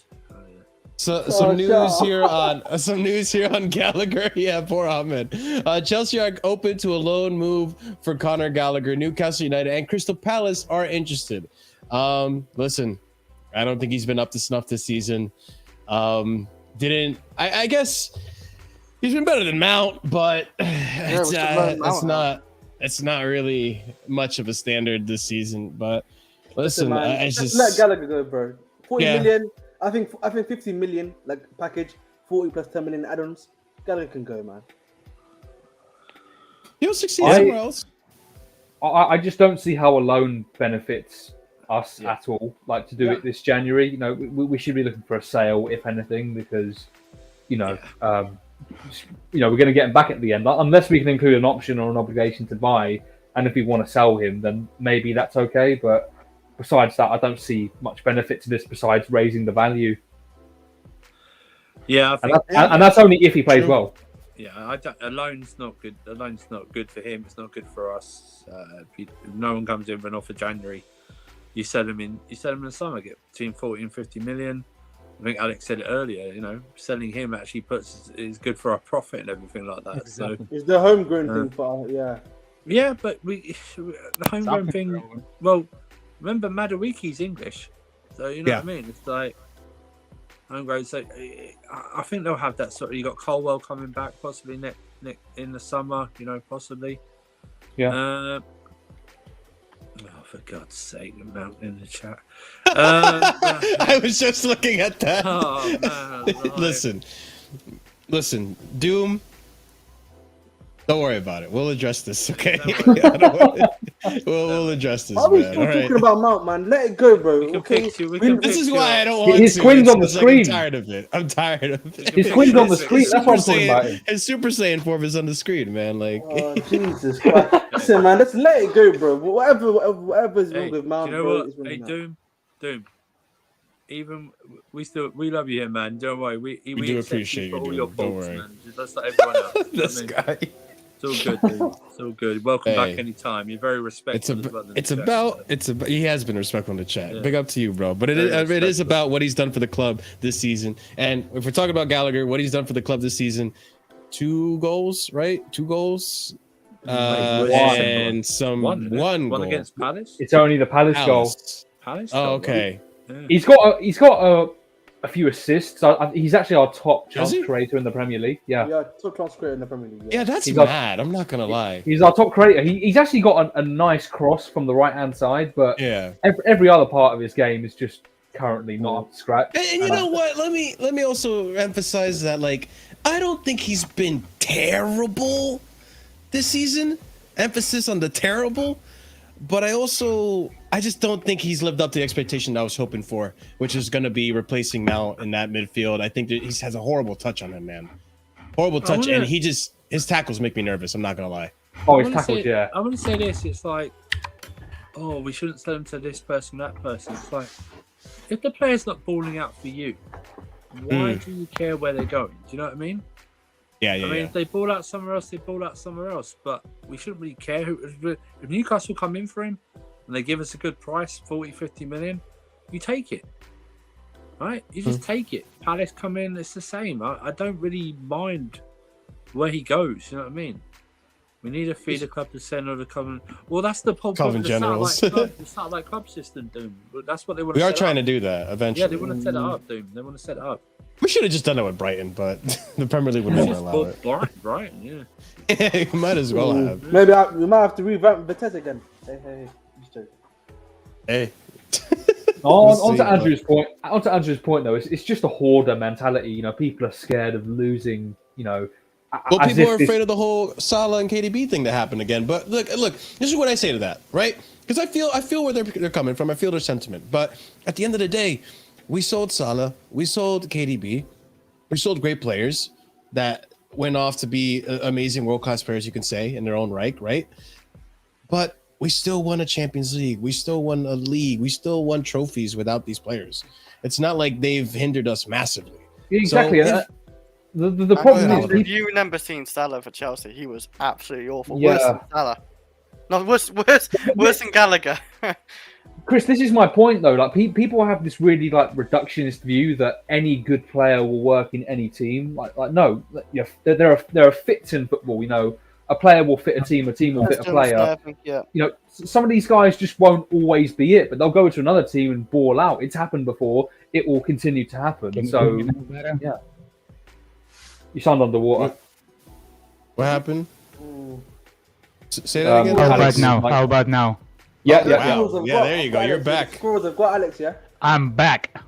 some news here on Gallagher. Yeah, poor Ahmed. Chelsea are open to a loan move for Conor Gallagher. Newcastle United and Crystal Palace are interested. Listen, I don't think he's been up to snuff this season. I guess he's been better than Mount, but it's not really much of a standard this season. But listen, man, just let Gallagher go, bro. 40 million. I think 50 million like package, 40 plus 10 million add-ons. Gallagher can go, man. He'll succeed somewhere else. I just don't see how a loan benefits us at all. Like to do it this January, you know, we should be looking for a sale, if anything, because we're going to get him back at the end, unless we can include an option or an obligation to buy. And if we want to sell him, then maybe that's okay. But besides that, I don't see much benefit to this besides raising the value. Yeah, I think, and that's only if he plays well. Yeah, a loan's not good. A loan's not good for him. It's not good for us. If no one comes in for an offer January, you sell him in the summer, get between 40 and 50 million. I think Alex said it earlier. You know, selling him actually is good for our profit and everything like that. Exactly. So It's the homegrown thing for yeah, but the homegrown thing. Well, remember Madawiki's English, so you know what I mean. It's like homegrown. So I think they'll have that sort of. You got Colwell coming back possibly next in the summer. You know, possibly. Yeah. Oh, for God's sake, the amount in the chat. I was just looking at that. Oh, man, listen, Doom. Don't worry about it. We'll address this, okay? we'll address this, Why are we man. still All right. talking about Mount, man? Let it go, bro. Okay. This is why I don't want His to. Quinn's on the It's like screen. I'm tired of it. I'm tired of it. His Quinn's on the screen. That's what I'm talking about. His Super Saiyan form is on the screen, man. Like, Oh, Jesus Christ. Listen, man, let's let it go, bro. Whatever's wrong with Mount, you know bro, what? is wrong Hey, with Mount. Doom. Even we love you here, man. Don't worry. We do accept appreciate for you, all your Doom. Don't faults, worry. man. Just like everyone else. this guy. It's all good, dude. It's all good. Welcome Hey. back anytime. You're very respectful. as well in the chat. He has been respectful in the chat. Yeah. Big up to you, bro. But Very it is respectful. about what he's done for the club this season. And if we're talking about Gallagher, what he's done for the club this season, 2 goals, right? 2 goals. And some one goal. against Palace. It's only the Palace goal. Palace. Oh, okay. He's got a few assists. He's actually our top chance creator in the Premier League. Yeah. Yeah, top chance creator in the Premier League. Yeah, that's He's mad. I'm not gonna lie. He's our top creator. He's actually got a nice cross from the right hand side, but yeah, every other part of his game is just currently not up to scratch. And you know what? Let me also emphasize that, like, I don't think he's been terrible this season. Emphasis on the terrible. But I just don't think he's lived up to the expectation I was hoping for, which is going to be replacing Mount in that midfield. I think that he has a horrible touch on him, man. Horrible touch, and his tackles make me nervous. I'm not going to lie. Oh, his tackles, yeah. I'm going to say this. It's like, oh, we shouldn't sell him to this person, that person. It's like, if the player's not balling out for you, why do you care where they're going? Do you know what I mean? Yeah. I mean, if they ball out somewhere else, they ball out somewhere else. But we shouldn't really care. If Newcastle come in for him and they give us a good price, 40, 50 million, you take it. Right? You just take it. Palace come in, it's the same. I don't really mind where he goes. You know what I mean? We need a feeder club to send or to come in. Well, that's the problem. Coven Generals. The satellite club system, Doom. But that's what they want to We are set trying up. to do that eventually. Yeah, they want to set it up, Doom. They want to set it up. We should have just done it with Brighton, but the Premier League would never allow it. Brighton, yeah. You might as well have. Maybe we might have to revamp Vitesse again. Hey. Just joking. Hey. On to Andrew's point, though, it's just a hoarder mentality. You know, people are scared of losing. You know, well, people are afraid of the whole Salah and KDB thing to happen again. But look, this is what I say to that, right? Because I feel where they're coming from. I feel their sentiment. But at the end of the day, we sold Salah, we sold KDB, we sold great players that went off to be amazing world-class players, you can say, in their own right? But we still won a Champions League. We still won a league. We still won trophies without these players. It's not like they've hindered us massively. Exactly. So the problem is... If you remember seeing Salah for Chelsea, he was absolutely awful. Yeah. Worse than Salah. No, worse than Gallagher. Chris, this is my point though. Like people have this really like reductionist view that any good player will work in any team. Like no, there are fits in football. You know, a player will fit a team will fit a player. Yeah. You know, some of these guys just won't always be it, but they'll go to another team and ball out. It's happened before. It will continue to happen. So yeah, you sound underwater. What happened? Say that again. How about now? Yeah. Wow. Yeah, there you go. You're back. Scores have got Alex, yeah? I'm back.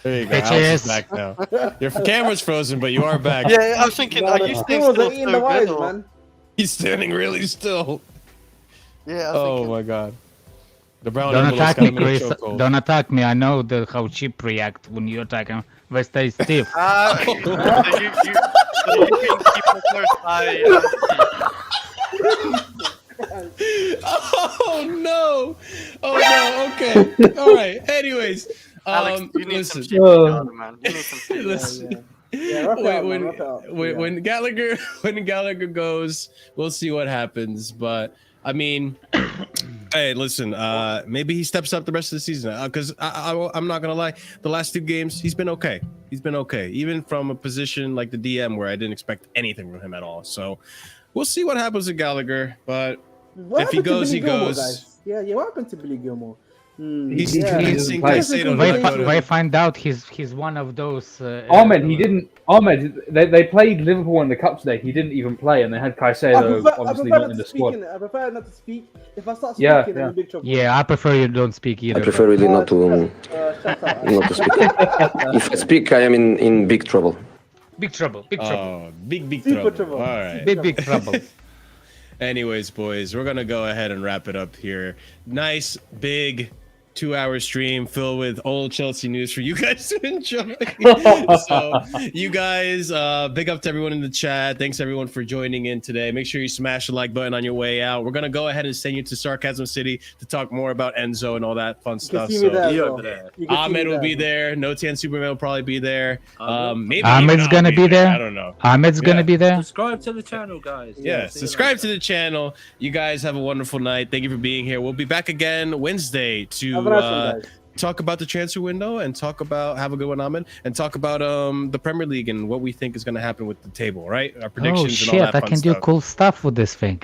There you go. Alex is back now. Your camera's frozen, but you are back. Yeah, I was thinking, are you still eating the wires, man? He's standing really still. Yeah. Oh my god. The brown Don't envelope's attack got me, him in a Chris. chokehold. Don't attack me. I know how sheep react when you attack them. They stay stiff. So you can keep a close eye. Oh no! Okay. All right. Anyways, Alex, you need some shit, man. You need some shit. Listen. Yeah, when Gallagher goes, we'll see what happens. But I mean, Hey, listen. Maybe he steps up the rest of the season because I'm not gonna lie. The last 2 games, he's been okay. He's been okay, even from a position like the DM where I didn't expect anything from him at all. So we'll see what happens with Gallagher. But if he goes, he goes. Yeah. What happened to Billy Gilmore? He's convincing Caicedo. I find out he's one of those. Ahmed, he didn't. Ahmed, they played Liverpool in the cup today. He didn't even play, and they had Caicedo obviously not in the squad. I prefer not to speak. If I start speaking, I'm in big trouble. Yeah, I prefer you don't speak either. I prefer really not to speak. If I speak, I am in big trouble. Big trouble. Big trouble. Oh, big trouble. All right. Big trouble. Anyways, boys, we're gonna go ahead and wrap it up here. Nice big 2-hour stream filled with old Chelsea news for you guys to enjoy. So you guys, big up to everyone in the chat. Thanks everyone for joining in today. Make sure you smash the like button on your way out. We're gonna go ahead and send you to Sarcasm City to talk more about Enzo and all that fun stuff. So Ahmed will be there. Notian Superman will probably be there. Maybe Ahmed's gonna be there. I don't know. Ahmed's gonna be there. Subscribe to the channel, guys. Yeah, subscribe to the channel. You guys have a wonderful night. Thank you for being here. We'll be back again Wednesday to talk about the transfer window and talk about, have a good one, Ahmed, and talk about the Premier League and what we think is going to happen with the table, right? Our predictions and all that fun I can do cool stuff with this thing.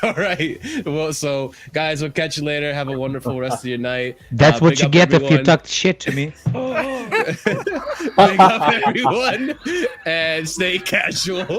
All right. Well, so guys, we'll catch you later. Have a wonderful rest of your night. That's what you get if you talk shit to me. Big up everyone and stay casual.